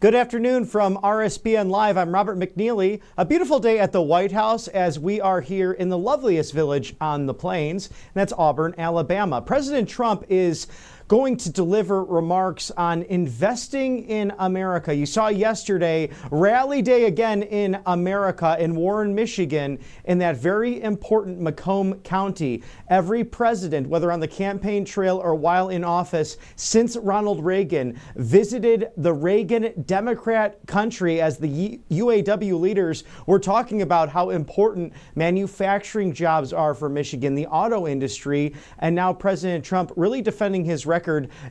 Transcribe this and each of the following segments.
Good afternoon from RSBN Live. I'm Robert McNeely. A beautiful day at the White House as we are here in the loveliest village on the plains, and that's Auburn, Alabama. President Trump is going to deliver remarks on investing in America. You saw yesterday, rally day again in America in Warren, Michigan, in that very important Macomb County. Every president, whether on the campaign trail or while in office since Ronald Reagan, visited the Reagan Democrat country as the UAW leaders were talking about how important manufacturing jobs are for Michigan, the auto industry, and now President Trump really defending his record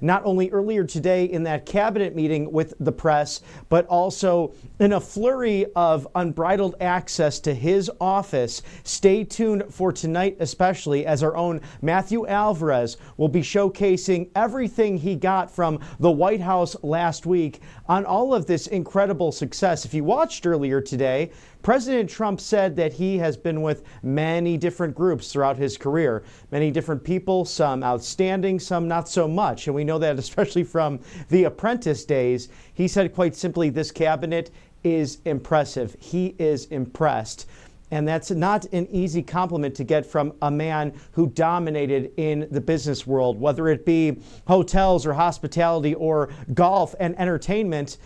not only earlier today in that cabinet meeting with the press, but also in a flurry of unbridled access to his office. Stay tuned for tonight, especially as our own Matthew Alvarez will be showcasing everything he got from the White House last week on all of this incredible success. If you watched earlier today, President Trump said that he has been with many different groups throughout his career, many different people, some outstanding, some not so much. And we know that especially from the Apprentice days. He said quite simply, this cabinet is impressive. He is impressed. And that's not an easy compliment to get from a man who dominated in the business world, whether it be hotels or hospitality or golf and entertainment.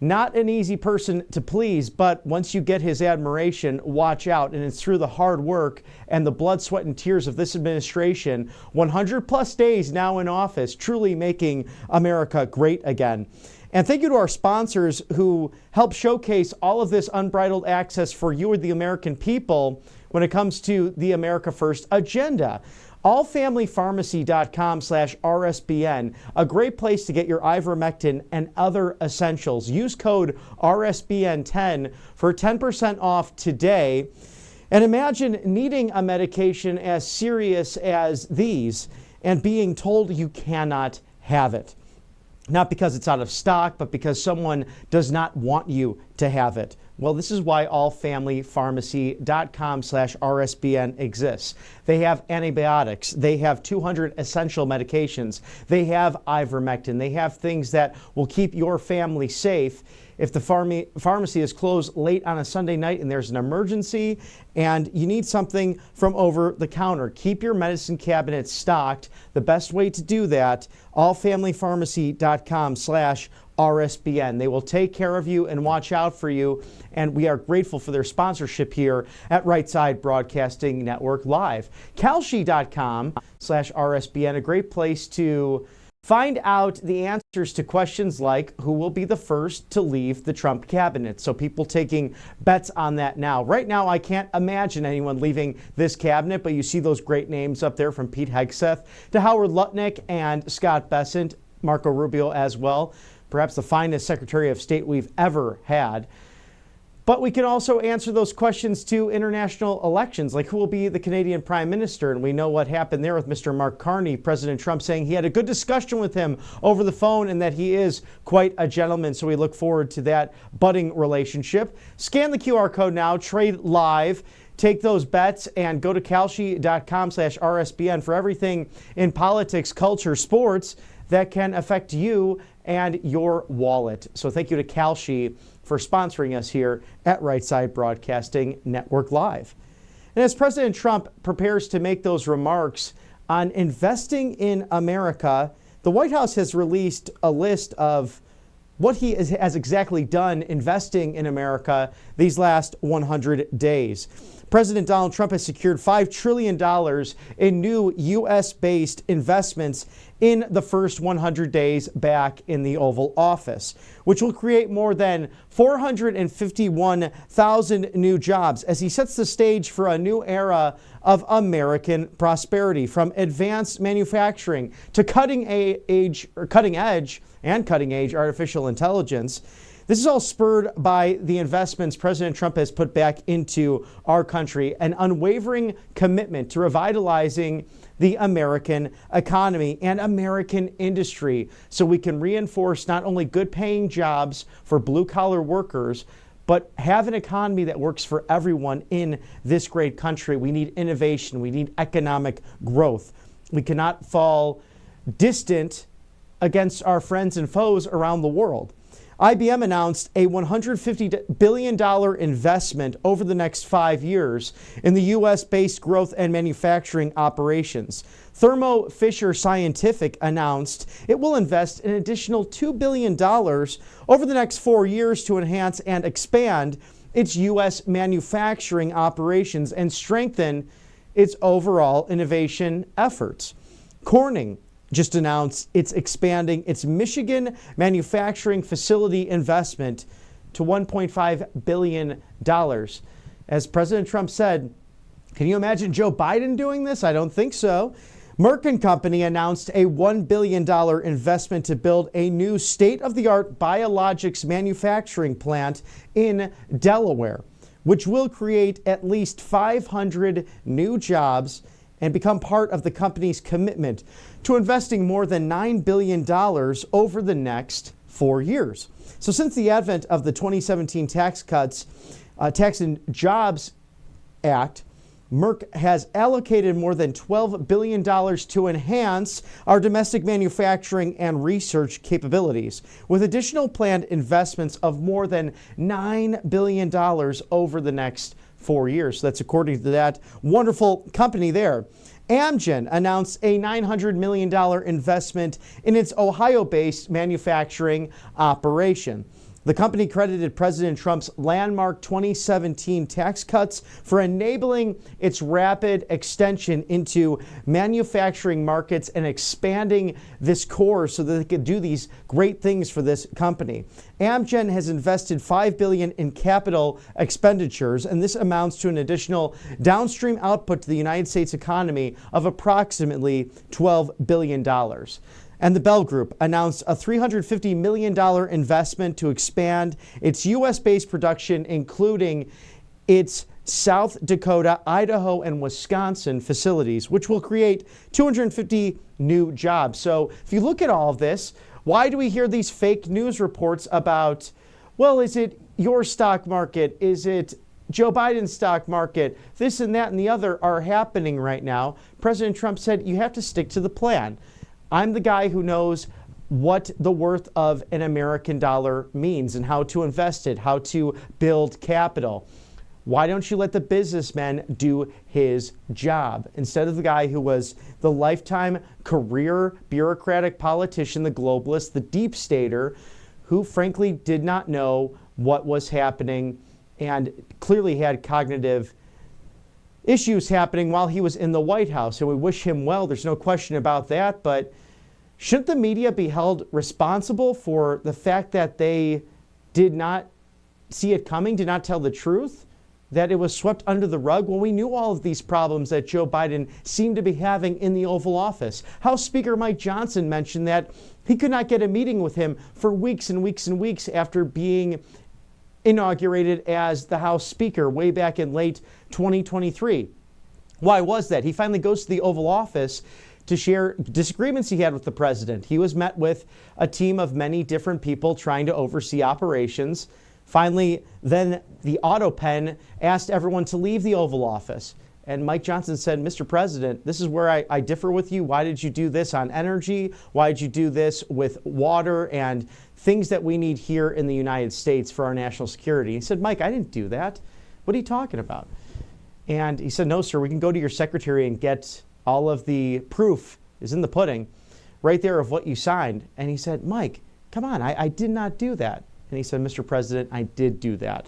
Not an easy person to please, but once you get his admiration, watch out. And it's through the hard work and the blood, sweat, and tears of this administration, 100 plus days now in office, truly making America great again. And thank you to our sponsors who help showcase all of this unbridled access for you or the American people when it comes to the America First agenda. allfamilypharmacy.com/RSBN, a great place to get your ivermectin and other essentials. Use code RSBN10 for 10% off today. And imagine needing a medication as serious as these and being told you cannot have it. Not because it's out of stock, but because someone does not want you to have it. Well, this is why allfamilypharmacy.com/RSBN exists. They have antibiotics. They have 200 essential medications. They have ivermectin. They have things that will keep your family safe. If the pharmacy is closed late on a Sunday night and there's an emergency and you need something from over the counter, keep your medicine cabinet stocked. The best way to do that, allfamilypharmacy.com/RSBN. They will take care of you and watch out for you. And we are grateful for their sponsorship here at Right Side Broadcasting Network Live. Kalshi.com/RSBN, a great place to find out the answers to questions like who will be the first to leave the Trump cabinet. So people taking bets on that now. Right now, I can't imagine anyone leaving this cabinet, but you see those great names up there from Pete Hegseth to Howard Lutnick and Scott Bessent, Marco Rubio as well. Perhaps the finest Secretary of State we've ever had. But we can also answer those questions to international elections, like who will be the Canadian Prime Minister. And we know what happened there with Mr. Mark Carney, President Trump saying he had a good discussion with him over the phone and that he is quite a gentleman. So we look forward to that budding relationship. Scan the QR code now, trade live. Take those bets and go to kalshi.com/RSBN for everything in politics, culture, sports that can affect you and your wallet. So thank you to Kalshi for sponsoring us here at Right Side Broadcasting Network Live. And as President Trump prepares to make those remarks on investing in America, the White House has released a list of what he has exactly done investing in America these last 100 days. President Donald Trump has secured $5 trillion in new U.S.-based investments in the first 100 days back in the Oval Office, which will create more than 451,000 new jobs as he sets the stage for a new era of American prosperity, from advanced manufacturing to cutting edge artificial intelligence. This is all spurred by the investments President Trump has put back into our country, an unwavering commitment to revitalizing the American economy and American industry so we can reinforce not only good paying jobs for blue collar workers, but have an economy that works for everyone in this great country. We need innovation. We need economic growth. We cannot fall distant against our friends and foes around the world. IBM announced a $150 billion investment over the next 5 years in the U.S.-based growth and manufacturing operations. Thermo Fisher Scientific announced it will invest an additional $2 billion over the next 4 years to enhance and expand its U.S. manufacturing operations and strengthen its overall innovation efforts. Corning just announced it's expanding its Michigan manufacturing facility investment to $1.5 billion. As President Trump said, can you imagine Joe Biden doing this? I don't think so. Merck & Company announced a $1 billion investment to build a new state-of-the-art biologics manufacturing plant in Delaware, which will create at least 500 new jobs and become part of the company's commitment to investing more than $9 billion over the next 4 years. So since the advent of the 2017 Tax and Jobs Act, Merck has allocated more than $12 billion to enhance our domestic manufacturing and research capabilities, with additional planned investments of more than $9 billion over the next 4 years. So that's according to that wonderful company there. Amgen announced a $900 million investment in its Ohio-based manufacturing operation. The company credited President Trump's landmark 2017 tax cuts for enabling its rapid extension into manufacturing markets and expanding this core so that they could do these great things for this company. Amgen has invested $5 billion in capital expenditures, and this amounts to an additional downstream output to the United States economy of approximately $12 billion. And the Bell Group announced a $350 million investment to expand its U.S.-based production, including its South Dakota, Idaho, and Wisconsin facilities, which will create 250 new jobs. So if you look at all of this, why do we hear these fake news reports about, well, is it your stock market? Is it Joe Biden's stock market? This and that and the other are happening right now. President Trump said you have to stick to the plan. I'm the guy who knows what the worth of an American dollar means and how to invest it, how to build capital. Why don't you let the businessman do his job instead of the guy who was the lifetime career bureaucratic politician, the globalist, the deep stater, who frankly did not know what was happening and clearly had cognitive issues happening while he was in the White House. And we wish him well. There's no question about that. But shouldn't the media be held responsible for the fact that they did not see it coming, did not tell the truth, that it was swept under the rug? Well, we knew all of these problems that Joe Biden seemed to be having in the Oval Office. House Speaker Mike Johnson mentioned that he could not get a meeting with him for weeks and weeks and weeks after being inaugurated as the House Speaker way back in late 2023. Why was that? He finally goes to the Oval Office to share disagreements he had with the president. He was met with a team of many different people trying to oversee operations. Finally, then the auto pen asked everyone to leave the Oval Office. And Mike Johnson said, Mr. President, this is where I differ with you. Why did you do this on energy? Why did you do this with water and things that we need here in the United States for our national security? He said, Mike, I didn't do that. What are you talking about? And he said, no, sir, we can go to your secretary and get all of the proof is in the pudding right there of what you signed. And he said, Mike, come on, I did not do that. And he said, Mr. President, I did do that.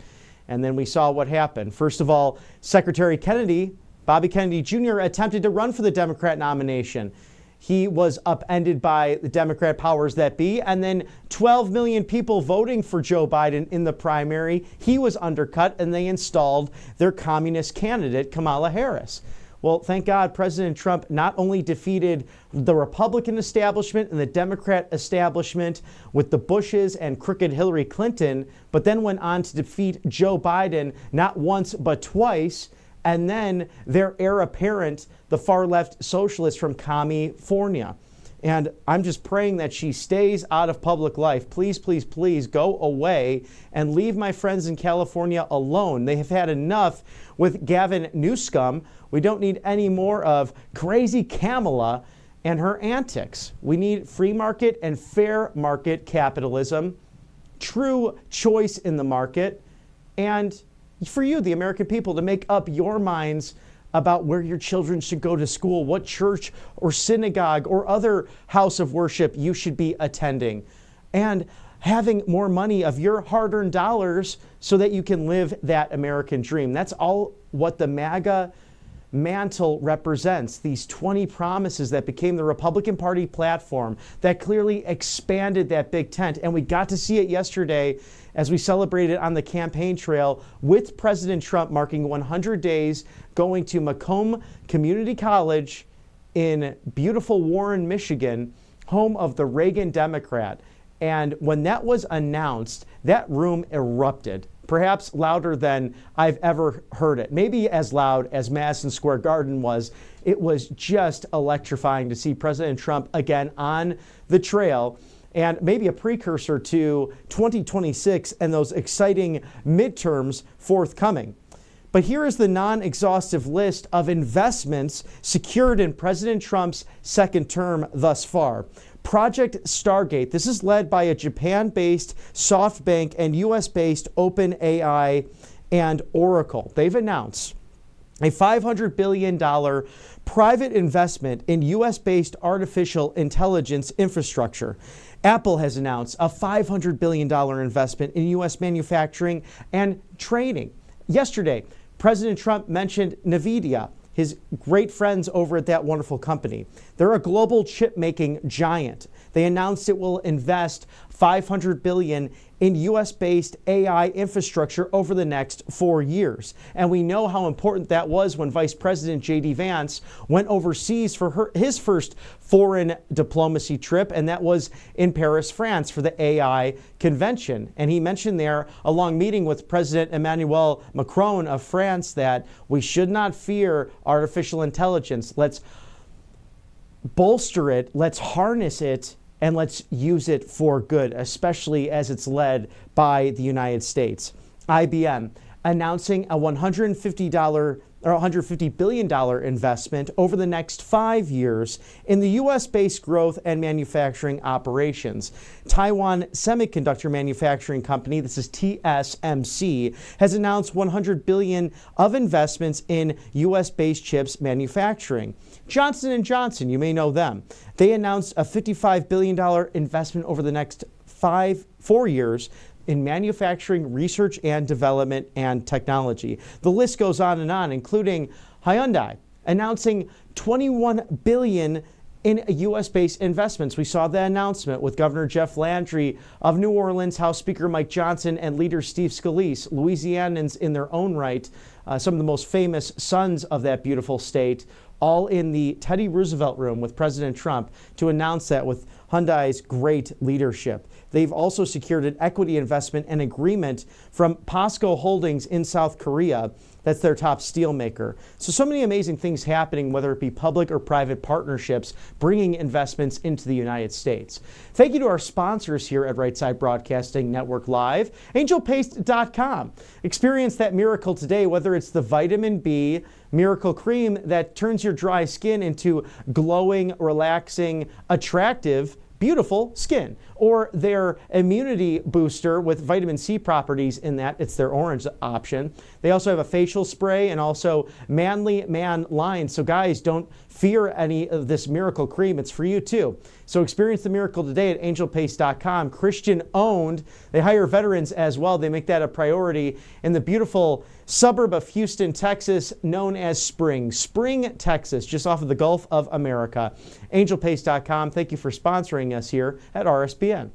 And then we saw what happened. First of all, Secretary Kennedy, Bobby Kennedy Jr., attempted to run for the Democrat nomination. He was upended by the Democrat powers that be, and then 12 million people voting for Joe Biden in the primary. He was undercut, and they installed their communist candidate, Kamala Harris. Well, thank God President Trump not only defeated the Republican establishment and the Democrat establishment with the Bushes and crooked Hillary Clinton, but then went on to defeat Joe Biden not once but twice, and then their heir apparent, the far-left socialist from California. And I'm just praying that she stays out of public life. Please, please, please go away and leave my friends in California alone. They have had enough with Gavin Newsom. We don't need any more of crazy Kamala and her antics. We need free market and fair market capitalism true choice in the market, and for you, the American people, to make up your minds about where your children should go to school, what church or synagogue or other house of worship you should be attending, and having more money of your hard-earned dollars so that you can live that American dream. That's all what the MAGA mantle represents, these 20 promises that became the Republican Party platform that clearly expanded that big tent. And we got to see it yesterday as we celebrated on the campaign trail with President Trump marking 100 days going to Macomb Community College in beautiful Warren, Michigan, home of the Reagan Democrat. And when that was announced, that room erupted, perhaps louder than I've ever heard it. Maybe as loud as Madison Square Garden was. It was just electrifying to see President Trump again on the trail, and maybe a precursor to 2026 and those exciting midterms forthcoming. But here is the non-exhaustive list of investments secured in President Trump's second term thus far. Project Stargate. This is led by a Japan-based SoftBank and US-based OpenAI and Oracle. They've announced a $500 billion private investment in US-based artificial intelligence infrastructure. Apple has announced a $500 billion investment in US manufacturing and training. Yesterday, President Trump mentioned NVIDIA, his great friends over at that wonderful company. They're a global chip-making giant. They announced it will invest $500 billion in US-based AI infrastructure over the next 4 years. And we know how important that was when Vice President J.D. Vance went overseas for his first foreign diplomacy trip, and that was in Paris, France, for the AI convention. And he mentioned there, along meeting with President Emmanuel Macron of France, that we should not fear artificial intelligence. Let's bolster it, let's harness it, and let's use it for good, especially as it's led by the United States. IBM announcing a $150 billion investment over the next 5 years in the U.S.-based growth and manufacturing operations. Taiwan Semiconductor Manufacturing Company, this is TSMC, has announced $100 billion of investments in U.S.-based chips manufacturing. Johnson & Johnson, you may know them. They announced a $55 billion investment over the next 4 years in manufacturing, research and development, and technology. The list goes on, including Hyundai announcing $21 billion in U.S.-based investments. We saw the announcement with Governor Jeff Landry of New Orleans, House Speaker Mike Johnson, and leader Steve Scalise, Louisianans in their own right, some of the most famous sons of that beautiful state, all in the Teddy Roosevelt room with President Trump to announce that with Hyundai's great leadership. They've also secured an equity investment and agreement from POSCO Holdings in South Korea. That's their top steel maker. So many amazing things happening, whether it be public or private partnerships, bringing investments into the United States. Thank you to our sponsors here at Right Side Broadcasting Network Live, Angelpaste.com. Experience that miracle today, whether it's the vitamin B miracle cream that turns your dry skin into glowing, relaxing, attractive, beautiful skin, or their immunity booster with vitamin C properties in that. It's their orange option. They also have a facial spray and also Manly Man line. So guys, don't fear any of this miracle cream. It's for you too. So experience the miracle today at angelpaste.com. Christian owned. They hire veterans as well. They make that a priority in the beautiful suburb of Houston, Texas, known as Spring, Texas, just off of the Gulf of America. Angelpaste.com. Thank you for sponsoring us here at RSBN.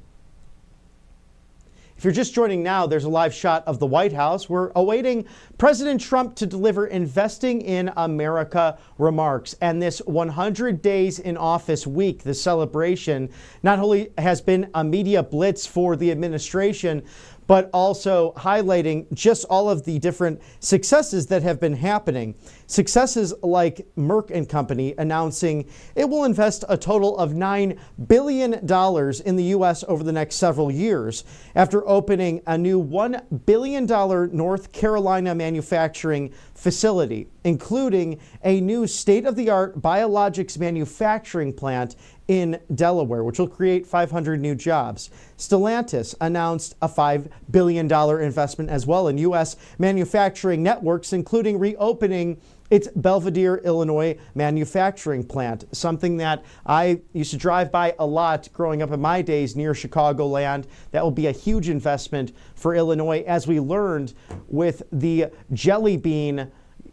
If you're just joining now, there's a live shot of the White House. We're awaiting President Trump to deliver Investing in America remarks. And this 100 days in office week, the celebration, not only has been a media blitz for the administration, but also highlighting just all of the different successes that have been happening. Successes like Merck and Company announcing it will invest a total of $9 billion in the U.S. over the next several years after opening a new $1 billion North Carolina manufacturing facility, including a new state-of-the-art biologics manufacturing plant in Delaware, which will create 500 new jobs. Stellantis announced a $5 billion investment as well in U.S. manufacturing networks, including reopening its Belvidere, Illinois manufacturing plant, something that I used to drive by a lot growing up in my days near Chicagoland. That will be a huge investment for Illinois, as we learned with the Jelly Bean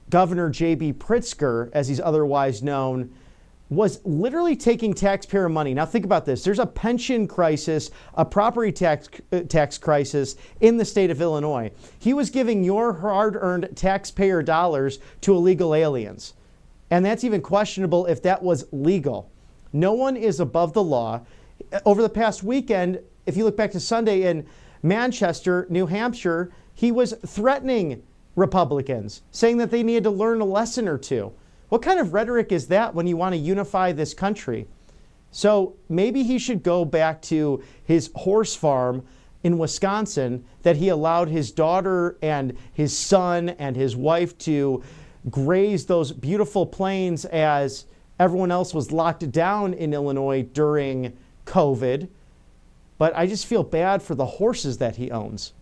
Governor J.B. Pritzker, as he's otherwise known, was literally taking taxpayer money. Now think about this. There's a pension crisis, a property tax crisis in the state of Illinois. He was giving your hard-earned taxpayer dollars to illegal aliens. And that's even questionable if that was legal. No one is above the law. Over the past weekend, if you look back to Sunday in Manchester, New Hampshire, he was threatening Republicans, saying that they needed to learn a lesson or two. What kind of rhetoric is that when you want to unify this country? So maybe he should go back to his horse farm in Wisconsin that he allowed his daughter and his son and his wife to graze those beautiful plains as everyone else was locked down in Illinois during COVID. But I just feel bad for the horses that he owns.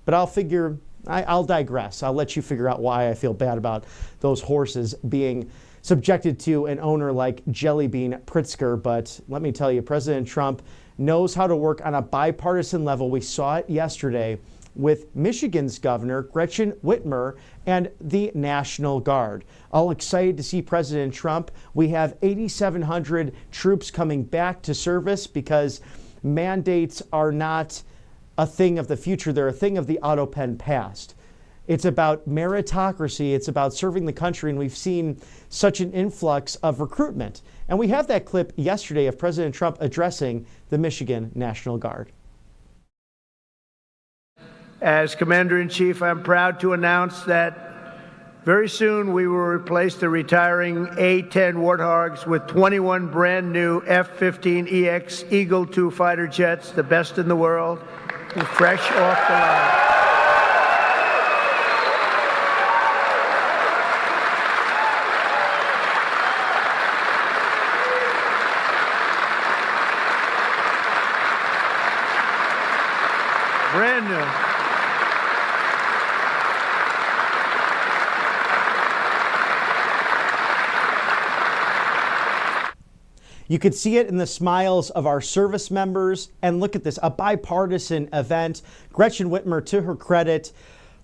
But I'll digress. I'll let you figure out why I feel bad about those horses being subjected to an owner like Jelly Bean Pritzker. But let me tell you, President Trump knows how to work on a bipartisan level. We saw it yesterday with Michigan's governor, Gretchen Whitmer, and the National Guard. All excited to see President Trump. We have 8,700 troops coming back to service because mandates are not a thing of the future. They're a thing of the autopen past. It's about meritocracy. It's about serving the country. And we've seen such an influx of recruitment. And we have that clip yesterday of President Trump addressing the Michigan National Guard. As Commander-in-Chief, I'm proud to announce that very soon we will replace the retiring A-10 Warthogs with 21 brand new F-15EX Eagle II fighter jets, the best in the world, fresh off the line. Brand new. You could see it in the smiles of our service members. And look at this, a bipartisan event. Gretchen Whitmer, to her credit,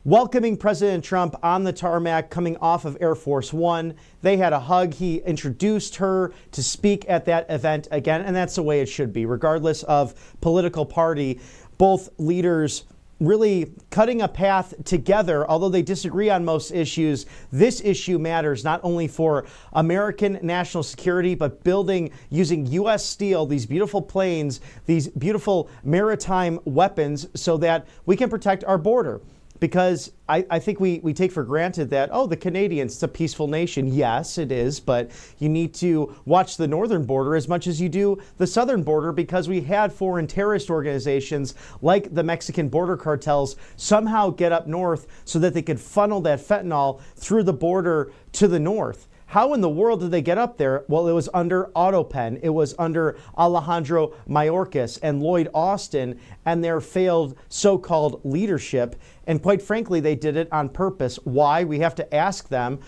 welcoming President Trump on the tarmac coming off of Air Force One. They had a hug. He introduced her to speak at that event again. And that's the way it should be, regardless of political party. Both leaders really cutting a path together, although they disagree on most issues. This issue matters not only for American national security, but building, using U.S. steel, these beautiful planes, these beautiful maritime weapons so that we can protect our border. Because I think we take for granted that, oh, the Canadians, it's a peaceful nation. Yes, it is, but you need to watch the northern border as much as you do the southern border, because we had foreign terrorist organizations like the Mexican border cartels somehow get up north so that they could funnel that fentanyl through the border to the north. How in the world did they get up there? Well, it was under AutoPen. It was under Alejandro Mayorkas and Lloyd Austin and their failed so-called leadership. And quite frankly, they did it on purpose. Why? We have to ask them.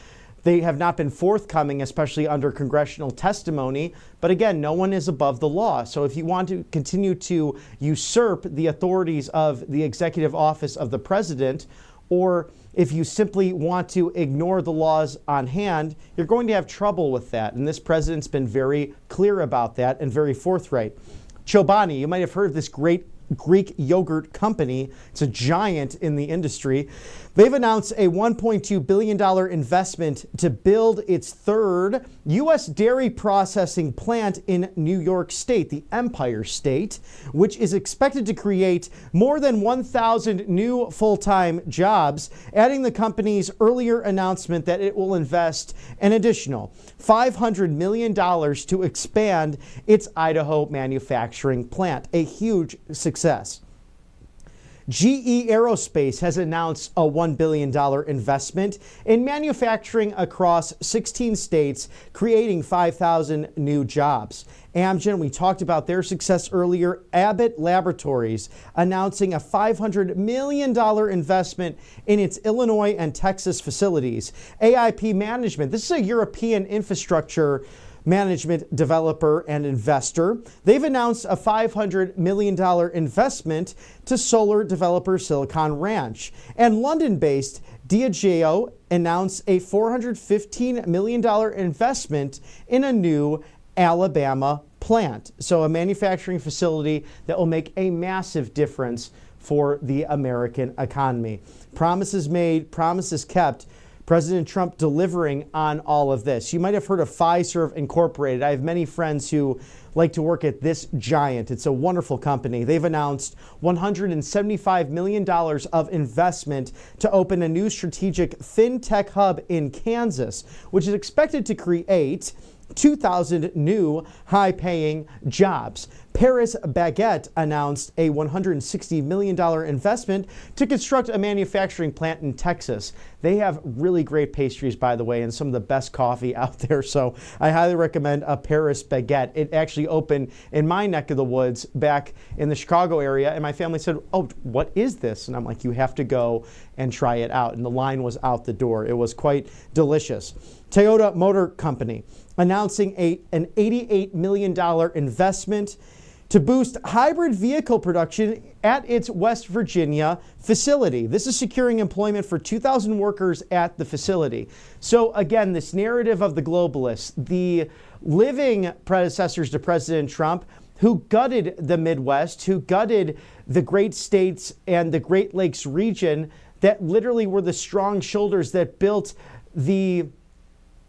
They have not been forthcoming, especially under congressional testimony. But again, no one is above the law. So if you want to continue to usurp the authorities of the executive office of the president, or if you simply want to ignore the laws on hand, you're going to have trouble with that. And this president's been very clear about that and very forthright. Chobani, you might have heard of this great Greek yogurt company. It's a giant in the industry. They've announced a $1.2 billion investment to build its third U.S. dairy processing plant in New York State, the Empire State, which is expected to create more than 1,000 new full-time jobs, adding the company's earlier announcement that it will invest an additional $500 million to expand its Idaho manufacturing plant. A huge success. GE Aerospace has announced a $1 billion investment in manufacturing across 16 states, creating 5,000 new jobs. Amgen, we talked about their success earlier. Abbott Laboratories announcing a $500 million investment in its Illinois and Texas facilities. AIP Management, this is a European infrastructure management developer and investor. They've announced a $500 million investment to solar developer Silicon Ranch. And London-based Diageo announced a $415 million investment in a new Alabama plant. So a manufacturing facility that will make a massive difference for the American economy. Promises made, promises kept. President Trump delivering on all of this. You might have heard of Pfizer Incorporated. I have many friends who like to work at this giant. It's a wonderful company. They've announced $175 million of investment to open a new strategic fintech hub in Kansas, which is expected to create 2,000 new high-paying jobs. Paris Baguette announced a $160 million investment to construct a manufacturing plant in Texas. They have really great pastries, by the way, and some of the best coffee out there, so I highly recommend a Paris Baguette. It actually opened in my neck of the woods back in the Chicago area, and my family said, "Oh, what is this?" And I'm like, "You have to go and try it out." And the line was out the door. It was quite delicious. Toyota Motor Company announcing an $88 million investment to boost hybrid vehicle production at its West Virginia facility. This is securing employment for 2,000 workers at the facility. So again, this narrative of the globalists, the living predecessors to President Trump, who gutted the Midwest, who gutted the great states and the Great Lakes region that literally were the strong shoulders that built the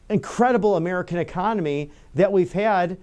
incredible American economy that we've had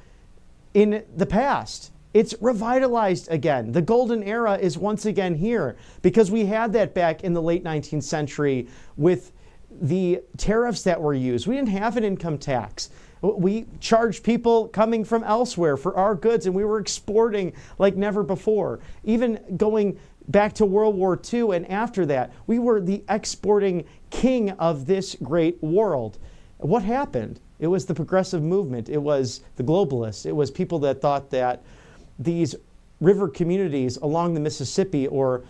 in the past. It's revitalized again. The golden era is once again here because we had that back in the late 19th century with the tariffs that were used. We didn't have an income tax. We charged people coming from elsewhere for our goods, and we were exporting like never before. Even going back to World War II and after that, we were the exporting king of this great world. What happened? It was the progressive movement. It was the globalists. It was people that thought that these river communities along the Mississippi or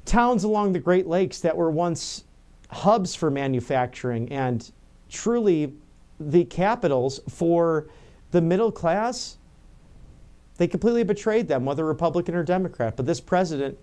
towns along the Great Lakes that were once hubs for manufacturing and truly the capitals for the middle class, they completely betrayed them, whether Republican or Democrat. But this president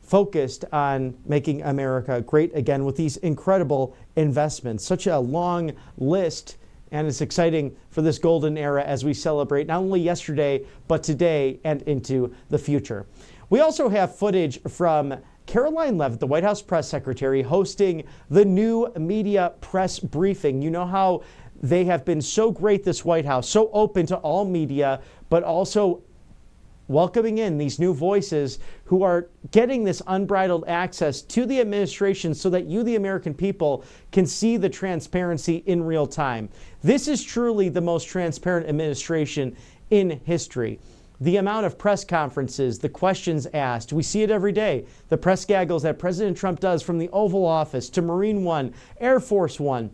focused on making America great again with these incredible investments. Such a long list, and it's exciting for this golden era as we celebrate not only yesterday, but today and into the future. We also have footage from Caroline Leavitt, the White House press secretary, hosting the new media press briefing. You know how they have been so great, this White House, so open to all media, but also welcoming in these new voices who are getting this unbridled access to the administration so that you, the American people, can see the transparency in real time. This is truly the most transparent administration in history. The amount of press conferences, the questions asked, we see it every day. The press gaggles that President Trump does from the Oval Office to Marine One, Air Force One,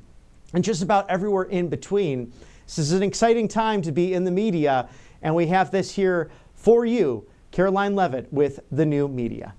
and just about everywhere in between. This is an exciting time to be in the media, and we have this here for you, Caroline Leavitt with the new media.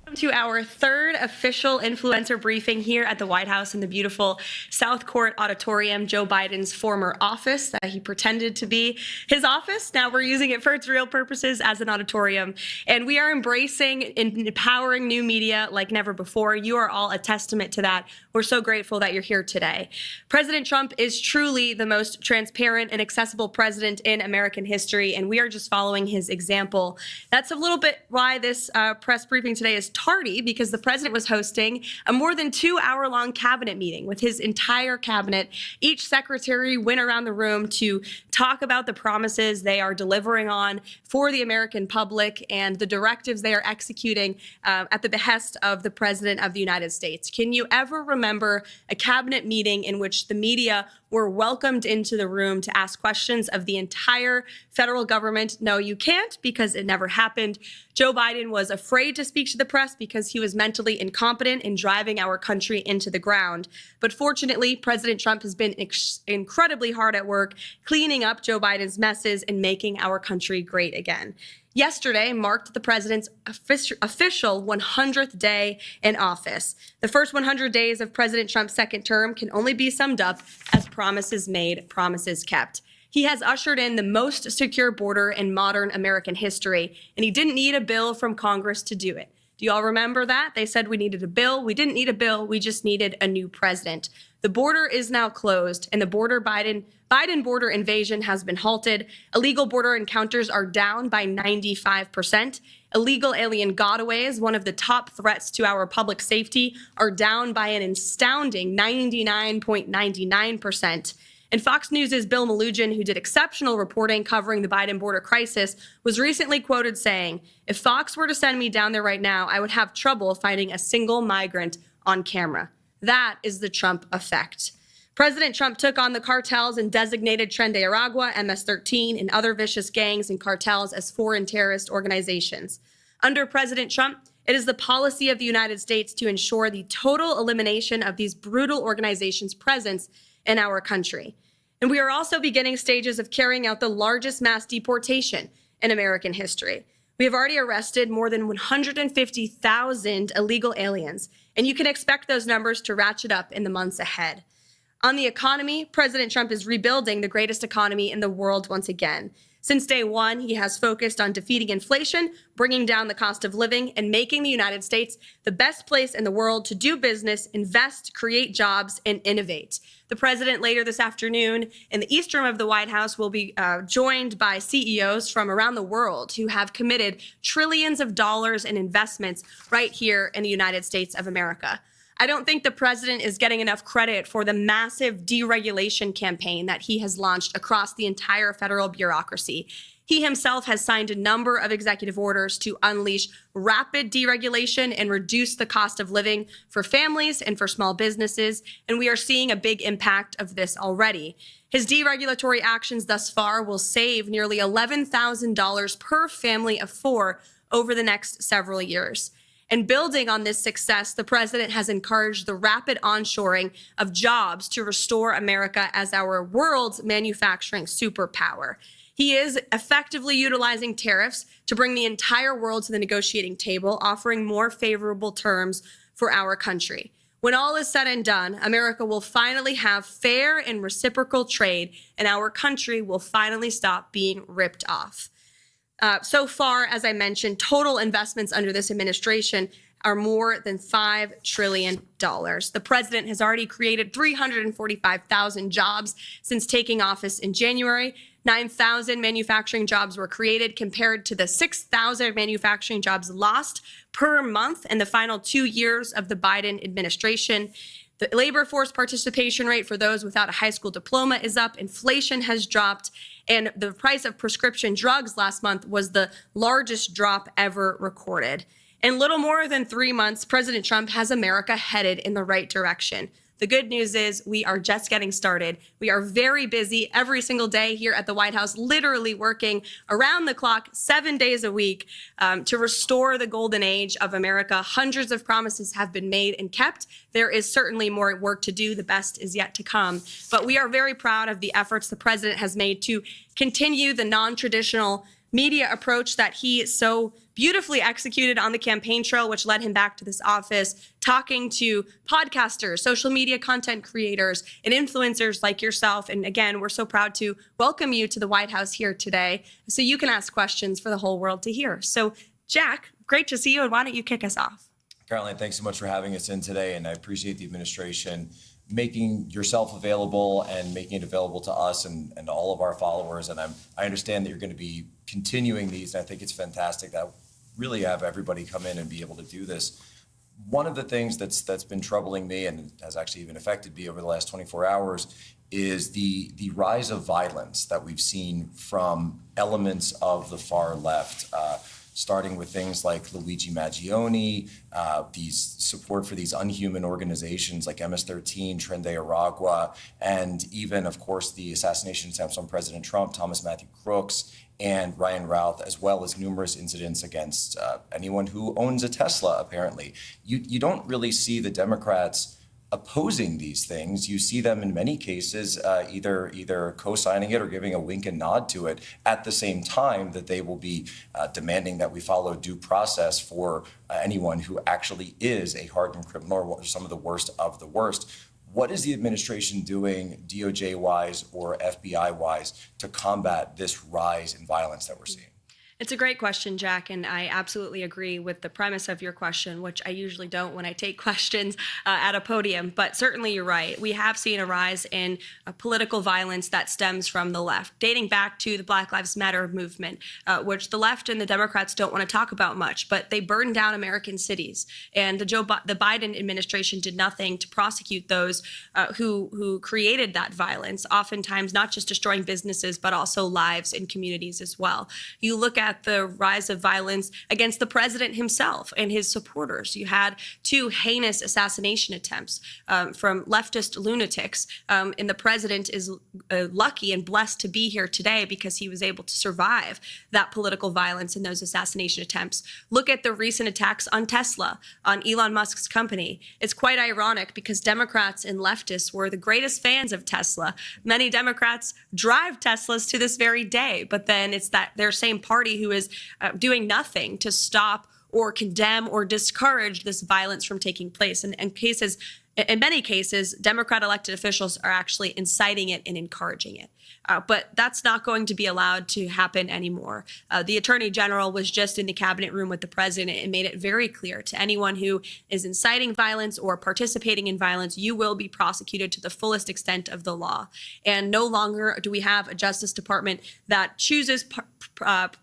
Welcome to our third official influencer briefing here at the White House in the beautiful South Court Auditorium, Joe Biden's former office that he pretended to be his office. Now we're using it for its real purposes as an auditorium. And we are embracing and empowering new media like never before. You are all a testament to that. We're so grateful that you're here today. President Trump is truly the most transparent and accessible president in American history, and we are just following his example. That's a little bit why this press briefing today is tardy, because the president was hosting a more than 2-hour-long cabinet meeting with his entire cabinet. Each secretary went around the room to talk about the promises they are delivering on for the American public and the directives they are executing at the behest of the President of the United States. Can you ever remember a cabinet meeting in which the media were welcomed into the room to ask questions of the entire federal government. No, you can't, because it never happened. Joe Biden was afraid to speak to the press because he was mentally incompetent in driving our country into the ground. But fortunately, President Trump has been incredibly hard at work cleaning up Joe Biden's messes and making our country great again. Yesterday marked the president's official 100th day in office. The first 100 days of President Trump's second term can only be summed up as promises made, promises kept. He has ushered in the most secure border in modern American history, and he didn't need a bill from Congress to do it. Do you all remember that? They said we needed a bill. We didn't need a bill. We just needed a new president. The border is now closed, and the Biden border invasion has been halted. Illegal border encounters are down by 95%. Illegal alien gotaways, one of the top threats to our public safety, are down by an astounding 99.99%. And Fox News' Bill Malugin, who did exceptional reporting covering the Biden border crisis, was recently quoted saying, "If Fox were to send me down there right now, I would have trouble finding a single migrant on camera." That is the Trump effect. President Trump took on the cartels and designated Tren de Aragua, MS-13, and other vicious gangs and cartels as foreign terrorist organizations. Under President Trump, it is the policy of the United States to ensure the total elimination of these brutal organizations' presence in our country. And we are also beginning stages of carrying out the largest mass deportation in American history. We have already arrested more than 150,000 illegal aliens, and you can expect those numbers to ratchet up in the months ahead. On the economy, President Trump is rebuilding the greatest economy in the world once again. Since day one, he has focused on defeating inflation, bringing down the cost of living, and making the United States the best place in the world to do business, invest, create jobs, and innovate. The president later this afternoon in the East Room of the White House will be joined by CEOs from around the world who have committed trillions of dollars in investments right here in the United States of America. I don't think the president is getting enough credit for the massive deregulation campaign that he has launched across the entire federal bureaucracy. He himself has signed a number of executive orders to unleash rapid deregulation and reduce the cost of living for families and for small businesses, and we are seeing a big impact of this already. His deregulatory actions thus far will save nearly $11,000 per family of four over the next several years. And building on this success, the president has encouraged the rapid onshoring of jobs to restore America as our world's manufacturing superpower. He is effectively utilizing tariffs to bring the entire world to the negotiating table, offering more favorable terms for our country. When all is said and done, America will finally have fair and reciprocal trade, and our country will finally stop being ripped off. So far, as I mentioned, total investments under this administration are more than $5 trillion. The president has already created 345,000 jobs since taking office in January. 9,000 manufacturing jobs were created compared to the 6,000 manufacturing jobs lost per month in the final 2 years of the Biden administration. The labor force participation rate for those without a high school diploma is up. Inflation has dropped. And the price of prescription drugs last month was the largest drop ever recorded. In little more than 3 months, President Trump has America headed in the right direction. The good news is we are just getting started. We are very busy every single day here at the White House, literally working around the clock, 7 days a week, to restore the golden age of America. Hundreds of promises have been made and kept. There is certainly more work to do. The best is yet to come. But we are very proud of the efforts the president has made to continue the non-traditional media approach that he so beautifully executed on the campaign trail, which led him back to this office, talking to podcasters, social media content creators, and influencers like yourself. And again, we're so proud to welcome you to the White House here today so you can ask questions for the whole world to hear. So, Jack, great to see you, and why don't you kick us off? Caroline, thanks so much for having us in today, and I appreciate the administration making yourself available and making it available to us and all of our followers. And I understand that you're going to be continuing these, and I think it's fantastic that really have everybody come in and be able to do this. One of the things that's been troubling me and has actually even affected me over the last 24 hours is the rise of violence that we've seen from elements of the far left. starting with things like Luigi Maggioni, these support for these unhuman organizations like MS-13, Tren de Aragua, and even, of course, the assassination attempts on President Trump, Thomas Matthew Crooks, and Ryan Routh, as well as numerous incidents against anyone who owns a Tesla, apparently. You don't really see the Democrats opposing these things. You see them in many cases either co-signing it or giving a wink and nod to it at the same time that they will be demanding that we follow due process for anyone who actually is a hardened criminal or some of the worst of the worst. What is the administration doing, DOJ-wise or FBI-wise, to combat this rise in violence that we're seeing? It's a great question, Jack, and I absolutely agree with the premise of your question, which I usually don't when I take questions at a podium. But certainly you're right. We have seen a rise in political violence that stems from the left, dating back to the Black Lives Matter movement, which the left and the Democrats don't want to talk about much, but they burned down American cities. And the Biden administration did nothing to prosecute those who created that violence, oftentimes not just destroying businesses, but also lives and communities as well. You look at the rise of violence against the president himself and his supporters. You had 2 heinous assassination attempts from leftist lunatics, and the president is lucky and blessed to be here today because he was able to survive that political violence and those assassination attempts. Look at the recent attacks on Tesla, on Elon Musk's company. It's quite ironic because Democrats and leftists were the greatest fans of Tesla. Many Democrats drive Teslas to this very day, but then it's that their same party who is doing nothing to stop or condemn or discourage this violence from taking place. And in many cases, Democrat elected officials are actually inciting it and encouraging it. But that's not going to be allowed to happen anymore. The Attorney General was just in the cabinet room with the president and made it very clear to anyone who is inciting violence or participating in violence, you will be prosecuted to the fullest extent of the law. And no longer do we have a Justice Department that chooses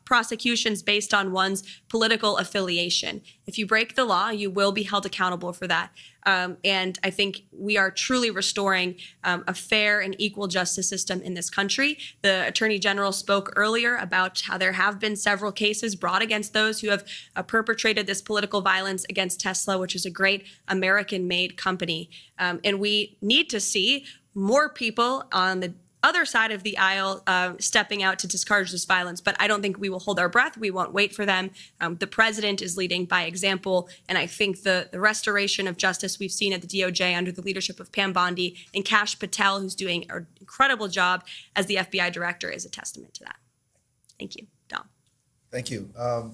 prosecutions based on one's political affiliation. If you break the law, you will be held accountable for that. And I think we are truly restoring a fair and equal justice system in this country. The Attorney General spoke earlier about how there have been several cases brought against those who have perpetrated this political violence against Tesla, which is a great American-made company. And we need to see more people on the other side of the aisle stepping out to discourage this violence. But I don't think we will hold our breath. We won't wait for them. The president is leading by example. And I think the restoration of justice we've seen at the DOJ under the leadership of Pam Bondi and Kash Patel, who's doing an incredible job as the FBI director, is a testament to that. Thank you. Dom. Thank you.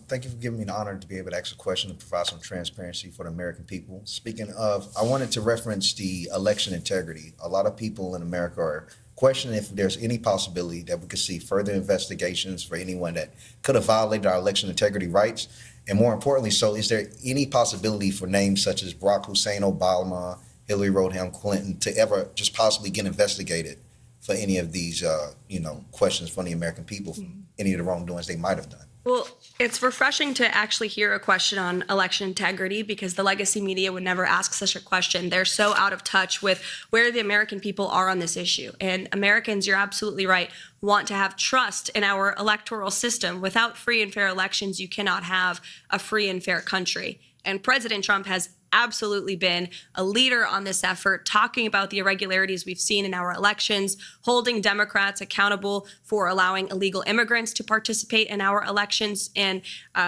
Thank you for giving me the honor to be able to ask a question and provide some transparency for the American people. Speaking of, I wanted to reference the election integrity. A lot of people in America are questioning if there's any possibility that we could see further investigations for anyone that could have violated our election integrity rights. And more importantly, so is there any possibility for names such as Barack Hussein Obama, Hillary Rodham Clinton to ever just possibly get investigated for any of these, questions from the American people, for any of the wrongdoings they might have done? Well, it's refreshing to actually hear a question on election integrity because the legacy media would never ask such a question. They're so out of touch with where the American people are on this issue. And Americans, you're absolutely right, want to have trust in our electoral system. Without free and fair elections, you cannot have a free and fair country. And President Trump has absolutely been a leader on this effort, talking about the irregularities we've seen in our elections, holding Democrats accountable for allowing illegal immigrants to participate in our elections. And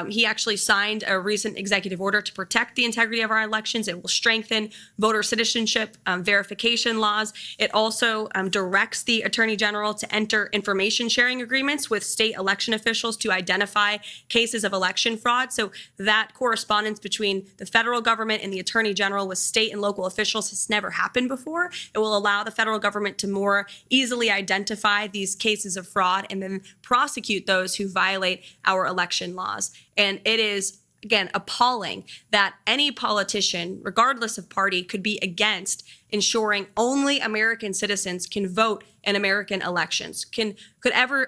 he actually signed a recent executive order to protect the integrity of our elections. It will strengthen voter citizenship verification laws. It also directs the Attorney General to enter information sharing agreements with state election officials to identify cases of election fraud. So that correspondence between the federal government and the Attorney General with state and local officials has never happened before. It will allow the federal government to more easily identify these cases of fraud and then prosecute those who violate our election laws. And it is, again, appalling that any politician, regardless of party, could be against ensuring only American citizens can vote in American elections.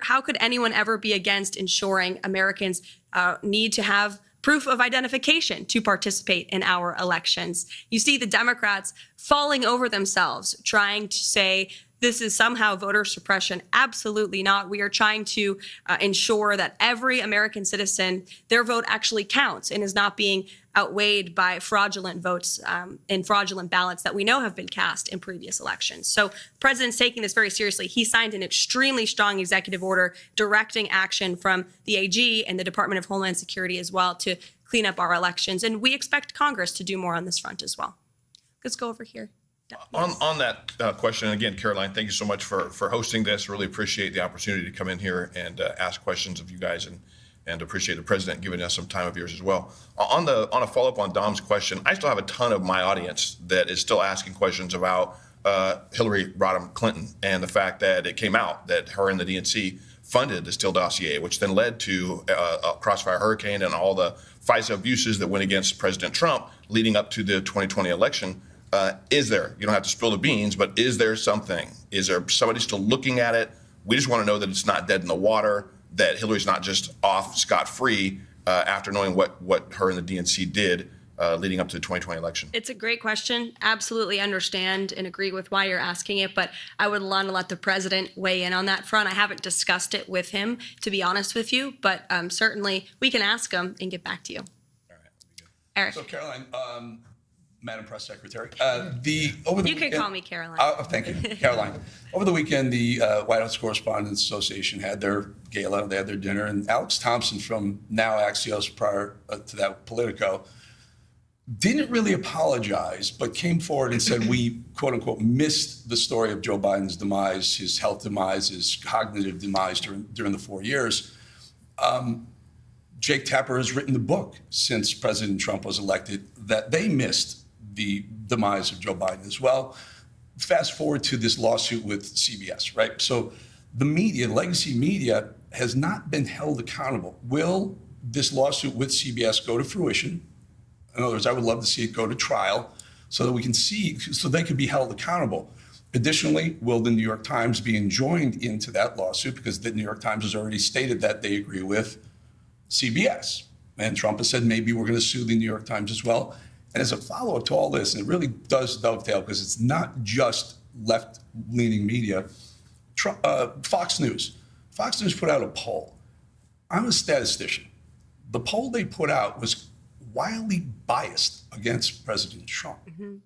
How could anyone ever be against ensuring Americans need to have proof of identification to participate in our elections? You see the Democrats falling over themselves, trying to say this is somehow voter suppression. Absolutely not. We are trying to ensure that every American citizen, their vote actually counts and is not being outweighed by fraudulent votes and fraudulent ballots that we know have been cast in previous elections. So the president's taking this very seriously. He signed an extremely strong executive order directing action from the AG and the Department of Homeland Security as well to clean up our elections. And we expect Congress to do more on this front as well. Let's go over here. On that question, and again, Caroline, thank you so much for hosting this. Really appreciate the opportunity to come in here and ask questions of you guys, and appreciate the president giving us some time of yours as well. On a follow-up on Dom's question, I still have a ton of my audience that is still asking questions about Hillary Rodham Clinton and the fact that it came out that her and the DNC funded the Steele dossier, which then led to a Crossfire Hurricane and all the FISA abuses that went against President Trump leading up to the 2020 election. Is there, you don't have to spill the beans, but is there something? Is there somebody still looking at it? We just want to know that it's not dead in the water, that Hillary's not just off scot-free after knowing what her and the DNC did leading up to the 2020 election. It's a great question. Absolutely understand and agree with why you're asking it, but I would want to let the president weigh in on that front. I haven't discussed it with him, to be honest with you, but certainly we can ask him and get back to you. All right. Eric. So, Caroline, Madam Press Secretary, You can call me Caroline. Thank you, Caroline. Over the weekend, the White House Correspondents Association had their gala, they had their dinner, and Alex Thompson from now Axios, prior to that Politico, didn't really apologize, but came forward and said we, quote unquote, missed the story of Joe Biden's demise, his health demise, his cognitive demise during the 4 years. Jake Tapper has written the book since President Trump was elected that they missed the demise of Joe Biden as well. Fast forward to this lawsuit with CBS, right? So the media, legacy media, has not been held accountable. Will this lawsuit with CBS go to fruition? In other words, I would love to see it go to trial so that we can see, so they could be held accountable. Additionally, will the New York Times be enjoined into that lawsuit, because the New York Times has already stated that they agree with CBS. And Trump has said maybe we're going to sue the New York Times as well. And as a follow-up to all this, and it really does dovetail because it's not just left-leaning media, Fox News. Fox News put out a poll. I'm a statistician. The poll they put out was wildly biased against President Trump. Mm-hmm.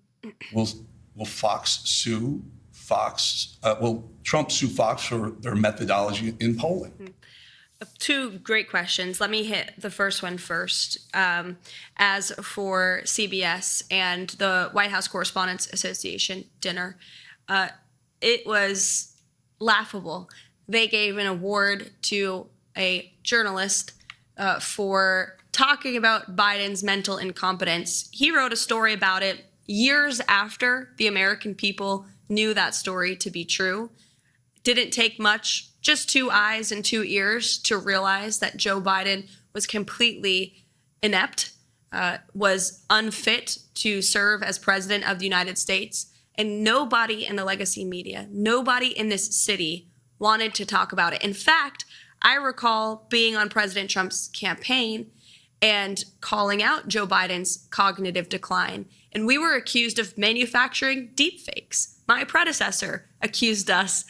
Will Fox sue Fox? Will Trump sue Fox for their methodology in polling? Mm-hmm. Two great questions. Let me hit the first one first. As for CBS and the White House Correspondents Association dinner, it was laughable. They gave an award to a journalist for talking about Biden's mental incompetence. He wrote a story about it years after the American people knew that story to be true. Didn't take much, just 2 eyes and 2 ears to realize that Joe Biden was completely inept, was unfit to serve as president of the United States. And nobody in the legacy media, nobody in this city wanted to talk about it. In fact, I recall being on President Trump's campaign and calling out Joe Biden's cognitive decline. And we were accused of manufacturing deepfakes. My predecessor accused us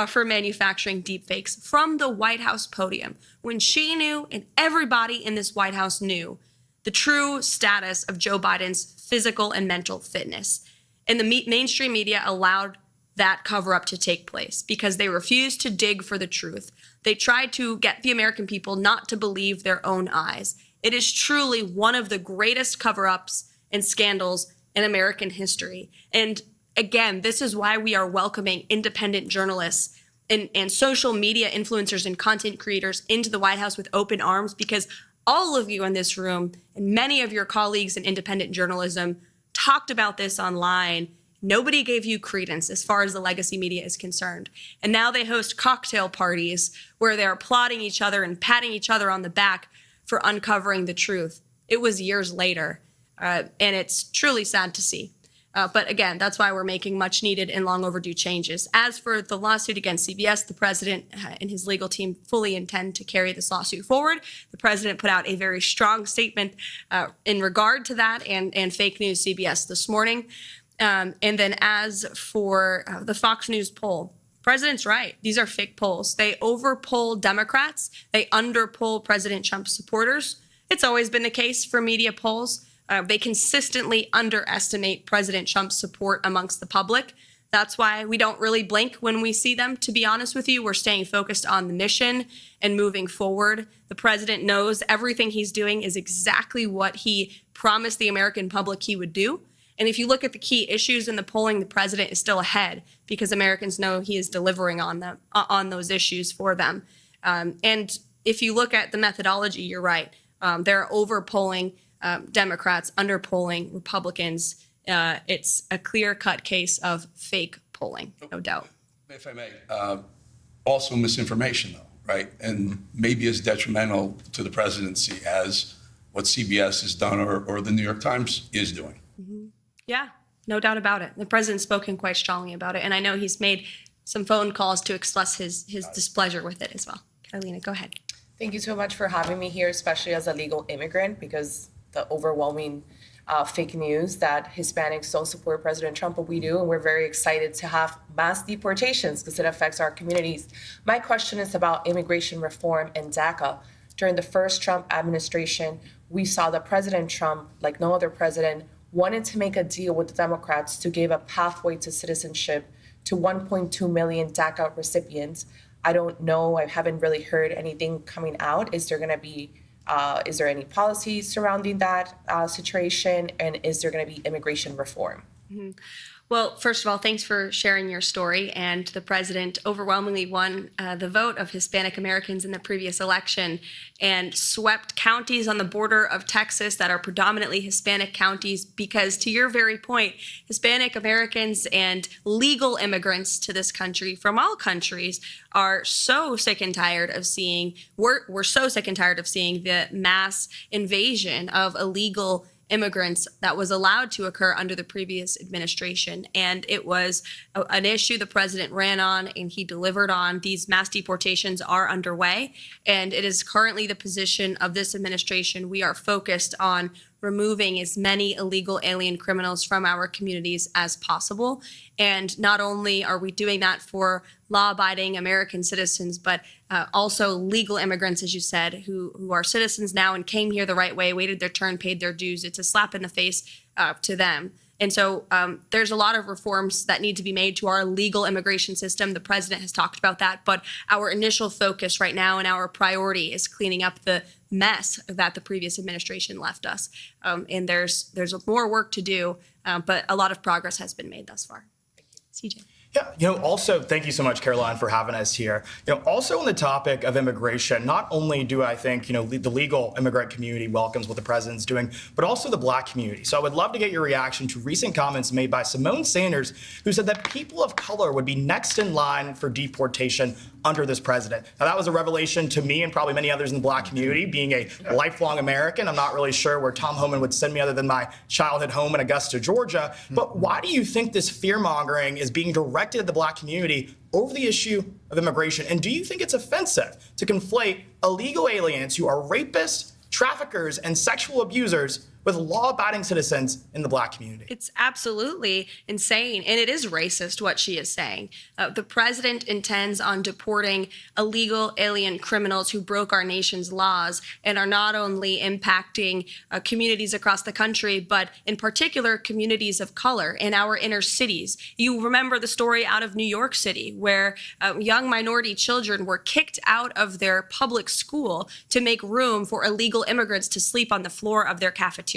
for manufacturing deepfakes from the White House podium, when she knew and everybody in this White House knew the true status of Joe Biden's physical and mental fitness. And the mainstream media allowed that cover-up to take place because they refused to dig for the truth. They tried to get the American people not to believe their own eyes. It is truly one of the greatest cover-ups and scandals in American history. And again, this is why we are welcoming independent journalists and social media influencers and content creators into the White House with open arms, because all of you in this room and many of your colleagues in independent journalism talked about this online. Nobody gave you credence as far as the legacy media is concerned. And now they host cocktail parties where they're applauding each other and patting each other on the back for uncovering the truth. It was years later, and it's truly sad to see. But again, that's why we're making much needed and long overdue changes. As for the lawsuit against CBS, the president and his legal team fully intend to carry this lawsuit forward. The president put out a very strong statement in regard to that and fake news CBS this morning. And then as for the Fox News poll, President's right. These are fake polls. They overpoll Democrats. They underpoll President Trump's supporters. It's always been the case for media polls. They consistently underestimate President Trump's support amongst the public. That's why we don't really blink when we see them, to be honest with you. We're staying focused on the mission and moving forward. The president knows everything he's doing is exactly what he promised the American public he would do. And if you look at the key issues in the polling, the president is still ahead because Americans know he is delivering on them, on those issues for them. And if you look at the methodology, you're right. They're overpolling Democrats, underpolling Republicans. It's a clear-cut case of fake polling, no doubt. If I may, also misinformation, though, right? And maybe as detrimental to the presidency as what CBS has done or the New York Times is doing. Yeah, no doubt about it. The president's spoken quite strongly about it, and I know he's made some phone calls to express his displeasure with it as well. Carolina, go ahead. Thank you so much for having me here, especially as a legal immigrant, because the overwhelming fake news that Hispanics don't support President Trump, but we do, and we're very excited to have mass deportations because it affects our communities. My question is about immigration reform and DACA. During the first Trump administration, we saw that President Trump, like no other president, wanted to make a deal with the Democrats to give a pathway to citizenship to 1.2 million DACA recipients. I don't know, I haven't really heard anything coming out. Is there any policy surrounding that situation? And is there going to be immigration reform? Mm-hmm. Well, first of all, thanks for sharing your story. And the president overwhelmingly won the vote of Hispanic Americans in the previous election and swept counties on the border of Texas that are predominantly Hispanic counties because, to your very point, Hispanic Americans and legal immigrants to this country from all countries are so sick and tired of seeing, we're so sick and tired of seeing the mass invasion of illegal immigrants that was allowed to occur under the previous administration. And it was an issue the president ran on and he delivered on. These mass deportations are underway, and it is currently the position of this administration. We are focused on removing as many illegal alien criminals from our communities as possible. And not only are we doing that for law-abiding American citizens, but also legal immigrants, as you said, who are citizens now and came here the right way, waited their turn, paid their dues. It's a slap in the face to them. And so there's a lot of reforms that need to be made to our legal immigration system. The president has talked about that, but our initial focus right now and our priority is cleaning up the mess that the previous administration left us. And there's more work to do, but a lot of progress has been made thus far. CJ. Yeah, also, thank you so much, Caroline, for having us here. Also on the topic of immigration, not only do I think, the legal immigrant community welcomes what the president's doing, but also the Black community. So I would love to get your reaction to recent comments made by Simone Sanders, who said that people of color would be next in line for deportation under this president. Now, that was a revelation to me and probably many others in the Black community. Being a lifelong American, I'm not really sure where Tom Homan would send me other than my childhood home in Augusta, Georgia. But why do you think this fear-mongering is being directed at the Black community over the issue of immigration? And do you think it's offensive to conflate illegal aliens who are rapists, traffickers, and sexual abusers with law-abiding citizens in the Black community? It's absolutely insane, and it is racist what she is saying. The president intends on deporting illegal alien criminals who broke our nation's laws and are not only impacting communities across the country, but in particular communities of color in our inner cities. You remember the story out of New York City where young minority children were kicked out of their public school to make room for illegal immigrants to sleep on the floor of their cafeteria.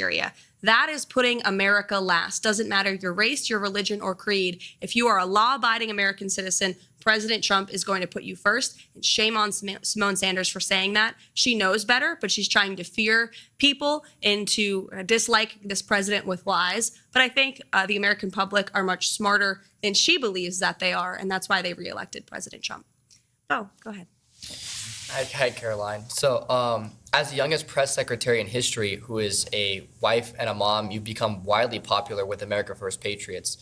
That is putting America last. Doesn't matter your race, your religion, or creed. If you are a law-abiding American citizen, President Trump is going to put you first. And shame on Simone Sanders for saying that. She knows better, but she's trying to fear people into dislike this president with lies. But I think the American public are much smarter than she believes that they are, and that's why they reelected President Trump. Oh, go ahead. Hi, Caroline. So, as the youngest press secretary in history who is a wife and a mom, you've become widely popular with America First Patriots.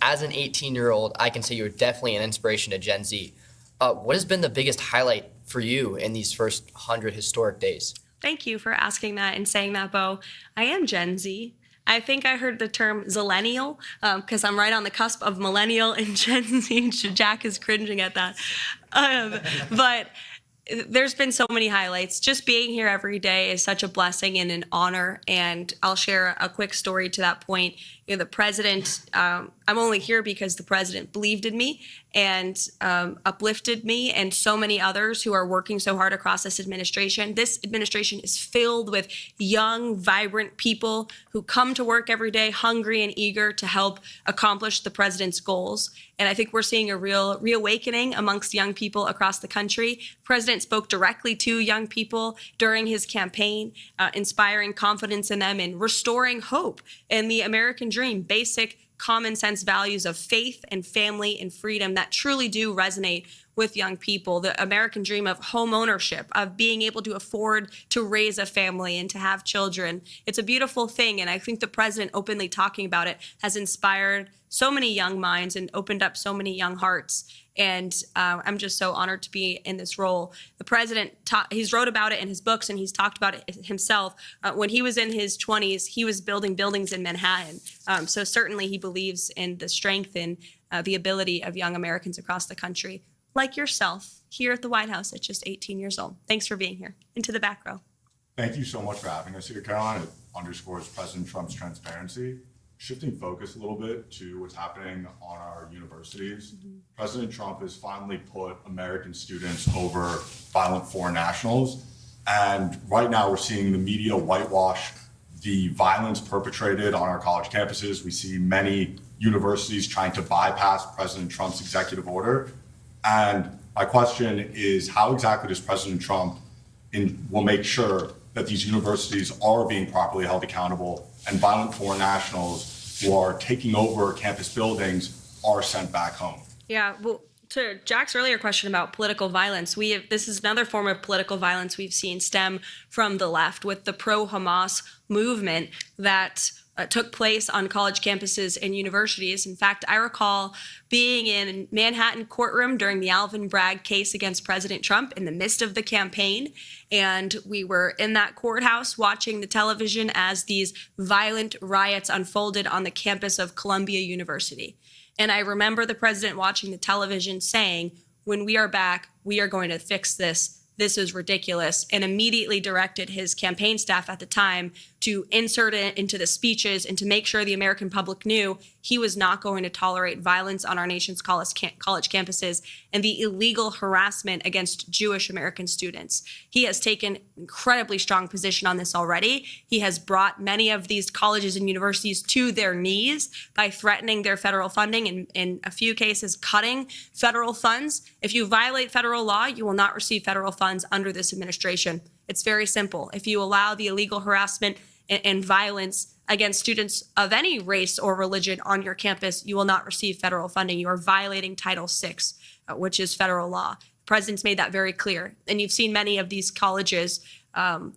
As an 18-year-old, I can say you're definitely an inspiration to Gen Z. What has been the biggest highlight for you in these first 100 historic days? Thank you for asking that and saying that, Bo. I am Gen Z. I think I heard the term zillennial because I'm right on the cusp of millennial and Gen Z. Jack is cringing at that. But there's been so many highlights. Just being here every day is such a blessing and an honor. And I'll share a quick story to that point. You know, the president, I'm only here because the president believed in me and uplifted me and so many others who are working so hard across this administration. This administration is filled with young, vibrant people who come to work every day hungry and eager to help accomplish the president's goals. And I think we're seeing a real reawakening amongst young people across the country. The president spoke directly to young people during his campaign, inspiring confidence in them and restoring hope in the American dream, basic common sense values of faith and family and freedom that truly do resonate with young people. The American dream of home ownership, of being able to afford to raise a family and to have children. It's a beautiful thing. And I think the president openly talking about it has inspired so many young minds and opened up so many young hearts. And I'm just so honored to be in this role. The president, he's wrote about it in his books and he's talked about it himself. When he was in his 20s, he was building buildings in Manhattan. So certainly he believes in the strength and the ability of young Americans across the country, like yourself, here at the White House at just 18 years old. Thanks for being here. Into the back row. Thank you so much for having us here, Caroline. It underscores President Trump's transparency. Shifting focus a little bit to what's happening on our universities, President Trump has finally put American students over violent foreign nationals. And right now we're seeing the media whitewash the violence perpetrated on our college campuses. We see many universities trying to bypass President Trump's executive order. And my question is, how exactly does President Trump will make sure that these universities are being properly held accountable and violent foreign nationals who are taking over campus buildings are sent back home? Yeah, well, to Jack's earlier question about political violence, this is another form of political violence we've seen stem from the left with the pro-Hamas movement that took place on college campuses and universities. In fact, I recall being in a Manhattan courtroom during the Alvin Bragg case against President Trump in the midst of the campaign. And we were in that courthouse watching the television as these violent riots unfolded on the campus of Columbia University. And I remember the president watching the television saying, when we are back, we are going to fix this. This is ridiculous, and immediately directed his campaign staff at the time to insert it into the speeches and to make sure the American public knew he was not going to tolerate violence on our nation's college campuses and the illegal harassment against Jewish American students. He has taken incredibly strong position on this already. He has brought many of these colleges and universities to their knees by threatening their federal funding and in a few cases cutting federal funds. If you violate federal law, you will not receive federal funds under this administration. It's very simple. If you allow the illegal harassment and violence against students of any race or religion on your campus, you will not receive federal funding. You are violating Title VI, which is federal law. The president's made that very clear. And you've seen many of these colleges come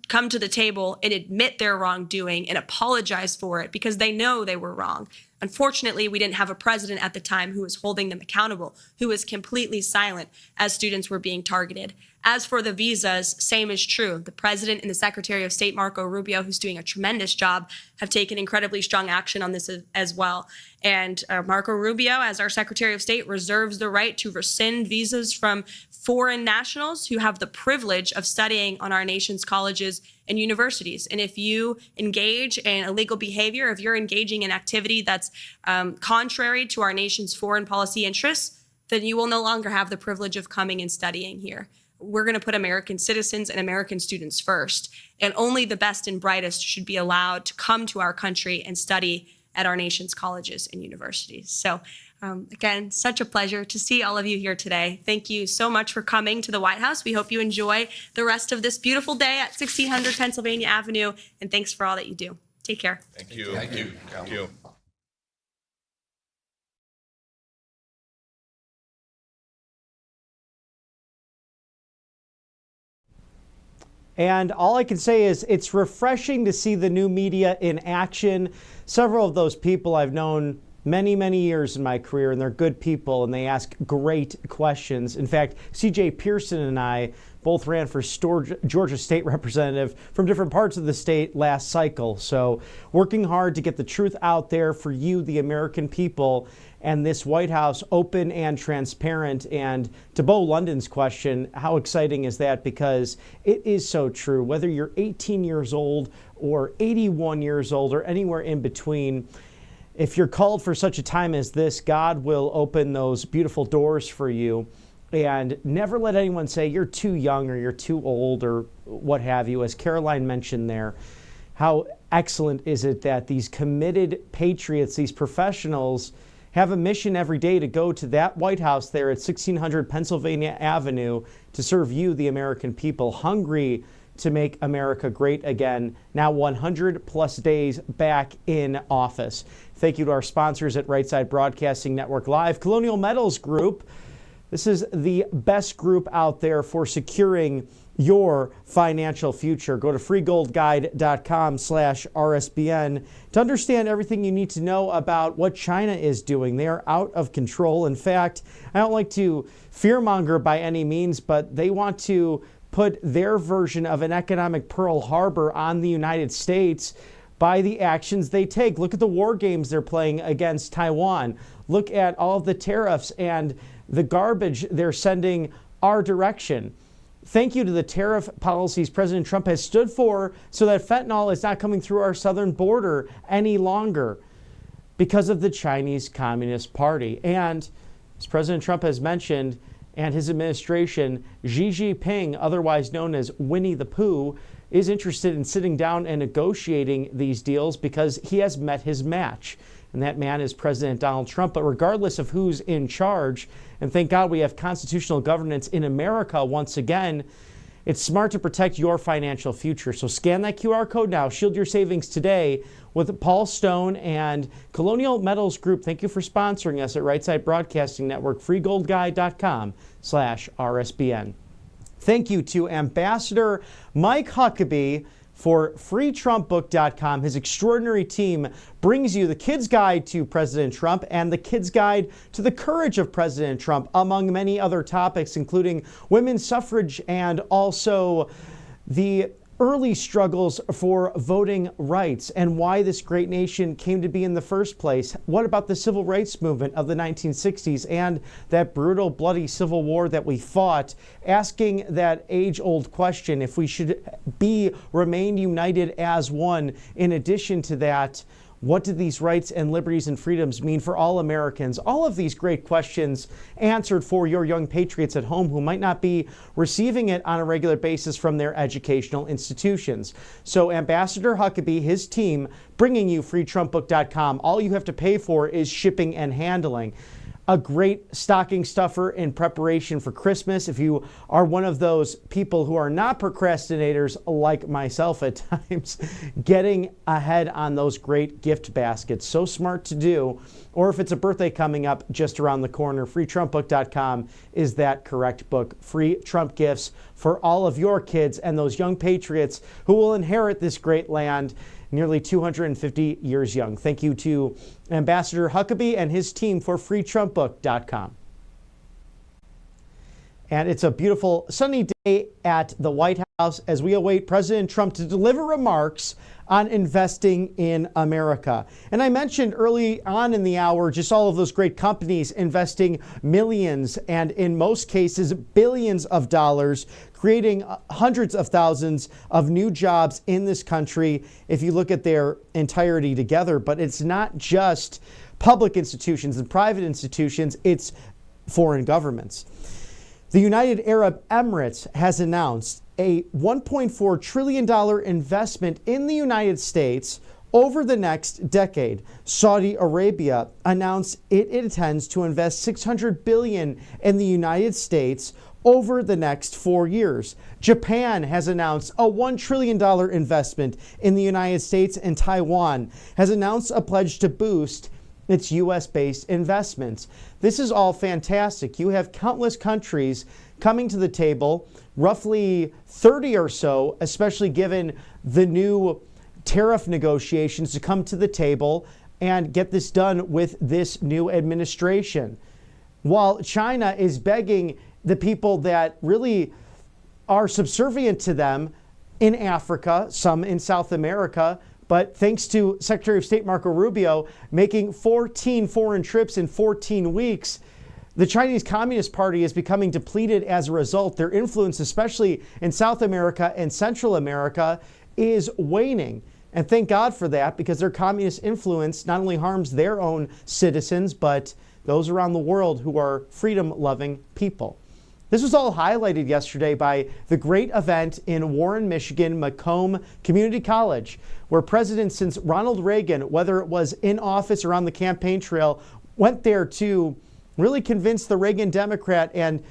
to the table and admit their wrongdoing and apologize for it because they know they were wrong. Unfortunately, we didn't have a president at the time who was holding them accountable, who was completely silent as students were being targeted. As for the visas, same is true. The president and the Secretary of State, Marco Rubio, who's doing a tremendous job, have taken incredibly strong action on this as well. And Marco Rubio, as our Secretary of State, reserves the right to rescind visas from foreign nationals who have the privilege of studying on our nation's colleges and universities. And if you engage in illegal behavior, if you're engaging in activity that's contrary to our nation's foreign policy interests, then you will no longer have the privilege of coming and studying here. We're going to put American citizens and American students first, and only the best and brightest should be allowed to come to our country and study at our nation's colleges and universities. So again, such a pleasure to see all of you here today. Thank you so much for coming to the White House. We hope you enjoy the rest of this beautiful day at 1600 Pennsylvania Avenue, and thanks for all that you do. Take care. Thank you. Thank you. Thank you. And all I can say is it's refreshing to see the new media in action. Several of those people I've known many, many years in my career, and they're good people, and they ask great questions. In fact, CJ Pearson and I both ran for Georgia state representative from different parts of the state last cycle. So working hard to get the truth out there for you, the American people, and this White House open and transparent. And to Bo London's question, how exciting is that? Because it is so true. Whether you're 18 years old or 81 years old or anywhere in between, if you're called for such a time as this, God will open those beautiful doors for you. And never let anyone say you're too young or you're too old or what have you. As Caroline mentioned there, how excellent is it that these committed patriots, these professionals, have a mission every day to go to that White House there at 1600 Pennsylvania Avenue to serve you, the American people, hungry to make America great again, now 100 plus days back in office. Thank you to our sponsors at Right Side Broadcasting Network Live, Colonial Metals Group. This is the best group out there for securing your financial future. Go to freegoldguide.com/RSBN to understand everything you need to know about what China is doing. They are out of control. In fact, I don't like to fearmonger by any means, but they want to put their version of an economic Pearl Harbor on the United States by the actions they take. Look at the war games they're playing against Taiwan. Look at all of the tariffs and the garbage they're sending our direction. Thank you to the tariff policies President Trump has stood for so that fentanyl is not coming through our southern border any longer because of the Chinese Communist Party. And as President Trump has mentioned, and his administration, Xi Jinping, otherwise known as Winnie the Pooh, is interested in sitting down and negotiating these deals because he has met his match. And that man is President Donald Trump. But regardless of who's in charge, and thank God we have constitutional governance in America once again, it's smart to protect your financial future. So scan that QR code now. Shield your savings today with Paul Stone and Colonial Metals Group. Thank you for sponsoring us at Right Side Broadcasting Network, freegoldguide.com/RSBN. Thank you to Ambassador Mike Huckabee for freetrumpbook.com. His extraordinary team brings you the Kids Guide to President Trump and the Kids Guide to the Courage of President Trump, among many other topics, including women's suffrage and also the early struggles for voting rights and why this great nation came to be in the first place. What about the civil rights movement of the 1960s and that brutal, bloody civil war that we fought, asking that age-old question if we should remain united as one. In addition to that, what do these rights and liberties and freedoms mean for all Americans? All of these great questions answered for your young patriots at home who might not be receiving it on a regular basis from their educational institutions. So Ambassador Huckabee, his team, bringing you freetrumpbook.com. All you have to pay for is shipping and handling. A great stocking stuffer in preparation for Christmas. If you are one of those people who are not procrastinators like myself at times, getting ahead on those great gift baskets. So smart to do. Or if it's a birthday coming up just around the corner, freetrumpbook.com is that correct book. Free Trump gifts for all of your kids and those young patriots who will inherit this great land nearly 250 years young. Thank you to Ambassador Huckabee and his team for freetrumpbook.com. And it's a beautiful sunny day at the White House as we await President Trump to deliver remarks on investing in America. And I mentioned early on in the hour just all of those great companies investing millions and in most cases billions of dollars, creating hundreds of thousands of new jobs in this country if you look at their entirety together. But it's not just public institutions and private institutions, it's foreign governments. The United Arab Emirates has announced a $1.4 trillion investment in the United States over the next decade. Saudi Arabia announced it intends to invest $600 billion in the United States over the next 4 years. Japan has announced a $1 trillion investment in the United States, and Taiwan has announced a pledge to boost its U.S.-based investments. This is all fantastic. You have countless countries coming to the table, roughly 30 or so, especially given the new tariff negotiations, to come to the table and get this done with this new administration. While China is begging the people that really are subservient to them in Africa, some in South America. But thanks to Secretary of State Marco Rubio making 14 foreign trips in 14 weeks, the Chinese Communist Party is becoming depleted as a result. Their influence, especially in South America and Central America, is waning. And thank God for that, because their communist influence not only harms their own citizens, but those around the world who are freedom-loving people. This was all highlighted yesterday by the great event in Warren, Michigan, Macomb Community College, where presidents since Ronald Reagan, whether it was in office or on the campaign trail, went there to really convince the Reagan Democrat. And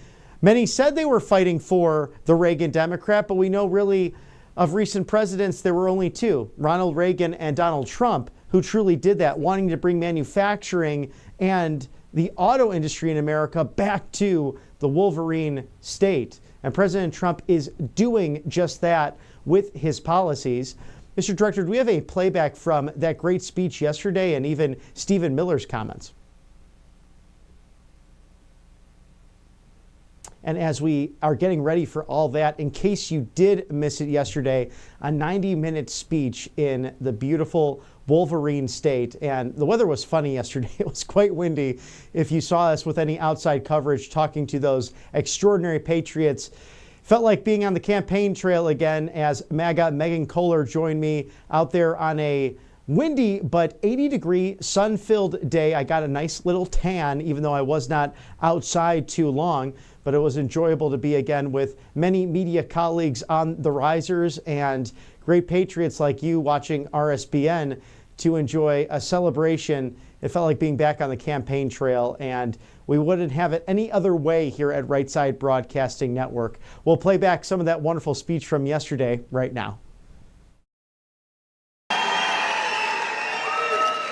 many said they were fighting for the Reagan Democrat, but we know really of recent presidents, there were only two, Ronald Reagan and Donald Trump, who truly did that, wanting to bring manufacturing and the auto industry in America back to the Wolverine state. And President Trump is doing just that with his policies. Mr. Director, do we have a playback from that great speech yesterday and even Stephen Miller's comments? And as we are getting ready for all that, in case you did miss it yesterday, a 90-minute speech in the beautiful Wolverine state. And the weather was funny yesterday. It was quite windy. If you saw us with any outside coverage talking to those extraordinary patriots, felt like being on the campaign trail again as MAGA Megan Kohler joined me out there on a windy but 80-degree sun-filled day. I got a nice little tan, even though I was not outside too long. But it was enjoyable to be again with many media colleagues on the risers and great patriots like you watching RSBN to enjoy a celebration. It felt like being back on the campaign trail, and we wouldn't have it any other way here at Right Side Broadcasting Network. We'll play back some of that wonderful speech from yesterday right now.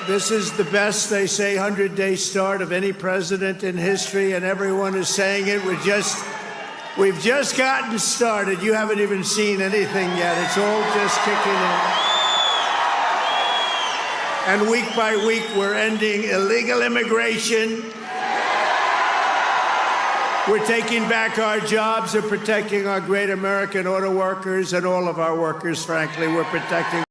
This is the best, they say, 100-day start of any president in history, and everyone is saying it. We've just gotten started. You haven't even seen anything yet. It's all just kicking in. And week by week, we're ending illegal immigration. We're taking back our jobs and protecting our great American auto workers and all of our workers, frankly. We're protecting.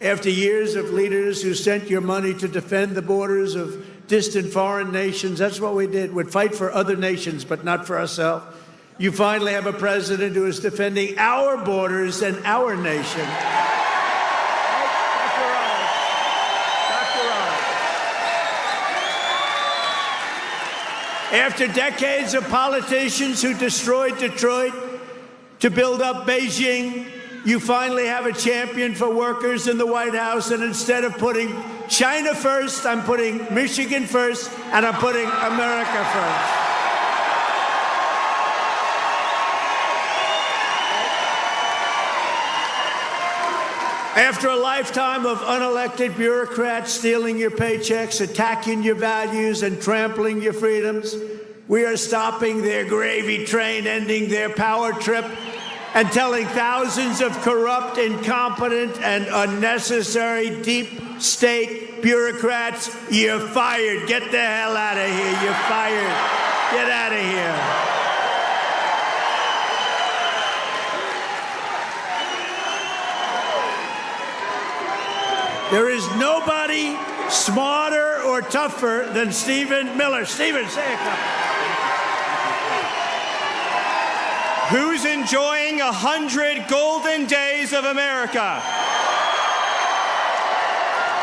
After years of leaders who sent your money to defend the borders of distant foreign nations, that's what we did. We'd fight for other nations, but not for ourselves. You finally have a president who is defending our borders and our nation. After decades of politicians who destroyed Detroit to build up Beijing, you finally have a champion for workers in the White House, and instead of putting China first, I'm putting Michigan first, and I'm putting America first. After a lifetime of unelected bureaucrats stealing your paychecks, attacking your values, and trampling your freedoms, we are stopping their gravy train, ending their power trip, and telling thousands of corrupt, incompetent, and unnecessary deep state bureaucrats, you're fired. Get the hell out of here. You're fired. Get out of here. There is nobody smarter or tougher than Stephen Miller. Stephen, say a couple. Who's enjoying 100 golden days of America?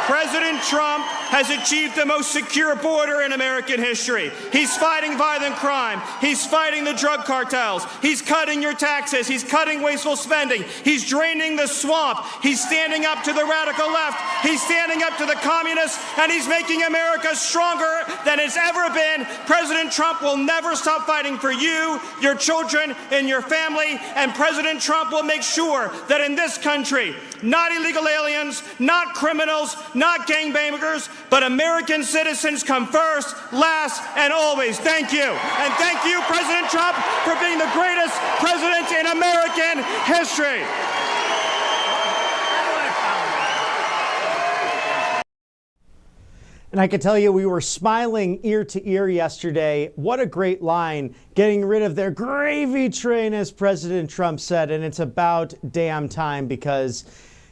President Trump has achieved the most secure border in American history. He's fighting violent crime. He's fighting the drug cartels. He's cutting your taxes. He's cutting wasteful spending. He's draining the swamp. He's standing up to the radical left. He's standing up to the communists, and he's making America stronger than it's ever been. President Trump will never stop fighting for you, your children, and your family, and President Trump will make sure that in this country, not illegal aliens, not criminals, not gangbangers, but American citizens come first, last, and always. Thank you. And thank you, President Trump, for being the greatest president in American history. And I can tell you, we were smiling ear to ear yesterday. What a great line, getting rid of their gravy train, as President Trump said. And it's about damn time because,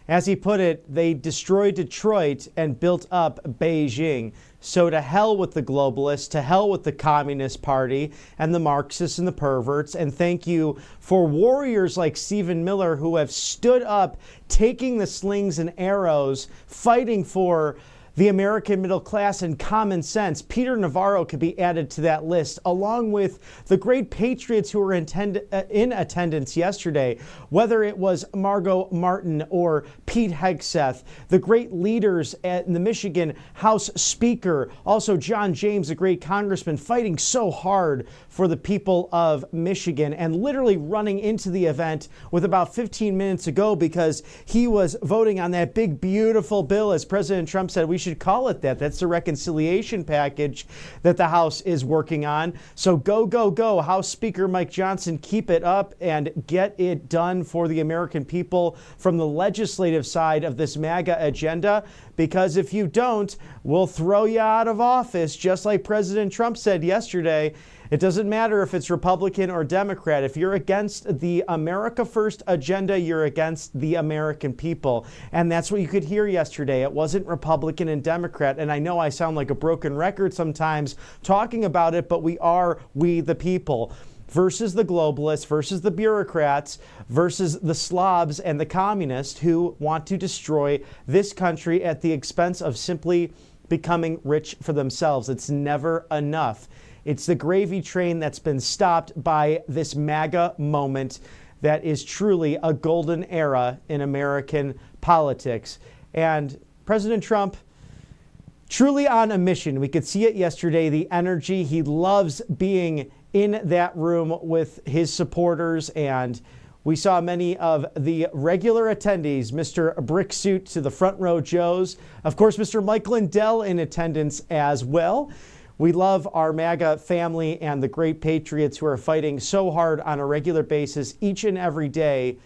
as he put it, they destroyed Detroit and built up Beijing. So to hell with the globalists, to hell with the Communist Party and the Marxists and the perverts. And thank you for warriors like Stephen Miller who have stood up, taking the slings and arrows, fighting for the American middle class and common sense. Peter Navarro could be added to that list, along with the great patriots who were in attendance yesterday, whether it was Margot Martin or Pete Hegseth, the great leaders at the Michigan House Speaker, also John James, the great congressman, fighting so hard for the people of Michigan and literally running into the event with about 15 minutes to go because he was voting on that big, beautiful bill, as President Trump said. We should call it that. That's the reconciliation package that the House is working on. So go, go, go. House Speaker Mike Johnson, keep it up and get it done for the American people from the legislative side of this MAGA agenda. Because if you don't, we'll throw you out of office, just like President Trump said yesterday. It doesn't matter if it's Republican or Democrat. If you're against the America First agenda, you're against the American people. And that's what you could hear yesterday. It wasn't Republican and Democrat. And I know I sound like a broken record sometimes talking about it, but we the people versus the globalists, versus the bureaucrats, versus the slobs and the communists who want to destroy this country at the expense of simply becoming rich for themselves. It's never enough. It's the gravy train that's been stopped by this MAGA moment that is truly a golden era in American politics. And President Trump, truly on a mission. We could see it yesterday, the energy. He loves being in that room with his supporters, and we saw many of the regular attendees, Mr. Bricksuit to the front row Joes, of course, Mr. Mike Lindell in attendance as well. We love our MAGA family and the great patriots who are fighting so hard on a regular basis each and every day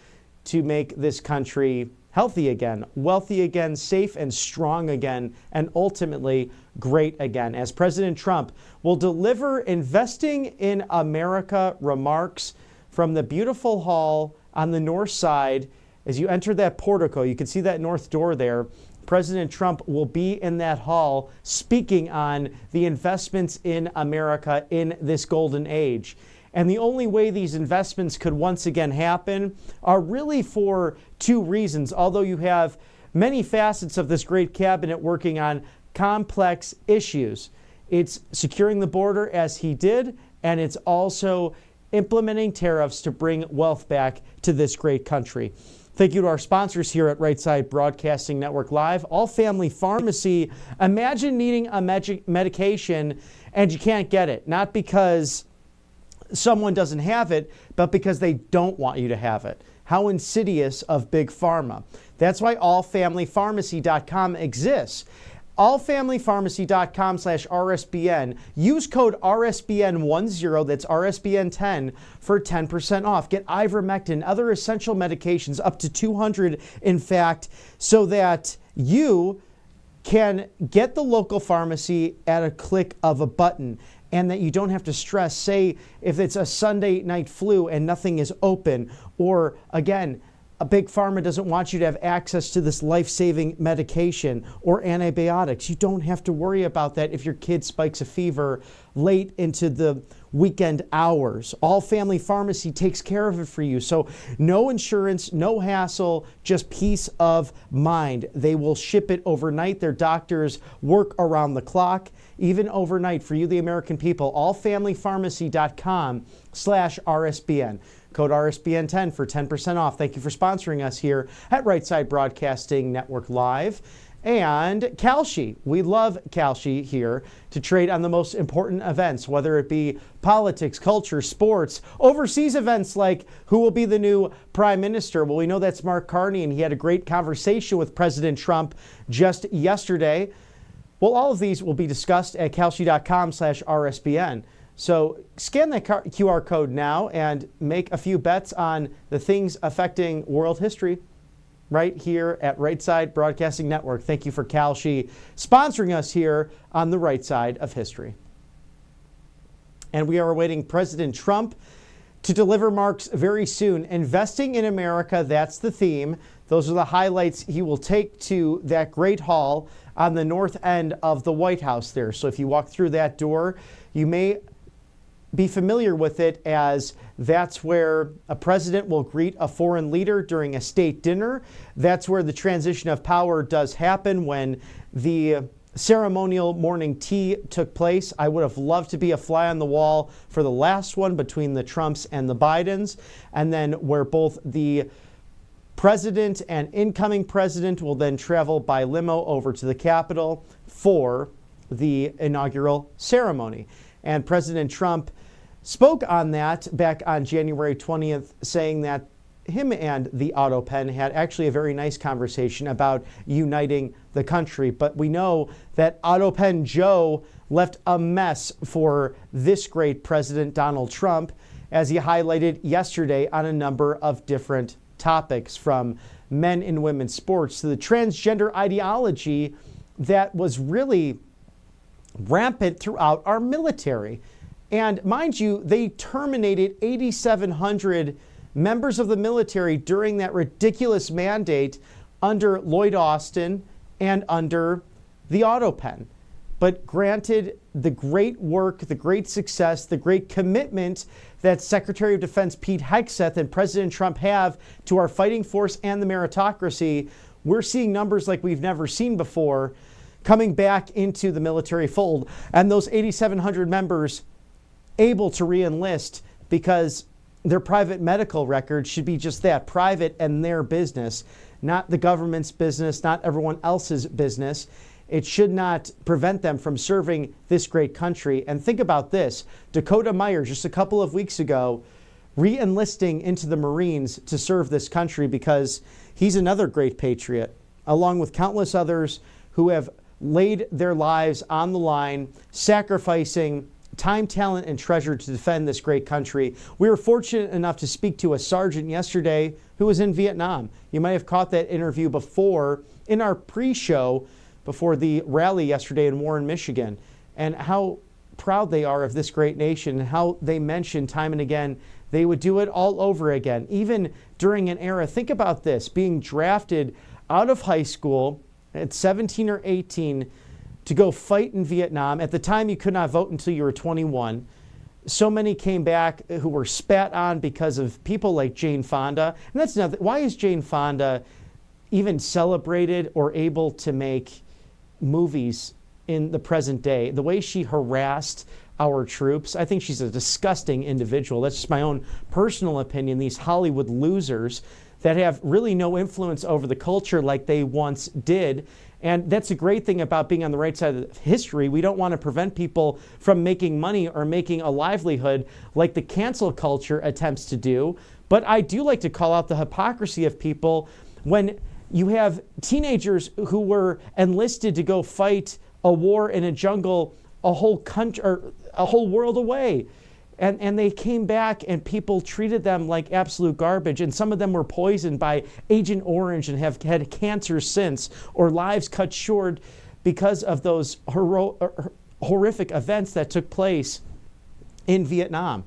to make this country healthy again, wealthy again, safe and strong again, and ultimately great again. As President Trump will deliver Investing in America remarks from the beautiful hall on the north side. As you enter that portico, you can see that north door there. President Trump will be in that hall speaking on the investments in America in this golden age. And the only way these investments could once again happen are really for two reasons, although you have many facets of this great cabinet working on complex issues. It's securing the border as he did, and it's also implementing tariffs to bring wealth back to this great country. Thank you to our sponsors here at Right Side Broadcasting Network Live. All Family Pharmacy. Imagine needing a medication and you can't get it. Not because someone doesn't have it, but because they don't want you to have it. How insidious of Big Pharma. That's why allfamilypharmacy.com exists. allfamilypharmacy.com/RSBN. Use code RSBN10, that's RSBN10, for 10% off. Get ivermectin, other essential medications, up to 200 in fact, so that you can get the local pharmacy at a click of a button and that you don't have to stress, say, if it's a Sunday night flu and nothing is open, or again, a Big Pharma doesn't want you to have access to this life-saving medication or antibiotics. You don't have to worry about that if your kid spikes a fever late into the weekend hours. All Family Pharmacy takes care of it for you. So no insurance, no hassle, just peace of mind. They will ship it overnight. Their doctors work around the clock, even overnight for you, the American people. allfamilypharmacy.com/RSBN. Code RSBN10 for 10% off. Thank you for sponsoring us here at Right Side Broadcasting Network Live. And Kalshi. We love Kalshi here to trade on the most important events, whether it be politics, culture, sports, overseas events like who will be the new prime minister. Well, we know that's Mark Carney, and he had a great conversation with President Trump just yesterday. Well, all of these will be discussed at kalshi.com/RSBN. So scan that QR code now and make a few bets on the things affecting world history. right here at Right Side Broadcasting Network. Thank you for Kalshi sponsoring us here on the right side of history. And we are awaiting President Trump to deliver marks very soon. Investing in America, that's the theme. Those are the highlights he will take to that great hall on the north end of the White House there. So if you walk through that door, you may be familiar with it as that's where a president will greet a foreign leader during a state dinner. That's where the transition of power does happen when the ceremonial morning tea took place. I would have loved to be a fly on the wall for the last one between the Trumps and the Bidens, and then where both the president and incoming president will then travel by limo over to the Capitol for the inaugural ceremony. And President Trump spoke on that back on January 20th, saying that him and the auto pen had actually a very nice conversation about uniting the country. But we know that auto pen Joe left a mess for this great president, Donald Trump, as he highlighted yesterday on a number of different topics, from men and women's sports to the transgender ideology that was really rampant throughout our military. And mind you, they terminated 8,700 members of the military during that ridiculous mandate under Lloyd Austin and under the auto pen. But granted, the great work, the great success, the great commitment that Secretary of Defense Pete Hegseth and President Trump have to our fighting force and the meritocracy, we're seeing numbers like we've never seen before coming back into the military fold. And those 8,700 members able to re-enlist because their private medical record should be just that, private and their business, not the government's business, not everyone else's business. It should not prevent them from serving this great country. And think about this, Dakota Meyer just a couple of weeks ago re-enlisting into the Marines to serve this country because he's another great patriot, along with countless others who have laid their lives on the line, sacrificing time, talent, and treasure to defend this great country. We were fortunate enough to speak to a sergeant yesterday who was in Vietnam. You might have caught that interview before in our pre-show before the rally yesterday in Warren, Michigan, and how proud they are of this great nation and how they mention time and again they would do it all over again, even during an era. Think about this, being drafted out of high school at 17 or 18 to go fight in Vietnam. At the time, you could not vote until you were 21. So many came back who were spat on because of people like Jane Fonda. And that's nothing. Why is Jane Fonda even celebrated or able to make movies in the present day? The way she harassed our troops, I think she's a disgusting individual. That's just my own personal opinion. These Hollywood losers that have really no influence over the culture like they once did. And that's a great thing about being on the right side of history. We don't want to prevent people from making money or making a livelihood like the cancel culture attempts to do. But I do like to call out the hypocrisy of people when you have teenagers who were enlisted to go fight a war in a jungle a whole country or a whole world away. And they came back and people treated them like absolute garbage. And some of them were poisoned by Agent Orange and have had cancer since, or lives cut short because of those horrific events that took place in Vietnam.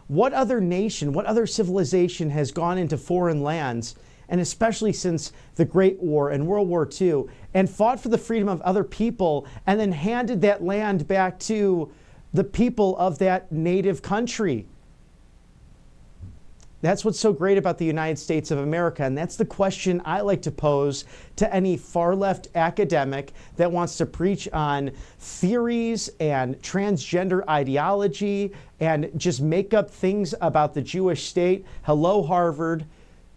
What other nation, what other civilization has gone into foreign lands, and especially since the Great War and World War II, and fought for the freedom of other people and then handed that land back to the people of that native country? That's what's so great about the United States of America, and that's the question I like to pose to any far-left academic that wants to preach on theories and transgender ideology and just make up things about the Jewish state. Hello, Harvard.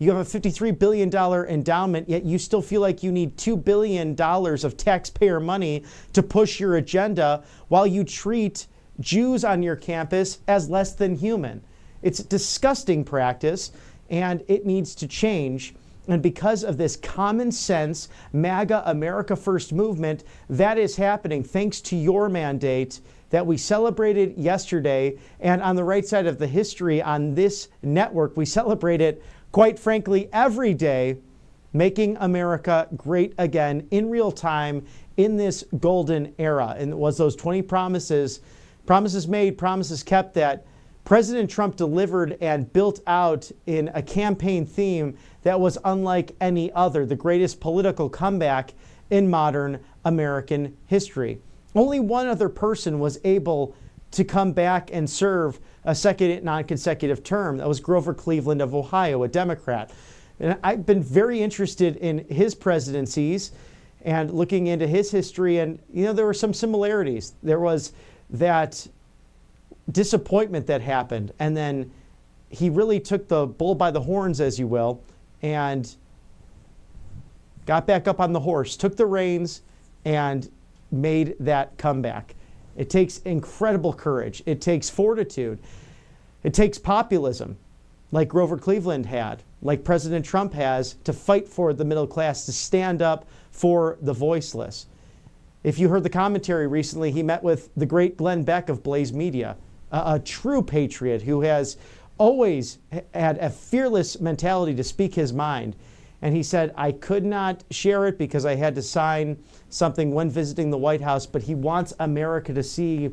You have a $53 billion endowment, yet you still feel like you need $2 billion of taxpayer money to push your agenda while you treat Jews on your campus as less than human. It's a disgusting practice, and it needs to change. And because of this common sense, MAGA, America First movement, that is happening thanks to your mandate that we celebrated yesterday. And on the right side of the history on this network, we celebrate it, quite frankly, every day making America great again in real time in this golden era. And it was those 20 promises made, promises kept, that President Trump delivered and built out in a campaign theme that was unlike any other, the greatest political comeback in modern American history. Only one other person was able to come back and serve a second non-consecutive term. That was Grover Cleveland of Ohio, a Democrat. And I've been very interested in his presidencies and looking into his history. And, there were some similarities. There was that disappointment that happened. And then he really took the bull by the horns, as you will, and got back up on the horse, took the reins, and made that comeback. It takes incredible courage. It takes fortitude. It takes populism, like Grover Cleveland had, like President Trump has, to fight for the middle class, to stand up for the voiceless. If you heard the commentary recently, he met with the great Glenn Beck of Blaze Media, a true patriot who has always had a fearless mentality to speak his mind. And he said, I could not share it because I had to sign something when visiting the White House, but he wants America to see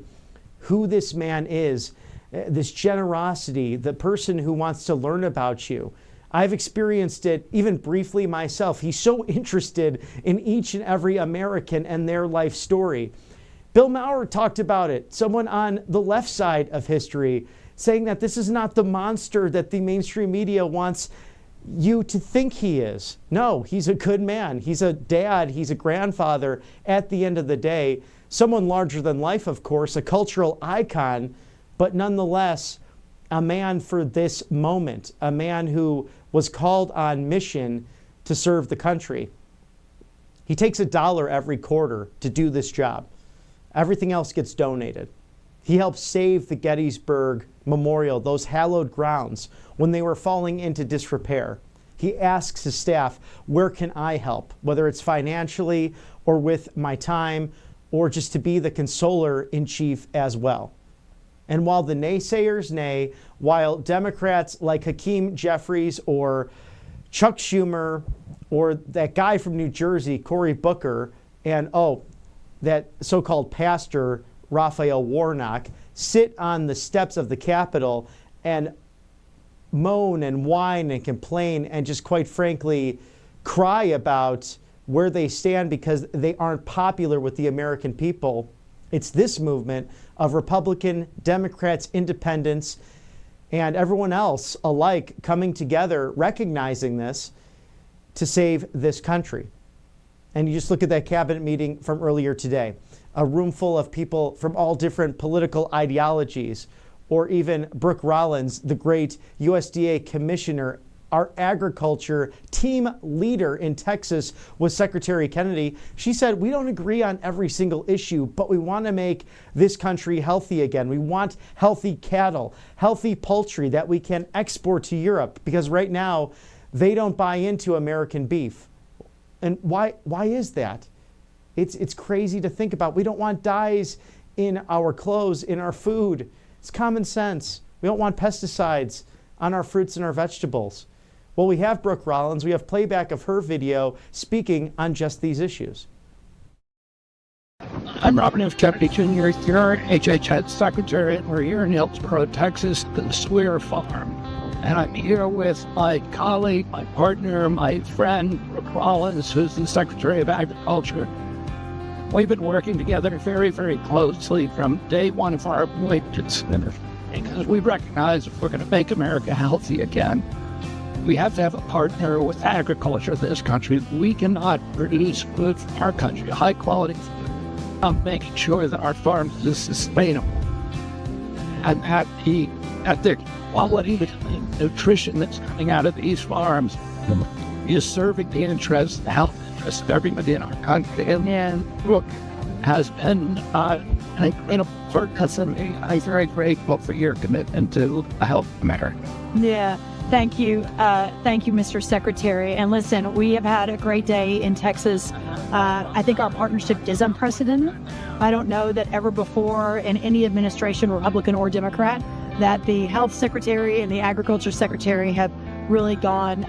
who this man is, this generosity, the person who wants to learn about you. I've experienced it even briefly myself. He's so interested in each and every American and their life story. Bill Maher talked about it, someone on the left side of history, saying that this is not the monster that the mainstream media wants you to think he is. No, he's a good man. He's a dad. He's a grandfather at the end of the day. Someone larger than life, of course, a cultural icon, but nonetheless, a man for this moment, a man who was called on mission to serve the country. He takes $1 every quarter to do this job. Everything else gets donated. He helped save the Gettysburg Memorial, those hallowed grounds, when they were falling into disrepair. He asks his staff, where can I help? Whether it's financially or with my time, or just to be the consoler in chief as well. And while the naysayers nay, while Democrats like Hakeem Jeffries or Chuck Schumer or that guy from New Jersey, Cory Booker, and that so-called pastor, Raphael Warnock, sit on the steps of the Capitol and moan and whine and complain and just quite frankly cry about where they stand because they aren't popular with the American people. It's this movement of Republican, Democrats, independents, and everyone else alike coming together, recognizing this to save this country. And you just look at that cabinet meeting from earlier today, a room full of people from all different political ideologies, or even Brooke Rollins, the great USDA commissioner, our agriculture team leader in Texas with Secretary Kennedy. She said, we don't agree on every single issue, but we want to make this country healthy again. We want healthy cattle, healthy poultry that we can export to Europe, because right now they don't buy into American beef. And why is that? It's crazy to think about. We don't want dyes in our clothes, in our food. It's common sense. We don't want pesticides on our fruits and our vegetables. Well, we have Brooke Rollins. We have playback of her video speaking on just these issues. I'm Robert F. Kennedy Jr., your HHS Secretary, and we're here in Hillsboro, Texas, at the Swear Farm. And I'm here with my colleague, my partner, my friend, Brooke Rollins, who's the Secretary of Agriculture. We've been working together very, very closely from day one of our appointments, because we recognize if we're going to make America healthy again, we have to have a partner with agriculture in this country. We cannot produce food for our country, high quality food, without making sure that our farms are sustainable. And at the quality of nutrition that's coming out of these farms is serving the interests, the health interests of everybody in our country. And Brooke has been an incredible person. I'm very grateful for your commitment to help America. Yeah. Thank you. Thank you, Mr. Secretary. And listen, we have had a great day in Texas. I think our partnership is unprecedented. I don't know that ever before in any administration, Republican or Democrat, that the health secretary and the agriculture secretary have really gone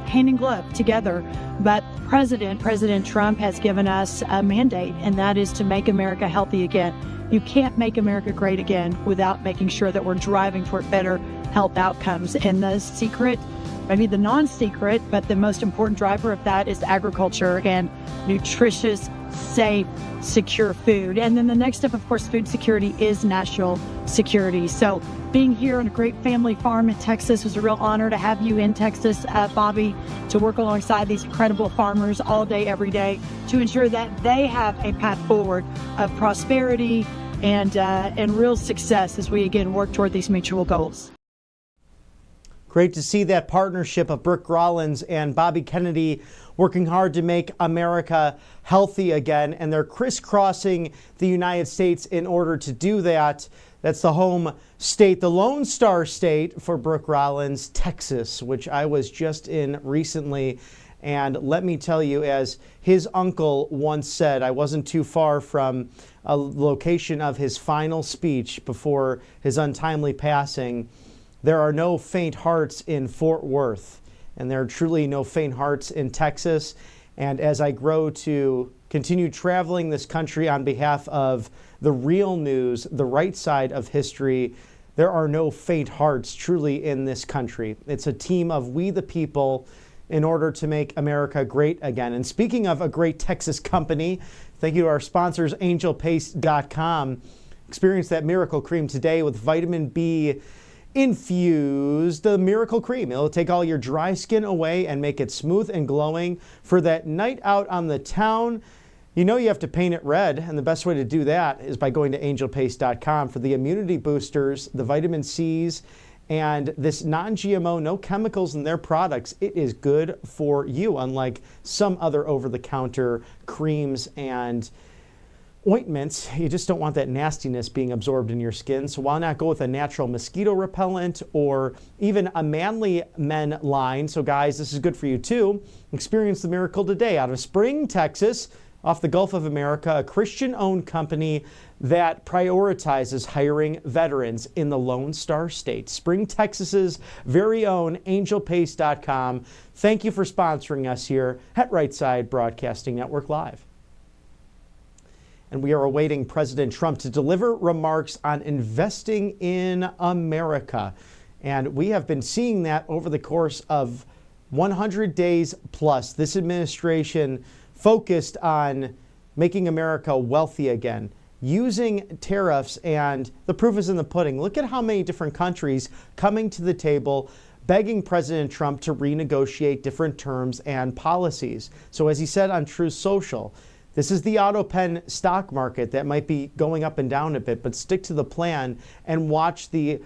hand in glove together. But President Trump has given us a mandate, and that is to make America healthy again. You can't make America great again without making sure that we're driving toward better health outcomes. And the secret, maybe the non-secret, but the most important driver of that is agriculture and nutritious, safe, secure food. And then the next step, of course, food security is national security. So being here on a great family farm in Texas was a real honor to have you in Texas, Bobby, to work alongside these incredible farmers all day, every day, to ensure that they have a path forward of prosperity and real success as we again work toward these mutual goals. Great to see that partnership of Brooke Rollins and Bobby Kennedy working hard to make America healthy again, and they're crisscrossing the United States in order to do that. That's the home state, the Lone Star State for Brooke Rollins, Texas, which I was just in recently. And let me tell you, as his uncle once said, I wasn't too far from a location of his final speech before his untimely passing. There are no faint hearts in Fort Worth, and there are truly no faint hearts in Texas. And as I grow to continue traveling this country on behalf of the real news, the right side of history, there are no faint hearts truly in this country. It's a team of we the people in order to make America great again. And speaking of a great Texas company, thank you to our sponsors, Angelpaste.com. Experience that miracle cream today with vitamin B infused miracle cream. It'll take all your dry skin away and make it smooth and glowing for that night out on the town. You know you have to paint it red, and the best way to do that is by going to angelpaste.com for the immunity boosters, the vitamin C's, and this non-GMO, no chemicals in their products. It is good for you, unlike some other over-the-counter creams and ointments. You just don't want that nastiness being absorbed in your skin. So why not go with a natural mosquito repellent or even a manly men line? So guys, this is good for you too. Experience the miracle today out of Spring, Texas, off the Gulf of America, a Christian-owned company that prioritizes hiring veterans in the Lone Star State. Spring, Texas's very own Angelpaste.com. Thank you for sponsoring us here at Right Side Broadcasting Network Live. And we are awaiting President Trump to deliver remarks on investing in America. And we have been seeing that over the course of 100 days plus. This administration focused on making America wealthy again, using tariffs, and the proof is in the pudding. Look at how many different countries coming to the table begging President Trump to renegotiate different terms and policies. So as he said on Truth Social, this is the AutoPen stock market that might be going up and down a bit, but stick to the plan and watch the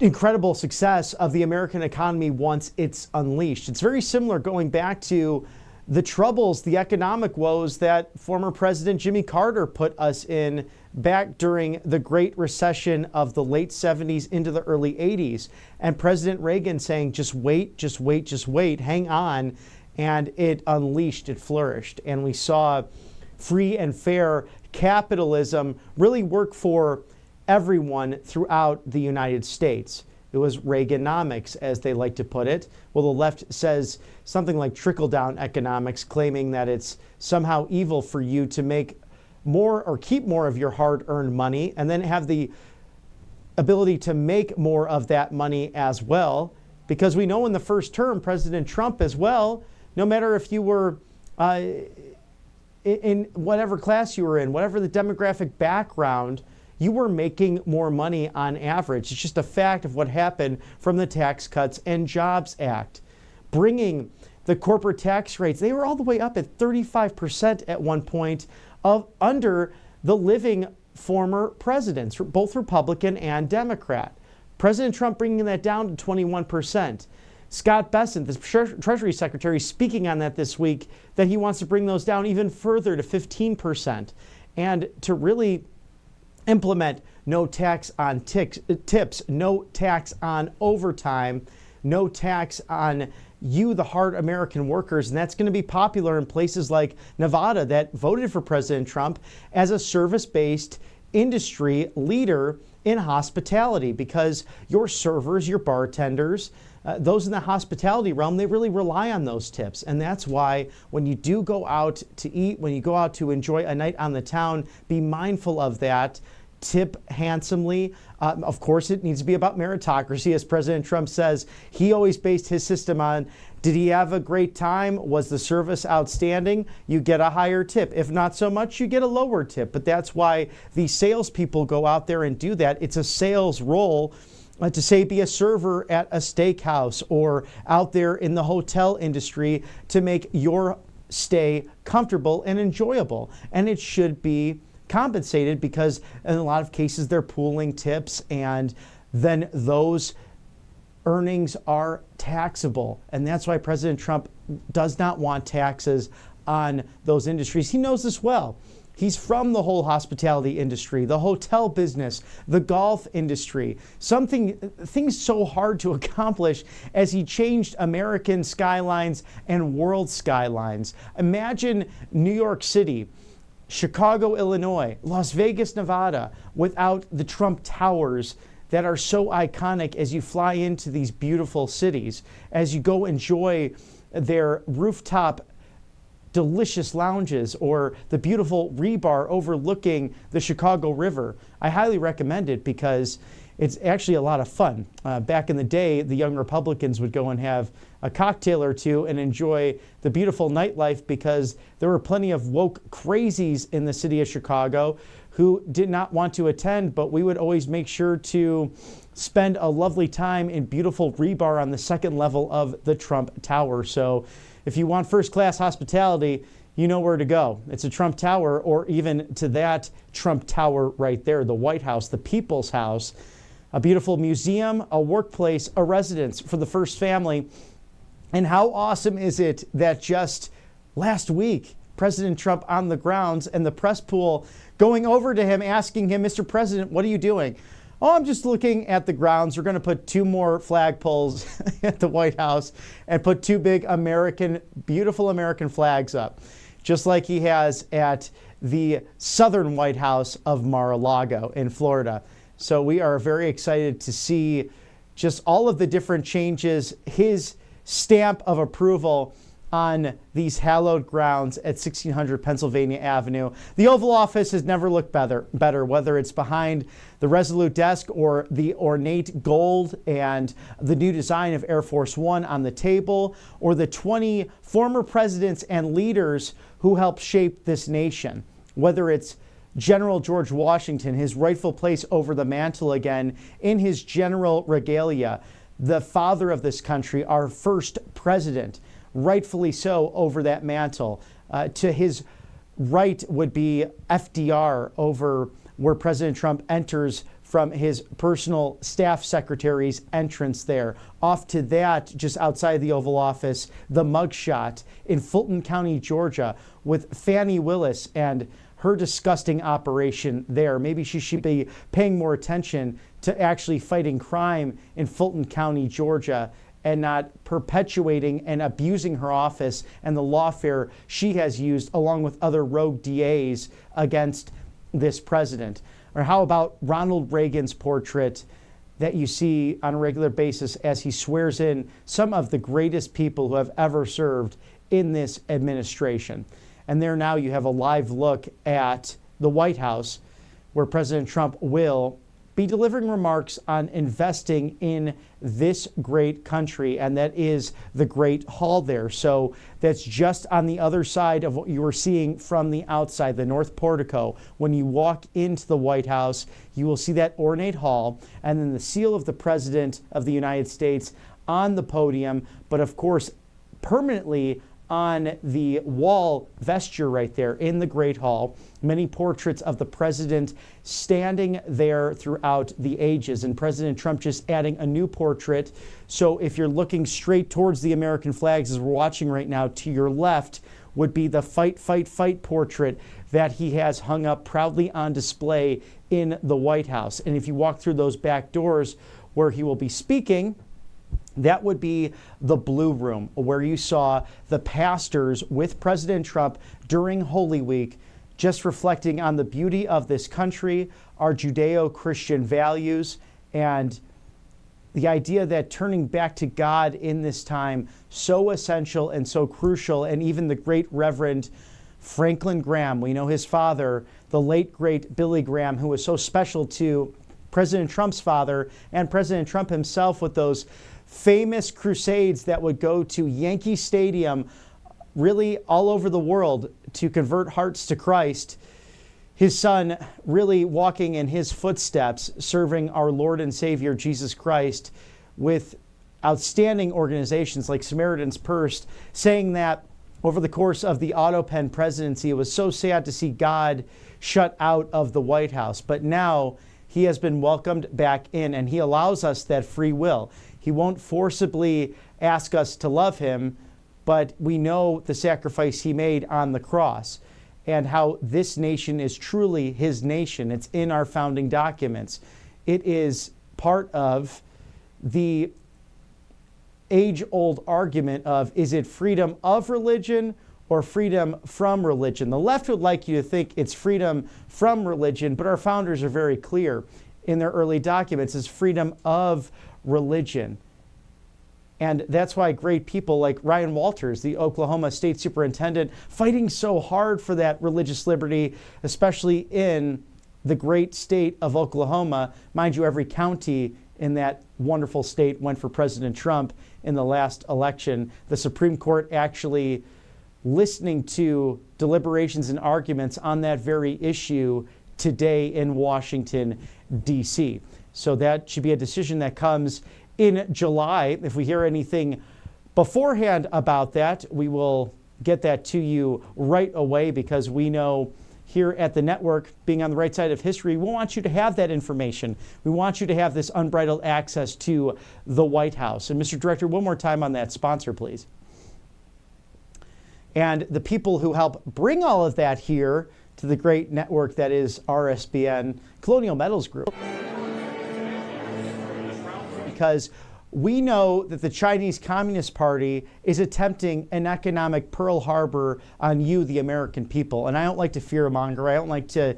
incredible success of the American economy once it's unleashed. It's very similar going back to the troubles, the economic woes that former President Jimmy Carter put us in back during the Great Recession of the late 70s into the early 80s. And President Reagan saying, just wait, just wait, just wait, hang on. And it unleashed, it flourished. And we saw free and fair capitalism really work for everyone throughout the United States. It was Reaganomics, as they like to put it. Well, the left says something like trickle-down economics, claiming that it's somehow evil for you to make more or keep more of your hard-earned money and then have the ability to make more of that money as well. Because we know in the first term, President Trump as well, no matter if you were in whatever class you were in, whatever the demographic background, you were making more money on average. It's just a fact of what happened from the Tax Cuts and Jobs Act. Bringing the corporate tax rates, they were all the way up at 35% at one point of under the living former presidents, both Republican and Democrat. President Trump bringing that down to 21%. Scott Bessent, the Treasury Secretary, speaking on that this week, that he wants to bring those down even further to 15%. And to really implement no tax on tips, no tax on overtime, no tax on you, the hard American workers. And that's going to be popular in places like Nevada that voted for President Trump as a service-based industry leader in hospitality, because your servers, your bartenders, those in the hospitality realm, they really rely on those tips. And that's why when you do go out to eat, when you go out to enjoy a night on the town, be mindful of that. Tip handsomely. Of course, it needs to be about meritocracy. As President Trump says, he always based his system on, did he have a great time? Was the service outstanding? You get a higher tip. If not so much, you get a lower tip. But that's why the salespeople go out there and do that. It's a sales role to say be a server at a steakhouse or out there in the hotel industry to make your stay comfortable and enjoyable. And it should be compensated because in a lot of cases they're pooling tips and then those earnings are taxable. And that's why President Trump does not want taxes on those industries. He knows this well. He's from the whole hospitality industry, the hotel business, the golf industry, things so hard to accomplish as he changed American skylines and world skylines. Imagine New York City, Chicago, Illinois, Las Vegas, Nevada, without the Trump Towers that are so iconic as you fly into these beautiful cities, as you go enjoy their rooftop delicious lounges or the beautiful rebar overlooking the Chicago River. I highly recommend it because it's actually a lot of fun. Back in the day, the young Republicans would go and have a cocktail or two and enjoy the beautiful nightlife because there were plenty of woke crazies in the city of Chicago who did not want to attend, but we would always make sure to spend a lovely time in beautiful rebar on the second level of the Trump Tower. So if you want first-class hospitality, you know where to go. It's a Trump Tower, or even to that Trump Tower right there, the White House, the People's House, a beautiful museum, a workplace, a residence for the first family. And how awesome is it that just last week, President Trump on the grounds and the press pool going over to him, asking him, Mr. President, what are you doing? Oh, I'm just looking at the grounds. We're going to put 2 more flagpoles at the White House and put 2 big beautiful American flags up, just like he has at the southern White House of Mar-a-Lago in Florida. So we are very excited to see just all of the different changes, his stamp of approval on these hallowed grounds at 1600 Pennsylvania Avenue. The Oval Office has never looked better, whether it's behind the Resolute desk or the ornate gold and the new design of Air Force One on the table, or the 20 former presidents and leaders who helped shape this nation, whether it's General George Washington, his rightful place over the mantle again in his general regalia, the father of this country, our first president, rightfully so over that mantle. To his right would be FDR over where President Trump enters from his personal staff secretary's entrance there. Off to that, just outside the Oval Office, the mugshot in Fulton County, Georgia, with Fannie Willis and her disgusting operation there. Maybe she should be paying more attention to actually fighting crime in Fulton County, Georgia, and not perpetuating and abusing her office and the lawfare she has used along with other rogue DAs against this president. Or how about Ronald Reagan's portrait that you see on a regular basis as he swears in some of the greatest people who have ever served in this administration. And there now you have a live look at the White House where President Trump will be delivering remarks on investing in this great country, and that is the Great Hall there. So that's just on the other side of what you were seeing from the outside, the North Portico. When you walk into the White House, you will see that ornate hall, and then the seal of the President of the United States on the podium, but of course, permanently on the wall vesture right there in the Great Hall, many portraits of the president standing there throughout the ages, and President Trump just adding a new portrait. So if you're looking straight towards the American flags as we're watching right now, to your left would be the Fight, Fight, Fight portrait that he has hung up proudly on display in the White House. And if you walk through those back doors where he will be speaking, that would be the Blue Room, where you saw the pastors with President Trump during Holy Week, just reflecting on the beauty of this country, our Judeo-Christian values, and the idea that turning back to God in this time, so essential and so crucial, and even the great Reverend Franklin Graham, we know his father, the late great Billy Graham, who was so special to President Trump's father and President Trump himself with those famous crusades that would go to Yankee Stadium, really all over the world, to convert hearts to Christ. His son really walking in his footsteps, serving our Lord and Savior Jesus Christ with outstanding organizations like Samaritan's Purse, saying that over the course of the Otto Penn presidency, it was so sad to see God shut out of the White House. But now he has been welcomed back in, and he allows us that free will. He won't forcibly ask us to love him, but we know the sacrifice he made on the cross and how this nation is truly his nation. It's in our founding documents. It is part of the age-old argument of, is it freedom of religion or freedom from religion? The left would like you to think it's freedom from religion, but our founders are very clear in their early documents, it's freedom of religion. And that's why great people like Ryan Walters, the Oklahoma State Superintendent, fighting so hard for that religious liberty, especially in the great state of Oklahoma. Mind you, every county in that wonderful state went for President Trump in the last election. The Supreme Court actually listening to deliberations and arguments on that very issue today in Washington, D.C. So that should be a decision that comes in July. If we hear anything beforehand about that, we will get that to you right away, because we know here at the network, being on the right side of history, we want you to have that information. We want you to have this unbridled access to the White House. And Mr. Director, one more time on that sponsor, please. And the people who help bring all of that here to the great network that is RSBN, Colonial Metals Group. Because we know that the Chinese Communist Party is attempting an economic Pearl Harbor on you, the American people. And I don't like to fearmonger. I don't like to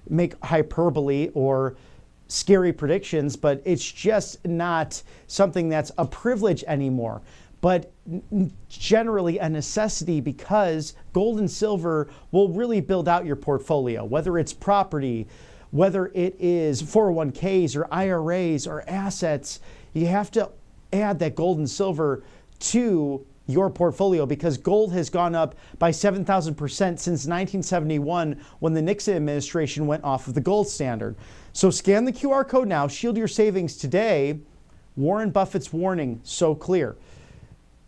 make hyperbole or scary predictions, but it's just not something that's a privilege anymore, but generally a necessity, because gold and silver will really build out your portfolio, whether it's property, whether it is 401ks or IRAs or assets. You have to add that gold and silver to your portfolio, because gold has gone up by 7,000% since 1971, when the Nixon administration went off of the gold standard. So scan the QR code now, shield your savings today. Warren Buffett's warning, so clear.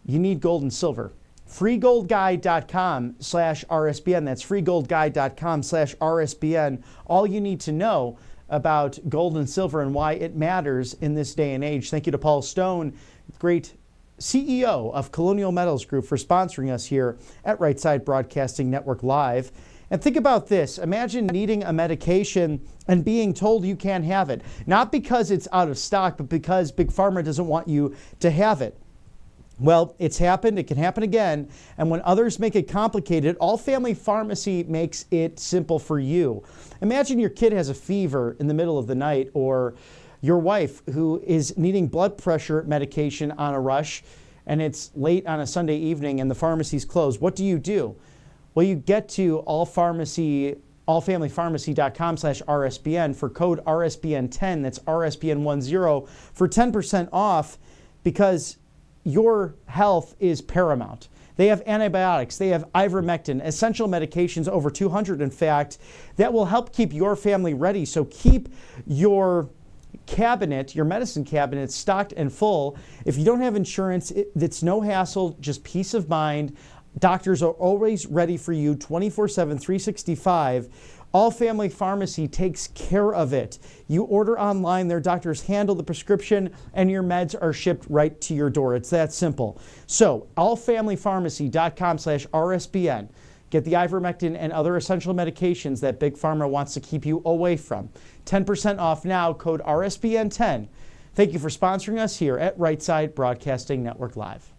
You need gold and silver. freegoldguide.com/RSBN. That's freegoldguide.com/RSBN. All you need to know about gold and silver and why it matters in this day and age. Thank you to Paul Stone, great CEO of Colonial Metals Group, for sponsoring us here at Right Side Broadcasting Network Live. And think about this. Imagine needing a medication and being told you can't have it. Not because it's out of stock, but because Big Pharma doesn't want you to have it. Well, it's happened. It can happen again. And when others make it complicated, All Family Pharmacy makes it simple for you. Imagine your kid has a fever in the middle of the night, or your wife who is needing blood pressure medication on a rush, and it's late on a Sunday evening and the pharmacy's closed. What do? Well, you get to allfamilypharmacy.com/RSBN for code RSBN10. That's RSBN10 for 10% off, because your health is paramount. They have antibiotics, they have ivermectin, essential medications, over 200 in fact, that will help keep your family ready. So keep your cabinet, your medicine cabinet, stocked and full. If you don't have insurance, it's no hassle, just peace of mind. Doctors are always ready for you 24/7, 365. All Family Pharmacy takes care of it. You order online, their doctors handle the prescription, and your meds are shipped right to your door. It's that simple. So, allfamilypharmacy.com/RSBN. Get the ivermectin and other essential medications that Big Pharma wants to keep you away from. 10% off now, code RSBN10. Thank you for sponsoring us here at Right Side Broadcasting Network Live.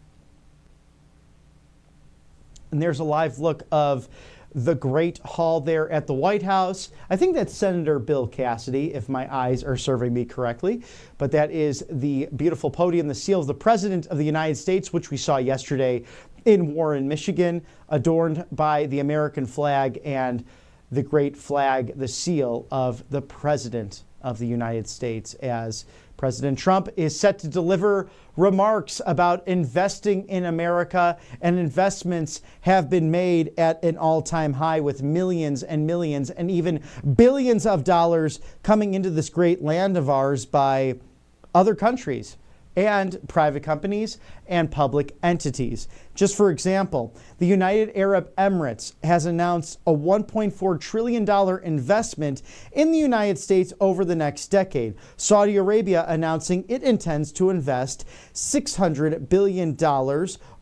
And there's a live look of the Great Hall there at the White House. I think that's Senator Bill Cassidy, if my eyes are serving me correctly. But that is the beautiful podium, the seal of the President of the United States, which we saw yesterday in Warren, Michigan, adorned by the American flag and the great flag, the seal of the President of the United States, as President Trump is set to deliver remarks about investing in America, and investments have been made at an all-time high, with millions and millions and even billions of dollars coming into this great land of ours by other countries and private companies and public entities. Just for example, the United Arab Emirates has announced a $1.4 trillion investment in the United States over the next decade. Saudi Arabia announcing it intends to invest $600 billion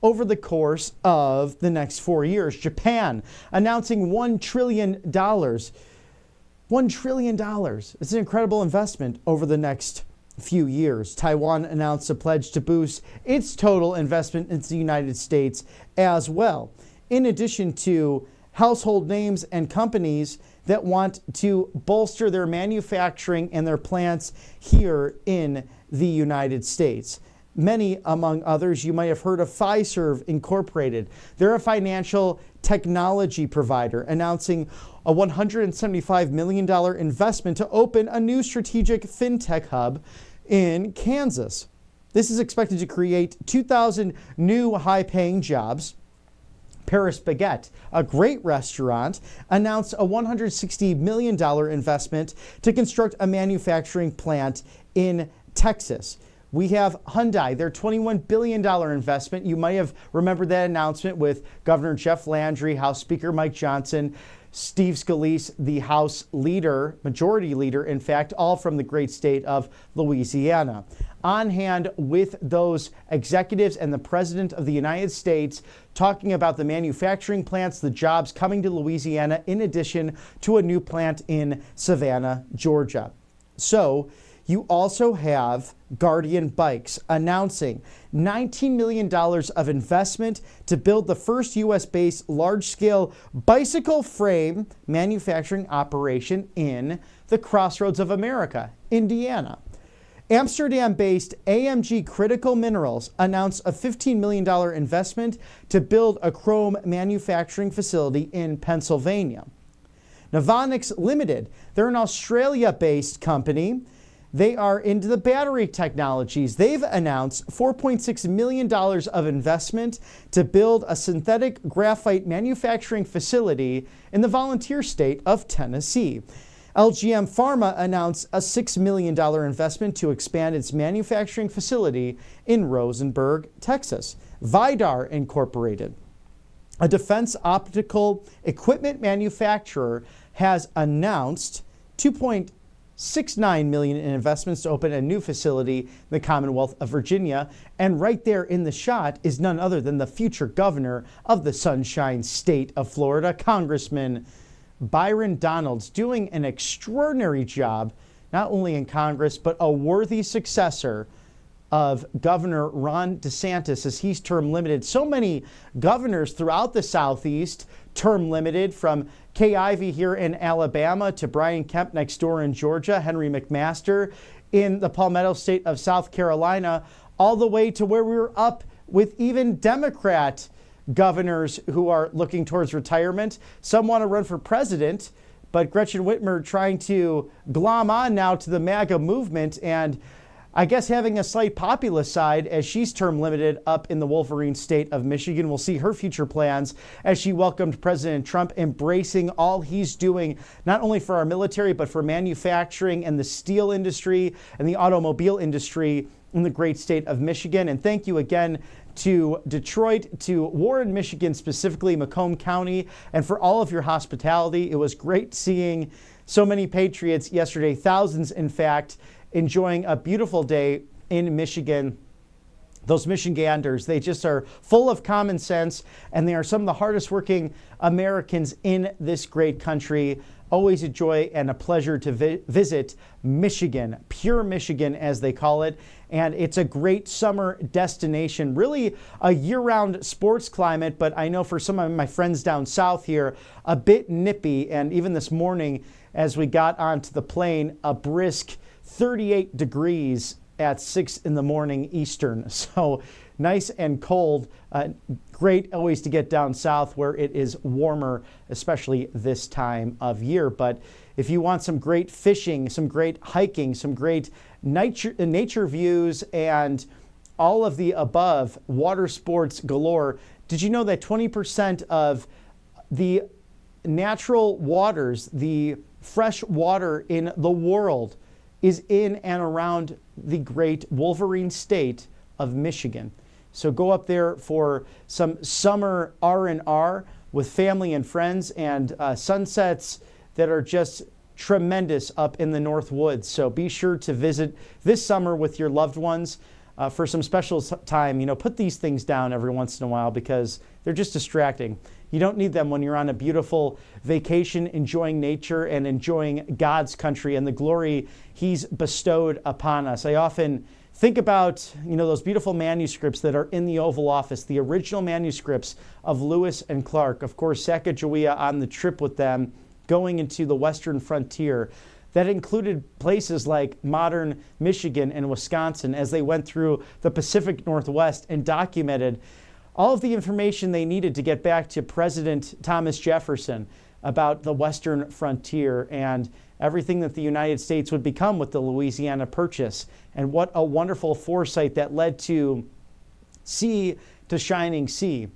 over the course of the next 4 years. Japan announcing $1 trillion. $1 trillion. It's an incredible investment over the next few years. Taiwan announced a pledge to boost its total investment into the United States as well, in addition to household names and companies that want to bolster their manufacturing and their plants here in the United States. Many, among others, you might have heard of Fiserv Incorporated. They're a financial technology provider, announcing a $175 million investment to open a new strategic fintech hub in Kansas. This is expected to create 2,000 new high-paying jobs. Paris Baguette, a great restaurant, announced a $160 million investment to construct a manufacturing plant in Texas. We have Hyundai, their $21 billion investment. You might have remembered that announcement with Governor Jeff Landry, House Speaker Mike Johnson, Steve Scalise, the House leader, majority leader, in fact, all from the great state of Louisiana. On hand with those executives and the President of the United States talking about the manufacturing plants, the jobs coming to Louisiana, in addition to a new plant in Savannah, Georgia. So you also have Guardian Bikes announcing $19 million of investment to build the first U.S.-based large-scale bicycle frame manufacturing operation in the crossroads of America, Indiana. Amsterdam-based AMG Critical Minerals announced a $15 million investment to build a chrome manufacturing facility in Pennsylvania. Novonix Limited, they're an Australia-based company. They are into the battery technologies. They've announced $4.6 million of investment to build a synthetic graphite manufacturing facility in the volunteer state of Tennessee. LGM Pharma announced a $6 million investment to expand its manufacturing facility in Rosenberg, Texas. Vidar Incorporated, a defense optical equipment manufacturer, has announced $2.69 million in investments to open a new facility in the Commonwealth of Virginia. And right there in the shot is none other than the future governor of the Sunshine State of Florida, Congressman Byron Donalds, doing an extraordinary job, not only in Congress, but a worthy successor of Governor Ron DeSantis, as he's term limited. So many governors throughout the Southeast term limited, from Kay Ivey here in Alabama to Brian Kemp next door in Georgia, Henry McMaster in the Palmetto State of South Carolina, all the way to where we were up with even Democrat governors who are looking towards retirement. Some want to run for president, but Gretchen Whitmer trying to glom on now to the MAGA movement, and I guess having a slight populist side as she's term limited up in the Wolverine state of Michigan. We'll see her future plans as she welcomed President Trump, embracing all he's doing, not only for our military, but for manufacturing and the steel industry and the automobile industry in the great state of Michigan. And thank you again to Detroit, to Warren, Michigan, specifically Macomb County, and for all of your hospitality. It was great seeing so many Patriots yesterday, thousands in fact, enjoying a beautiful day in Michigan. Those Michiganders, they just are full of common sense, and they are some of the hardest working Americans in this great country. Always a joy and a pleasure to visit Michigan, pure Michigan as they call it. And it's a great summer destination, really a year-round sports climate, but I know for some of my friends down south here, a bit nippy. And even this morning, as we got onto the plane, a brisk 38 degrees at 6 in the morning Eastern. So nice and cold. Great always to get down south where it is warmer, especially this time of year. But if you want some great fishing, some great hiking, some great nature views, and all of the above, water sports galore, did you know that 20% of the natural waters, the fresh water in the world, is in and around the great Wolverine state of Michigan? So go up there for some summer R&R with family and friends, and sunsets that are just tremendous up in the North Woods. So be sure to visit this summer with your loved ones for some special time. You know, put these things down every once in a while because they're just distracting. You don't need them when you're on a beautiful vacation, enjoying nature and enjoying God's country and the glory He's bestowed upon us. I often think about, those beautiful manuscripts that are in the Oval Office, the original manuscripts of Lewis and Clark. Of course, Sacagawea on the trip with them, going into the western frontier. That included places like modern Michigan and Wisconsin as they went through the Pacific Northwest and documented all of the information they needed to get back to President Thomas Jefferson about the western frontier and everything that the United States would become with the Louisiana Purchase. And what a wonderful foresight that led to sea to shining sea.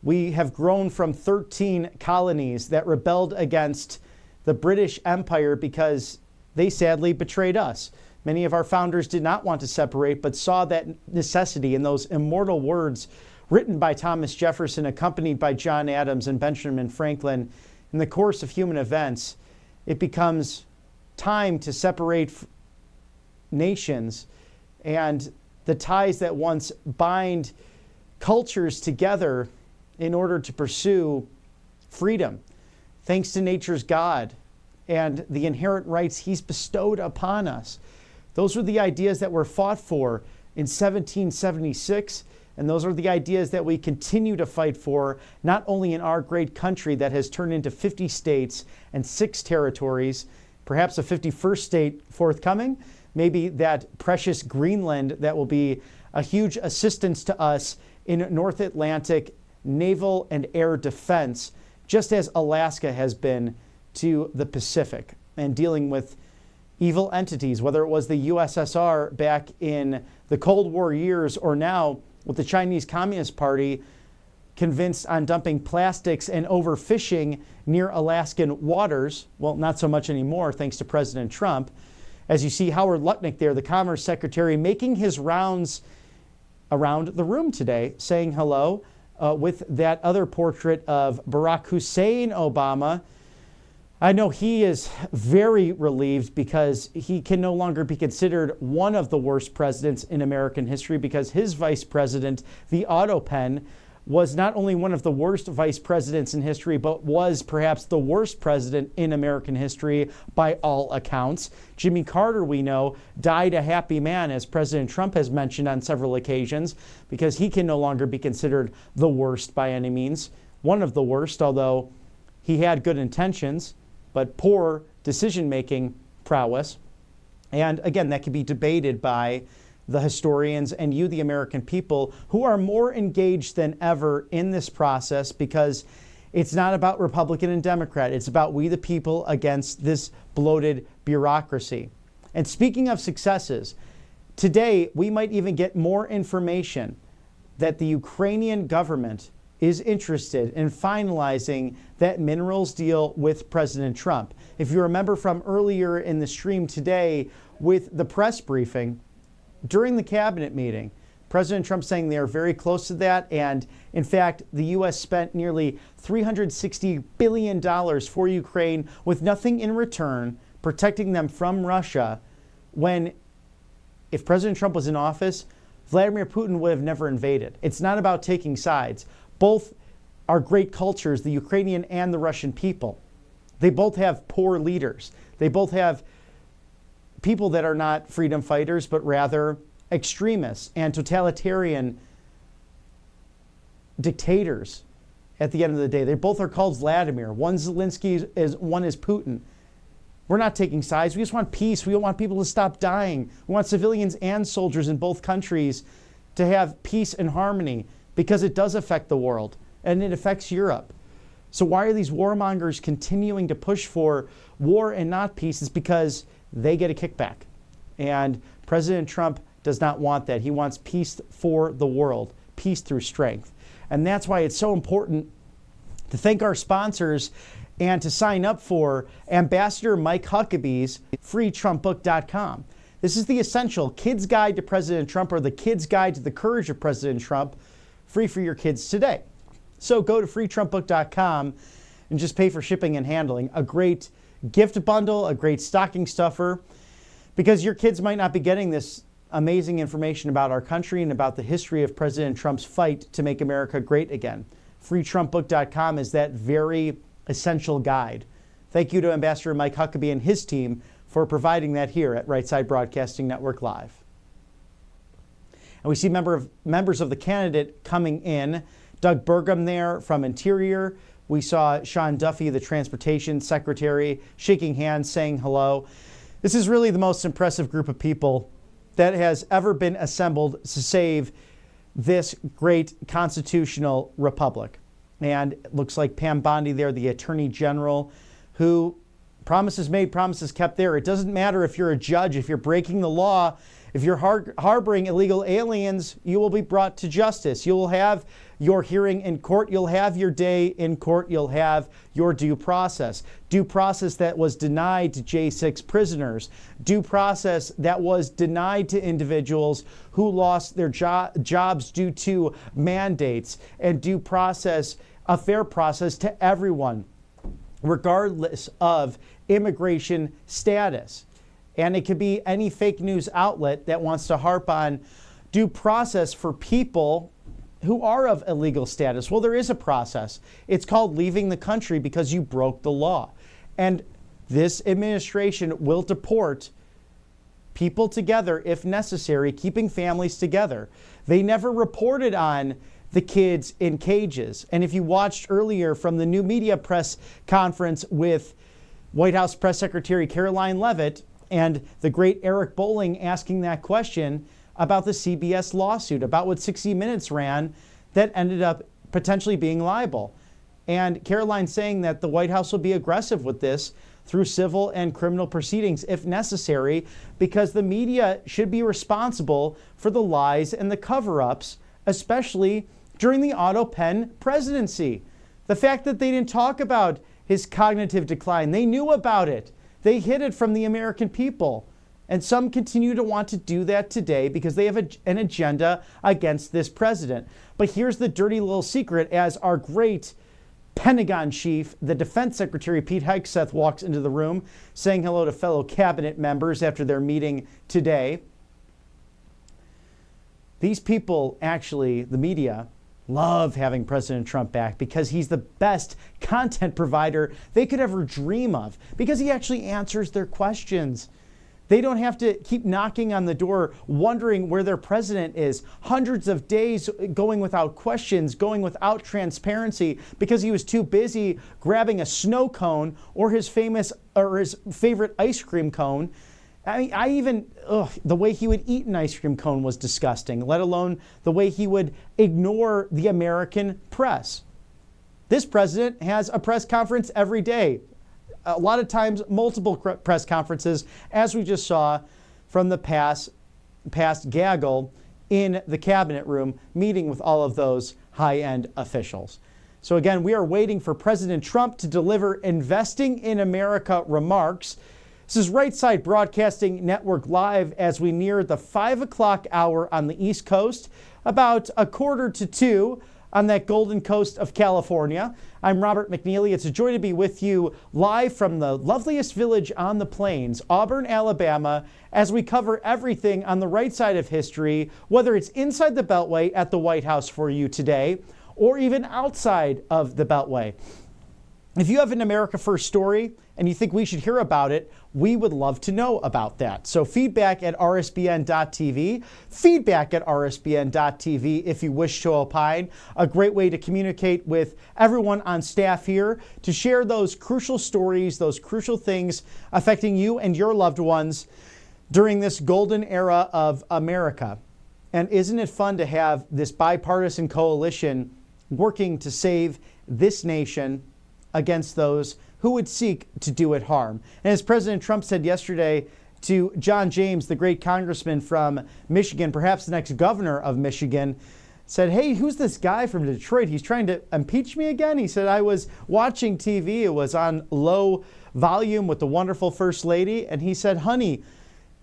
We have grown from 13 colonies that rebelled against the British Empire because they sadly betrayed us. Many of our founders did not want to separate, but saw that necessity in those immortal words written by Thomas Jefferson, accompanied by John Adams and Benjamin Franklin. In the course of human events, it becomes time to separate nations, and the ties that once bind cultures together in order to pursue freedom, thanks to nature's God and the inherent rights He's bestowed upon us. Those were the ideas that were fought for in 1776, and those are the ideas that we continue to fight for, not only in our great country that has turned into 50 states and 6 territories, perhaps a 51st state forthcoming, maybe that precious Greenland that will be a huge assistance to us in North Atlantic naval and air defense, just as Alaska has been to the Pacific, and dealing with evil entities, whether it was the USSR back in the Cold War years or now with the Chinese Communist Party convinced on dumping plastics and overfishing near Alaskan waters. Well, not so much anymore, thanks to President Trump. As you see Howard Lutnick there, the Commerce Secretary, making his rounds around the room today, saying hello with that other portrait of Barack Hussein Obama. I know he is very relieved because he can no longer be considered one of the worst presidents in American history, because his vice president, the Autopen, was not only one of the worst vice presidents in history, but was perhaps the worst president in American history by all accounts. Jimmy Carter, we know, died a happy man, as President Trump has mentioned on several occasions, because he can no longer be considered the worst by any means. One of the worst, although he had good intentions, but poor decision-making prowess. And again, that can be debated by the historians and you, the American people, who are more engaged than ever in this process, because it's not about Republican and Democrat. It's about we, the people, against this bloated bureaucracy. And speaking of successes, today we might even get more information that the Ukrainian government is interested in finalizing that minerals deal with President Trump. If you remember from earlier in the stream today with the press briefing, during the cabinet meeting, President Trump saying they are very close to that. And in fact, the U.S. spent nearly $360 billion for Ukraine with nothing in return, protecting them from Russia, when if President Trump was in office, Vladimir Putin would have never invaded. It's not about taking sides. Both are great cultures, the Ukrainian and the Russian people. They both have poor leaders. They both have people that are not freedom fighters, but rather extremists and totalitarian dictators at the end of the day. They both are called Vladimir. One's Zelensky, one is Putin. We're not taking sides. We just want peace. We don't want people to stop dying. We want civilians and soldiers in both countries to have peace and harmony, because it does affect the world and it affects Europe. So why are these warmongers continuing to push for war and not peace? It's because they get a kickback. And President Trump does not want that. He wants peace for the world, peace through strength. And that's why it's so important to thank our sponsors and to sign up for Ambassador Mike Huckabee's freetrumpbook.com. This is the essential Kids Guide to President Trump, or the Kids Guide to the Courage of President Trump, free for your kids today. So go to freetrumpbook.com and just pay for shipping and handling. A great gift bundle, a great stocking stuffer, because your kids might not be getting this amazing information about our country and about the history of President Trump's fight to make America great again. freetrumpbook.com is that very essential guide. Thank you to Ambassador Mike Huckabee and his team for providing that here at Right Side Broadcasting Network Live. And we see members of the candidate coming in. Doug Burgum there from Interior. We saw Sean Duffy, the Transportation Secretary, shaking hands, saying hello. This is really the most impressive group of people that has ever been assembled to save this great constitutional republic. And it looks like Pam Bondi there, the Attorney General, who promises made, promises kept there. It doesn't matter if you're a judge, if you're breaking the law, if you're harboring illegal aliens, you will be brought to justice. You will have your hearing in court. You'll have your day in court. You'll have your due process. Due process that was denied to J6 prisoners. Due process that was denied to individuals who lost their jobs due to mandates. And due process, a fair process to everyone, regardless of immigration status. And it could be any fake news outlet that wants to harp on due process for people who are of illegal status. Well, there is a process. It's called leaving the country because you broke the law. And this administration will deport people together if necessary, keeping families together. They never reported on the kids in cages. And if you watched earlier from the new media press conference with White House Press Secretary Caroline Leavitt and the great Eric Bolling asking that question about the CBS lawsuit, about what 60 Minutes ran that ended up potentially being libel. And Caroline saying that the White House will be aggressive with this through civil and criminal proceedings if necessary, because the media should be responsible for the lies and the cover-ups, especially during the Otto Penn presidency. The fact that they didn't talk about his cognitive decline, they knew about it. They hid it from the American people. And some continue to want to do that today because they have an agenda against this president. But here's the dirty little secret as our great Pentagon chief, the Defense Secretary Pete Hegseth, walks into the room saying hello to fellow cabinet members after their meeting today. These people, actually, the media, love having President Trump back because he's the best content provider they could ever dream of, because he actually answers their questions. They don't have to keep knocking on the door wondering where their president is. Hundreds of days going without questions, going without transparency because he was too busy grabbing a snow cone or his favorite ice cream cone. I mean, the way he would eat an ice cream cone was disgusting, let alone the way he would ignore the American press. This president has a press conference every day. A lot of times, multiple press conferences, as we just saw from the past gaggle in the cabinet room, meeting with all of those high-end officials. So again, we are waiting for President Trump to deliver Investing in America remarks. This is Right Side Broadcasting Network Live as we near the 5 o'clock hour on the East Coast, about 1:45 on that golden coast of California. I'm Robert McNeely. It's a joy to be with you live from the loveliest village on the plains, Auburn, Alabama, as we cover everything on the right side of history, whether it's inside the Beltway at the White House for you today, or even outside of the Beltway. If you have an America First story and you think we should hear about it, we would love to know about that. So feedback at rsbn.tv, feedback at rsbn.tv if you wish to opine. A great way to communicate with everyone on staff here to share those crucial stories, those crucial things affecting you and your loved ones during this golden era of America. And isn't it fun to have this bipartisan coalition working to save this nation against those who would seek to do it harm? And as President Trump said yesterday to John James, the great congressman from Michigan, perhaps the next governor of Michigan, said, hey, who's this guy from Detroit? He's trying to impeach me again? He said, I was watching TV. It was on low volume with the wonderful First Lady. And he said, honey,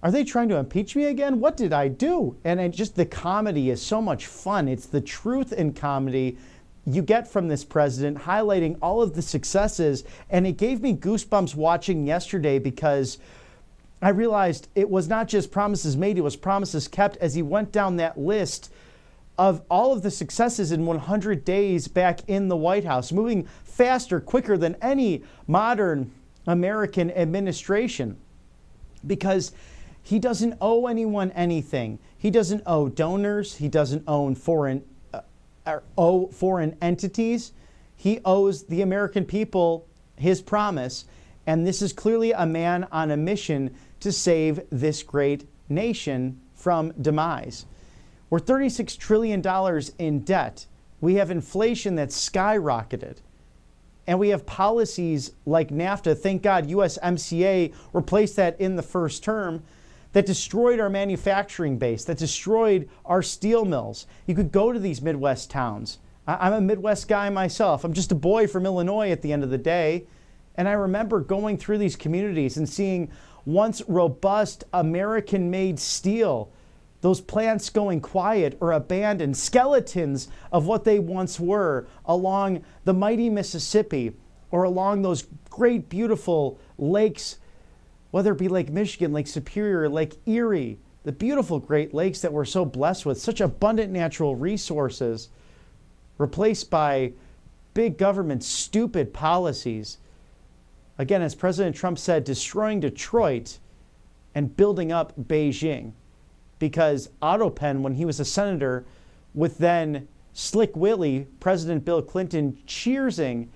are they trying to impeach me again? What did I do? And just the comedy is so much fun. It's the truth in comedy you get from this president, highlighting all of the successes. And it gave me goosebumps watching yesterday because I realized it was not just promises made, it was promises kept as he went down that list of all of the successes in 100 days back in the White House, moving faster, quicker than any modern American administration, because he doesn't owe anyone anything. He doesn't owe donors. He doesn't owe foreign entities. He owes the American people his promise. And this is clearly a man on a mission to save this great nation from demise. We're $36 trillion in debt. We have inflation that's skyrocketed. And we have policies like NAFTA, thank God USMCA replaced that in the first term, that destroyed our manufacturing base, that destroyed our steel mills. You could go to these Midwest towns. I'm a Midwest guy myself. I'm just a boy from Illinois at the end of the day. And I remember going through these communities and seeing once robust American-made steel, those plants going quiet or abandoned, skeletons of what they once were along the mighty Mississippi or along those great, beautiful lakes, whether it be Lake Michigan, Lake Superior, Lake Erie, the beautiful Great Lakes that we're so blessed with, such abundant natural resources, replaced by big government, stupid policies. Again, as President Trump said, destroying Detroit and building up Beijing. Because Otto Penn, when he was a senator, with then Slick Willie, President Bill Clinton, cheersing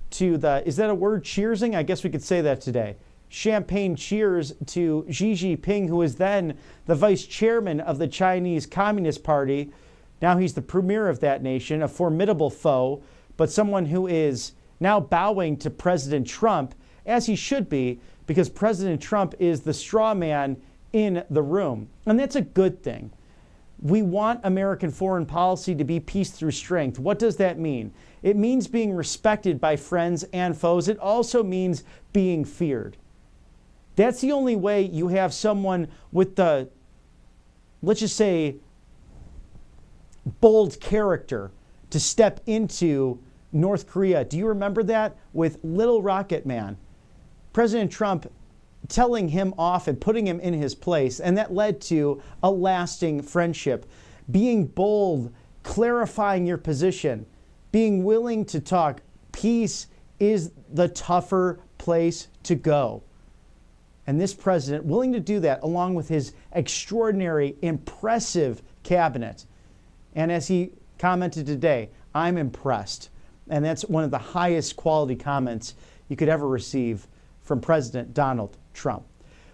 to the, is that a word, cheersing? I guess we could say that today. Champagne cheers to Xi Jinping, who was then the vice chairman of the Chinese Communist Party. Now he's the premier of that nation, a formidable foe, but someone who is now bowing to President Trump, as he should be, because President Trump is the straw man in the room. And that's a good thing. We want American foreign policy to be peace through strength. What does that mean? It means being respected by friends and foes. It also means being feared. That's the only way you have someone with the, let's just say, bold character to step into North Korea. Do you remember that with Little Rocket Man? President Trump telling him off and putting him in his place, and that led to a lasting friendship. Being bold, clarifying your position, being willing to talk. Peace is the tougher place to go. And this president, willing to do that along with his extraordinary, impressive cabinet. And as he commented today, I'm impressed. And that's one of the highest quality comments you could ever receive from President Donald Trump.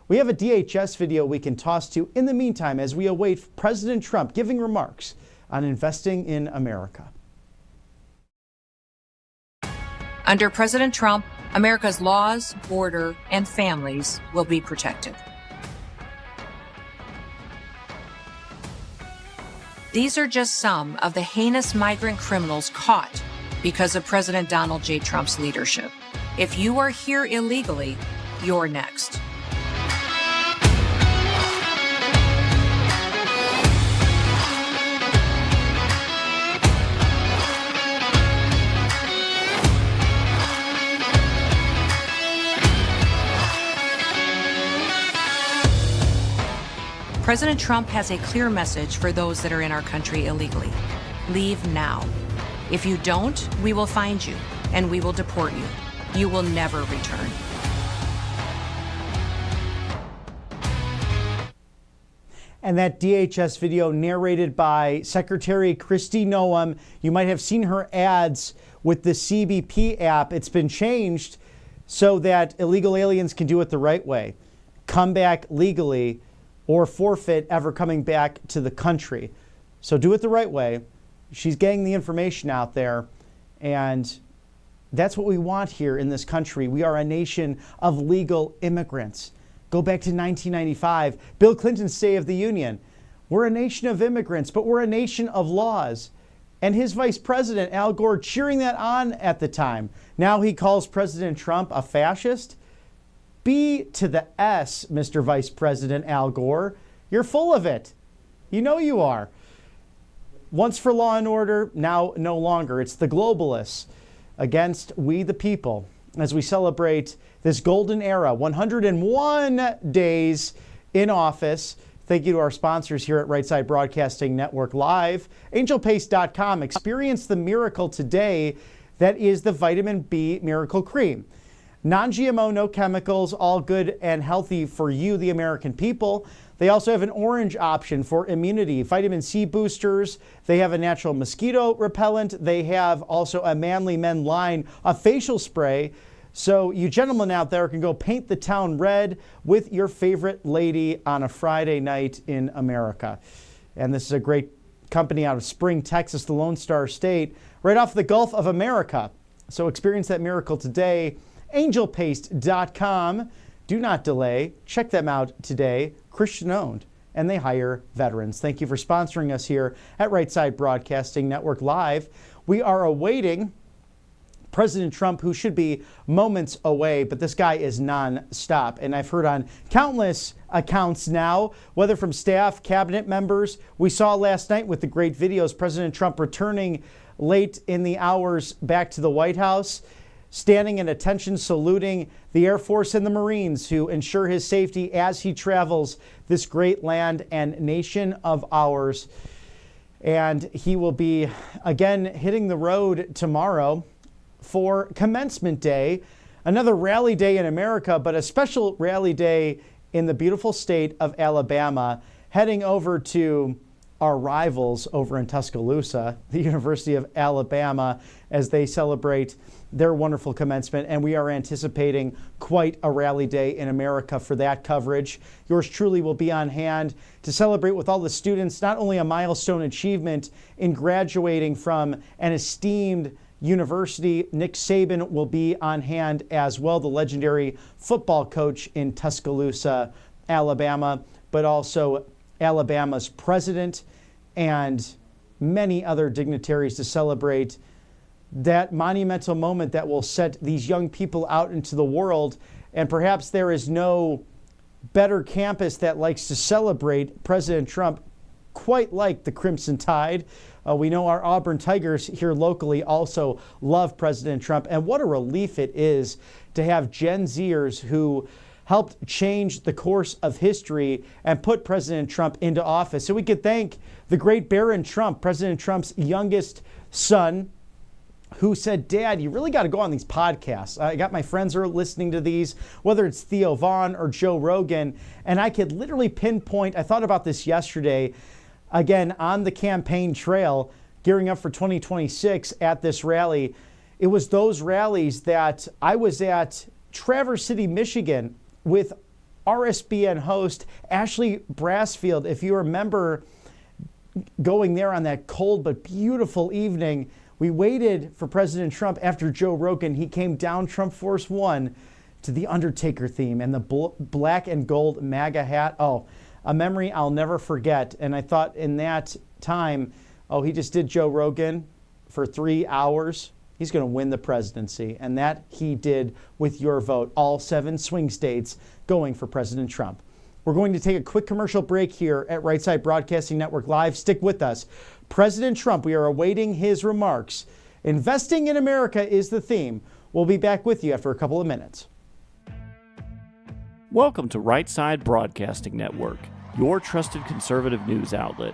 We have a DHS video we can toss to in the meantime as we await President Trump giving remarks on investing in America. Under President Trump, America's laws, border, and families will be protected. These are just some of the heinous migrant criminals caught because of President Donald J. Trump's leadership. If you are here illegally, you're next. President Trump has a clear message for those that are in our country illegally. Leave now. If you don't, we will find you and we will deport you. You will never return. And that DHS video narrated by Secretary Kristi Noem. You might have seen her ads with the CBP app. It's been changed so that illegal aliens can do it the right way. Come back legally or forfeit ever coming back to the country. So do it the right way. She's getting the information out there, and that's what we want here in this country. We are a nation of legal immigrants. Go back to 1995, Bill Clinton's State of the Union. We're a nation of immigrants, but we're a nation of laws. And his vice president, Al Gore, cheering that on at the time. Now he calls President Trump a fascist. B to the S, Mr. Vice President Al Gore. You're full of it. You know you are. Once for law and order, now no longer. It's the globalists against we the people as we celebrate this golden era, 101 days in office. Thank you to our sponsors here at Right Side Broadcasting Network Live. Angelpaste.com. Experience the miracle today that is the vitamin B Miracle Cream. Non-GMO, no chemicals, all good and healthy for you, the American people. They also have an orange option for immunity, vitamin C boosters. They have a natural mosquito repellent. They have also a Manly Men line, a facial spray. So you gentlemen out there can go paint the town red with your favorite lady on a Friday night in America. And this is a great company out of Spring, Texas, the Lone Star State, right off the Gulf of America. So experience that miracle today. Angelpaste.com. Do not delay. Check them out today. Christian owned, and they hire veterans. Thank you for sponsoring us here at Right Side Broadcasting Network Live. We are awaiting President Trump, who should be moments away, but this guy is non-stop. And I've heard on countless accounts now, whether from staff, cabinet members. We saw last night with the great videos, President Trump returning late in the hours back to the White House, standing at attention, saluting the Air Force and the Marines who ensure his safety as he travels this great land and nation of ours. And he will be again hitting the road tomorrow for Commencement Day, another rally day in America, but a special rally day in the beautiful state of Alabama, heading over to our rivals over in Tuscaloosa, the University of Alabama, as they celebrate their wonderful commencement. And we are anticipating quite a rally day in America for that coverage. Yours truly will be on hand to celebrate with all the students, not only a milestone achievement in graduating from an esteemed university. Nick Saban will be on hand as well, the legendary football coach in Tuscaloosa, Alabama, but also Alabama's president and many other dignitaries to celebrate that monumental moment that will set these young people out into the world. And perhaps there is no better campus that likes to celebrate President Trump quite like the Crimson Tide. We know our Auburn Tigers here locally also love President Trump. And what a relief it is to have Gen Zers who helped change the course of history and put President Trump into office. So we could thank the great Barron Trump, President Trump's youngest son, who said, "Dad, you really got to go on these podcasts. I got my friends who are listening to these, whether it's Theo Vaughn or Joe Rogan." And I could literally pinpoint, I thought about this yesterday, again, on the campaign trail, gearing up for 2026 at this rally. It was those rallies that I was at Traverse City, Michigan, with RSBN host Ashley Brassfield. If you remember going there on that cold but beautiful evening, we waited for President Trump after Joe Rogan. He came down Trump Force One to the Undertaker theme and the black and gold MAGA hat. Oh, a memory I'll never forget. And I thought in that time, oh, he just did Joe Rogan for 3 hours. He's going to win the presidency. And that he did with your vote. All 7 swing states going for President Trump. We're going to take a quick commercial break here at Right Side Broadcasting Network Live. Stick with us. President Trump, we are awaiting his remarks. Investing in America is the theme. We'll be back with you after a couple of minutes. Welcome to Right Side Broadcasting Network, your trusted conservative news outlet.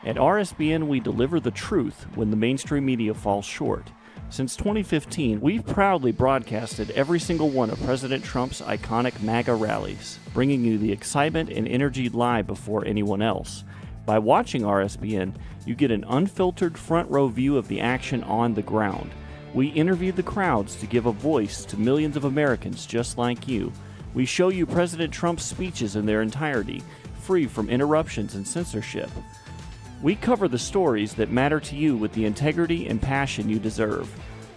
At RSBN, we deliver the truth when the mainstream media falls short. Since 2015, we've proudly broadcasted every single one of President Trump's iconic MAGA rallies, bringing you the excitement and energy live before anyone else. By watching RSBN, you get an unfiltered front row view of the action on the ground. We interview the crowds to give a voice to millions of Americans just like you. We show you President Trump's speeches in their entirety, free from interruptions and censorship. We cover the stories that matter to you with the integrity and passion you deserve.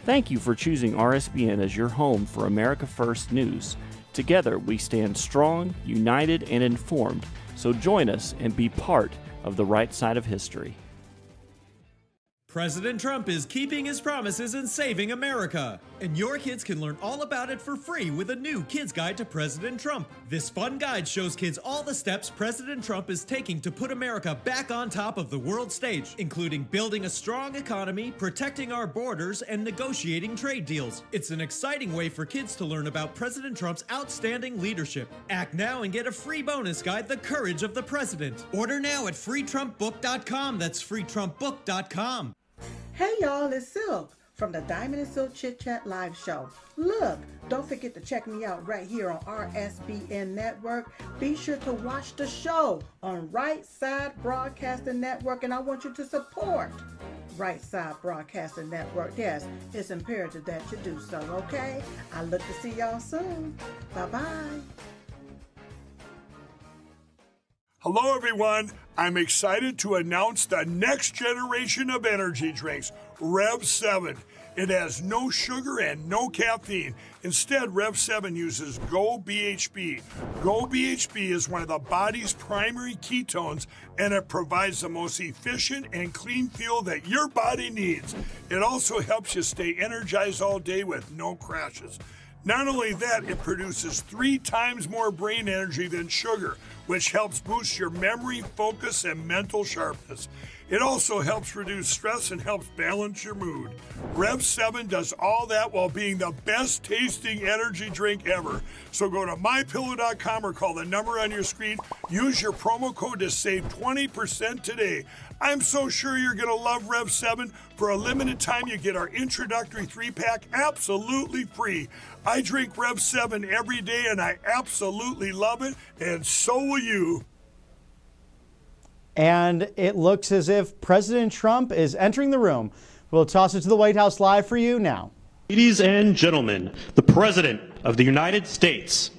Thank you for choosing RSBN as your home for America First News. Together, we stand strong, united, and informed. So join us and be part of the right side of history. President Trump is keeping his promises and saving America. And your kids can learn all about it for free with a new Kids Guide to President Trump. This fun guide shows kids all the steps President Trump is taking to put America back on top of the world stage, including building a strong economy, protecting our borders, and negotiating trade deals. It's an exciting way for kids to learn about President Trump's outstanding leadership. Act now and get a free bonus guide, The Courage of the President. Order now at freetrumpbook.com. That's freetrumpbook.com. Hey y'all, it's Silk from the Diamond and Silk Chit Chat live show. Look, don't forget to check me out right here on RSBN Network. Be sure to watch the show on Right Side Broadcasting Network, and I want you to support Right Side Broadcasting Network. Yes, it's imperative that you do so, okay? I look to see y'all soon. Bye-bye. Hello, everyone. I'm excited to announce the next generation of energy drinks, Rev 7. It has no sugar and no caffeine. Instead, Rev 7 uses Go BHB. Go BHB is one of the body's primary ketones, and it provides the most efficient and clean fuel that your body needs. It also helps you stay energized all day with no crashes. Not only that, it produces 3 times more brain energy than sugar, which helps boost your memory, focus, and mental sharpness. It also helps reduce stress and helps balance your mood. Rev 7 does all that while being the best tasting energy drink ever. So go to MyPillow.com or call the number on your screen. Use your promo code to save 20% today. I'm so sure you're going to love Rev 7. For a limited time, you get our introductory 3-pack absolutely free. I drink Rev 7 every day, and I absolutely love it, and so will you. And it looks as if President Trump is entering the room. We'll toss it to the White House live for you now. Ladies and gentlemen, the President of the United States.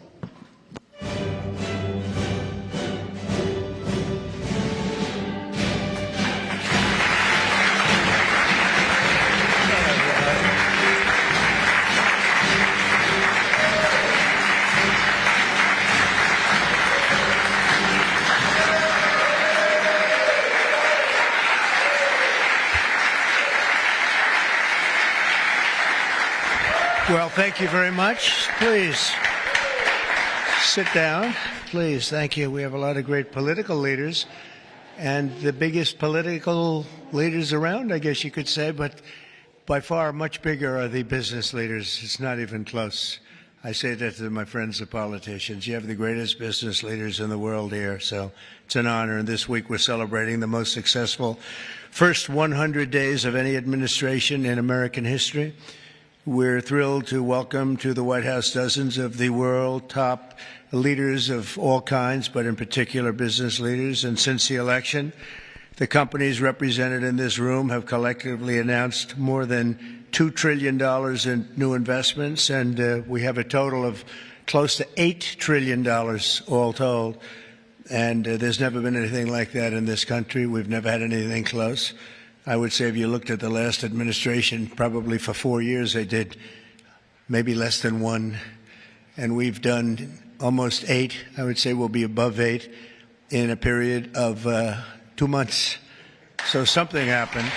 Well, thank you very much. Please sit down. Please, thank you. We have a lot of great political leaders, and the biggest political leaders around, I guess you could say, but by far much bigger are the business leaders. It's not even close. I say that to my friends, the politicians. You have the greatest business leaders in the world here, so it's an honor. And this week we're celebrating the most successful first 100 days of any administration in American history. We're thrilled to welcome to the White House dozens of the world top leaders of all kinds, but in particular business leaders. And since the election, the companies represented in this room have collectively announced more than $2 trillion in new investments, and we have a total of close to $8 trillion all told. And there's never been anything like that in this country. We've never had anything close. I would say if you looked at the last administration, probably for 4 years they did maybe less than 1. And we've done almost 8. I would say we'll be above 8 in a period of 2 months. So something happened.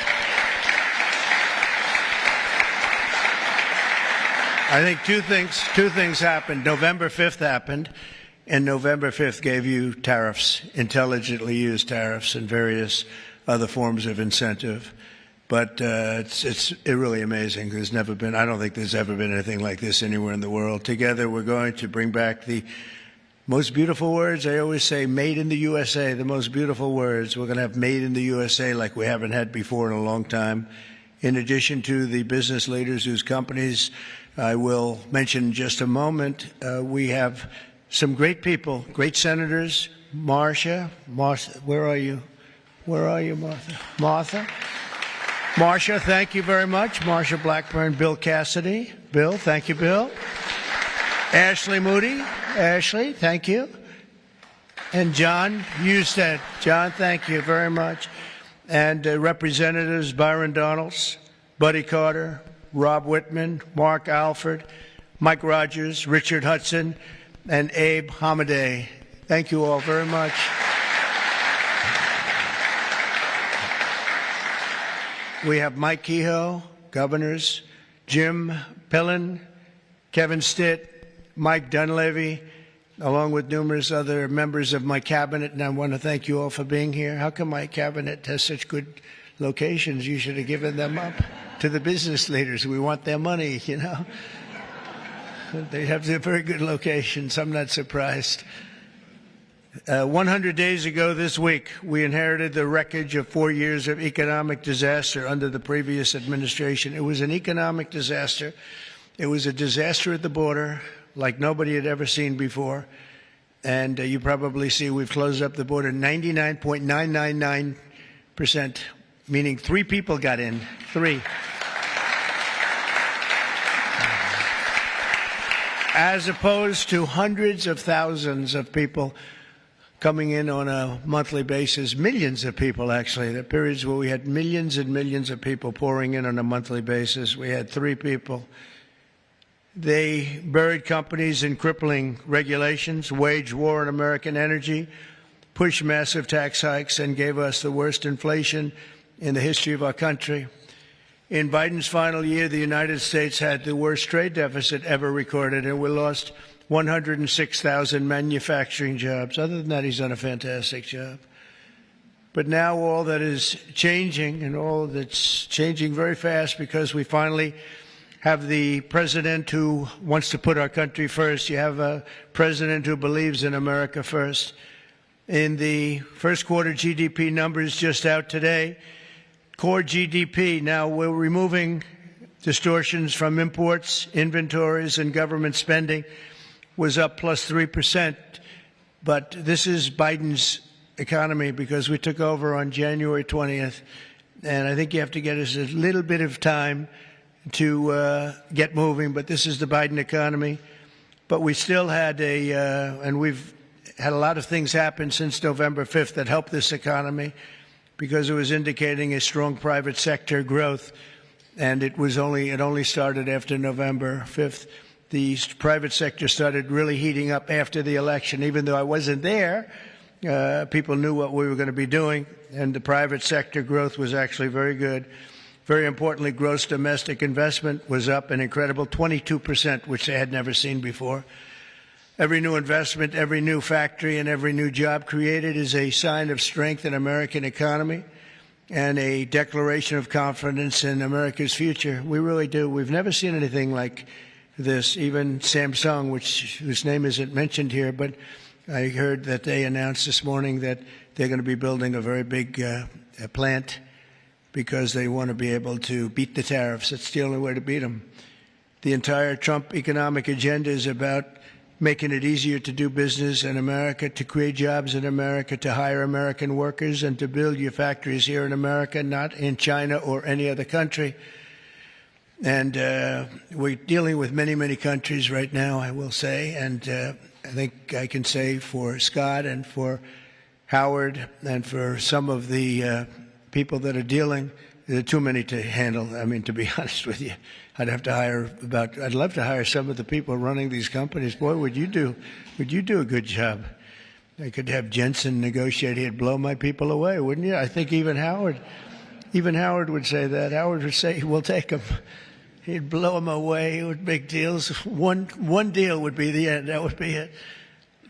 I think two things happened. November 5th happened, and November 5th gave you tariffs, intelligently used tariffs and various other forms of incentive. But it's really amazing. There's never been, I don't think there's ever been anything like this anywhere in the world. Together we're going to bring back the most beautiful words. I always say made in the USA, the most beautiful words. We're going to have made in the USA like we haven't had before in a long time in addition to the business leaders whose companies I will mention in just a moment, we have some great people, great senators. Marcia, where are you? Where are you, Martha? Marcia, thank you very much. Marcia Blackburn, Bill Cassidy. Bill, thank you, Bill. Ashley Moody. Ashley, thank you. And John Husted. John, thank you very much. And Representatives Byron Donalds, Buddy Carter, Rob Whitman, Mark Alford, Mike Rogers, Richard Hudson, and Abe Hamadeh. Thank you all very much. We have Mike Kehoe, governors, Jim Pillen, Kevin Stitt, Mike Dunleavy, along with numerous other members of my cabinet, and I want to thank you all for being here. How come my cabinet has such good locations? You should have given them up to the business leaders. We want their money, you know. They have very good locations. I'm not surprised. 100 days ago this week, we inherited the wreckage of 4 years of economic disaster under the previous administration. It was an economic disaster. It was a disaster at the border like nobody had ever seen before. And you probably see we've closed up the border 99.999%, meaning 3 people got in. 3. As opposed to hundreds of thousands of people coming in on a monthly basis, millions of people actually. There are periods where we had millions and millions of people pouring in on a monthly basis. We had 3 people. They buried companies in crippling regulations, waged war on American energy, pushed massive tax hikes, and gave us the worst inflation in the history of our country. In Biden's final year, the United States had the worst trade deficit ever recorded, and we lost 106,000 manufacturing jobs. Other than that, he's done a fantastic job. But now all that is changing, and all that's changing very fast, because we finally have the president who wants to put our country first. You have a president who believes in America first. In the first quarter GDP numbers just out today, core GDP, now we're removing distortions from imports, inventories, and government spending, was up plus 3%. But this is Biden's economy because we took over on January 20th. And I think you have to get us a little bit of time to get moving. But this is the Biden economy. But we still had and we've had a lot of things happen since November 5th that helped this economy because it was indicating a strong private sector growth. And it only started after November 5th. The private sector started really heating up after the election. Even though I wasn't there, people knew what we were going to be doing, and the private sector growth was actually very good. Very importantly, gross domestic investment was up an incredible 22%, which they had never seen before. Every new investment, every new factory, and every new job created is a sign of strength in American economy and a declaration of confidence in America's future. We really do. We've never seen anything like this. Even Samsung, whose name isn't mentioned here, but I heard that they announced this morning that they're going to be building a very big plant because they want to be able to beat the tariffs. It's the only way to beat them. The entire Trump economic agenda is about making it easier to do business in America, to create jobs in America, to hire American workers, and to build your factories here in America, not in China or any other country. And we're dealing with many, many countries right now, I will say. And I think I can say for Scott and for Howard and for some of the people that are dealing, there are too many to handle. I mean, to be honest with you, I'd love to hire some of the people running these companies. Boy, would you do a good job. I could have Jensen negotiate. He'd blow my people away, wouldn't you? I think even Howard would say that. Howard would say, we'll take them. He'd blow them away. He would make deals. One deal would be the end. That would be it.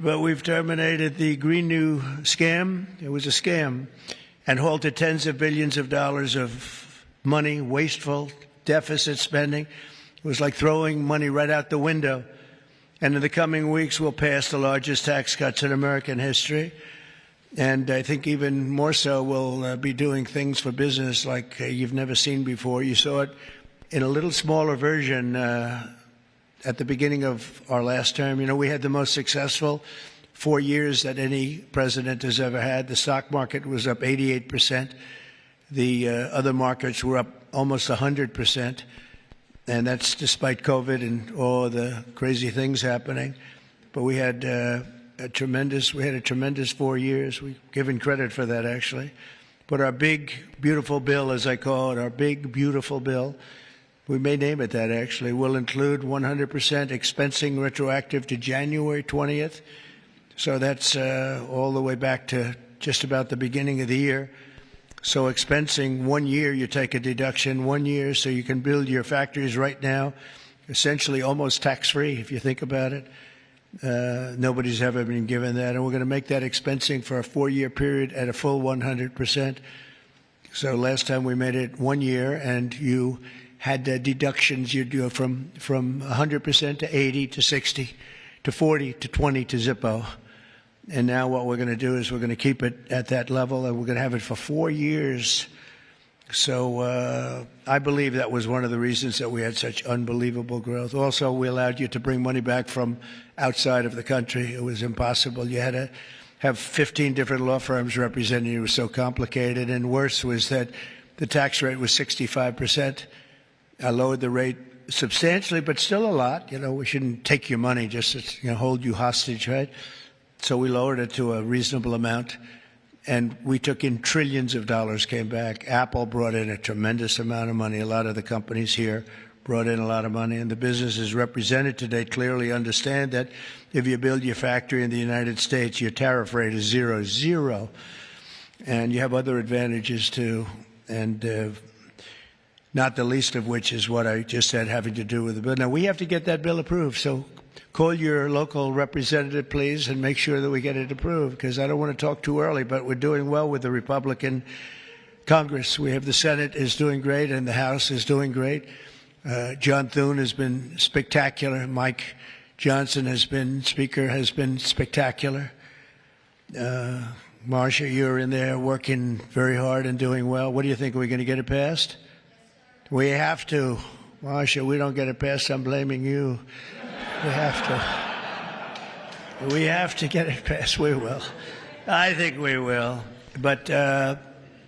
But we've terminated the Green New scam. It was a scam. And halted tens of billions of dollars of money, wasteful deficit spending. It was like throwing money right out the window. And in the coming weeks, we'll pass the largest tax cuts in American history. And I think even more so, we'll be doing things for business like you've never seen before. You saw it in a little smaller version at the beginning of our last term. You know, we had the most successful 4 years that any president has ever had. The stock market was up 88%. The other markets were up almost 100%. And that's despite COVID and all the crazy things happening. But we had a tremendous 4 years. We've given credit for that, actually. But our big, beautiful bill, as I call it, our big, beautiful bill, we may name it that, actually, will include 100% expensing retroactive to January 20th. So that's all the way back to just about the beginning of the year. So expensing 1 year, you take a deduction 1 year, so you can build your factories right now, essentially almost tax-free, if you think about it. Nobody's ever been given that, and we're going to make that expensing for a 4-year period at a full 100%. So last time we made it 1 year, and you had deductions. You'd go from 100% to 80 to 60 to 40 to 20 to Zippo. And now what we're going to do is we're going to keep it at that level, and we're going to have it for 4 years. So I believe that was one of the reasons that we had such unbelievable growth. Also, we allowed you to bring money back from outside of the country. It was impossible. You had to have 15 different law firms representing you. It was so complicated. And worse was that the tax rate was 65%. I lowered the rate substantially, but still a lot. You know, we shouldn't take your money just to hold you hostage, right? So we lowered it to a reasonable amount. And we took in trillions of dollars, came back. Apple brought in a tremendous amount of money. A lot of the companies here brought in a lot of money. And the businesses represented today clearly understand that if you build your factory in the United States, your tariff rate is 0. And you have other advantages too. And not the least of which is what I just said having to do with the bill. Now, we have to get that bill approved. So call your local representative, please, and make sure that we get it approved, because I don't want to talk too early, but we're doing well with the Republican Congress. We have the Senate is doing great, and the House is doing great. John Thune has been spectacular. Mike Johnson has been Speaker, has been spectacular. Marcia, you're in there working very hard and doing well. What do you think? Are we going to get it passed? We have to. Marcia, we don't get it passed, I'm blaming you. We have to. We have to get it passed. We will. I think we will. But I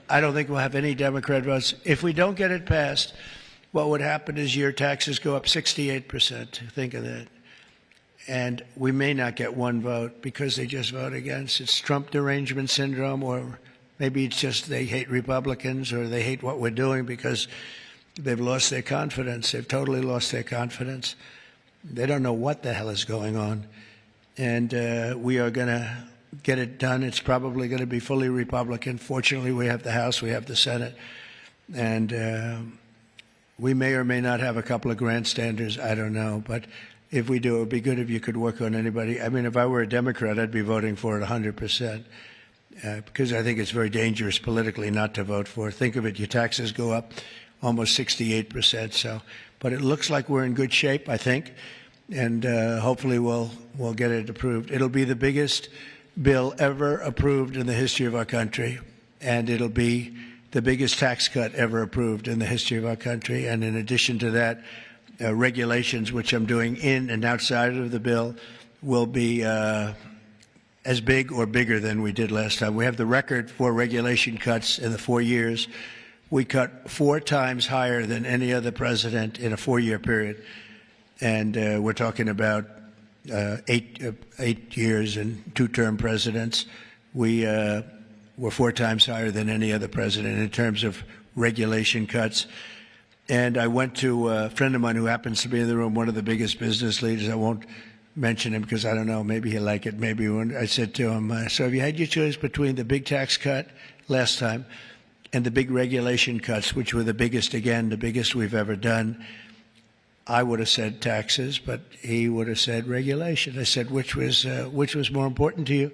don't think we'll have any Democrat votes. If we don't get it passed, what would happen is your taxes go up 68%. Think of that. And we may not get one vote because they just vote against. It's Trump derangement syndrome, or maybe it's just they hate Republicans, or they hate what we're doing because they've lost their confidence. They've totally lost their confidence. They don't know what the hell is going on. And we are going to get it done. It's probably going to be fully Republican. Fortunately, we have the House, we have the Senate. And we may or may not have a couple of grandstanders. I don't know. But if we do, it would be good if you could work on anybody. I mean, if I were a Democrat, I'd be voting for it 100%. Because I think it's very dangerous politically not to vote for it. Think of it, your taxes go up almost 68%. So, but it looks like we're in good shape, I think, and hopefully we'll get it approved. It'll be the biggest bill ever approved in the history of our country, and it'll be the biggest tax cut ever approved in the history of our country. And in addition to that, regulations, which I'm doing in and outside of the bill, will be as big or bigger than we did last time. We have the record for regulation cuts in the 4 years. We cut 4 times higher than any other president in a 4-year period. And we're talking about 8 years and 2-term presidents. We were 4 times higher than any other president in terms of regulation cuts. And I went to a friend of mine who happens to be in the room, one of the biggest business leaders. I won't mention him because I don't know, maybe he'll like it, maybe he won't. I said to him, so if you had your choice between the big tax cut last time and the big regulation cuts, which were the biggest, again, the biggest we've ever done, I would have said taxes, but he would have said regulation. I said, which was more important to you?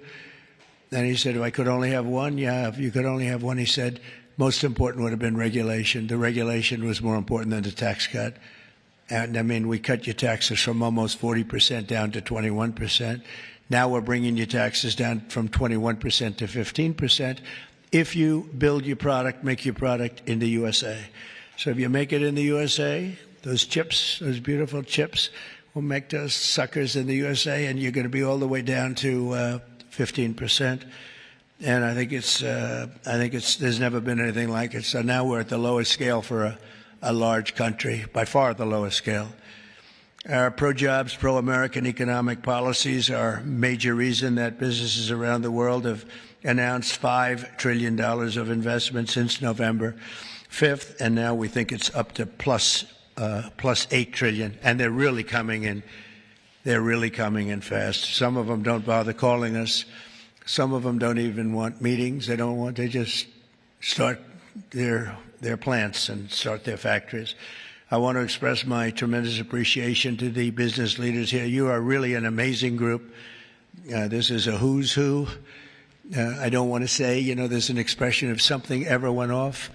And he said, if I could only have one, yeah, if you could only have one, he said, most important would have been regulation. The regulation was more important than the tax cut. And I mean, we cut your taxes from almost 40% down to 21%. Now we're bringing your taxes down from 21% to 15% if you build your product, make your product in the USA. So if you make it in the USA, those chips, those beautiful chips, will make those suckers in the USA, and you're going to be all the way down to 15%. And I think there's never been anything like it. So now we're at the lowest scale for a large country, by far the lowest scale. Our pro-jobs, pro-American economic policies are a major reason that businesses around the world have announced $5 trillion of investment since November 5th, and now we think it's up to plus $8 trillion, and they're really coming in. They're really coming in fast. Some of them don't bother calling us. Some of them don't even want meetings. They just start their plants and start their factories. I want to express my tremendous appreciation to the business leaders here. You are really an amazing group. This is a who's who. I don't want to say, there's an expression if something ever went off,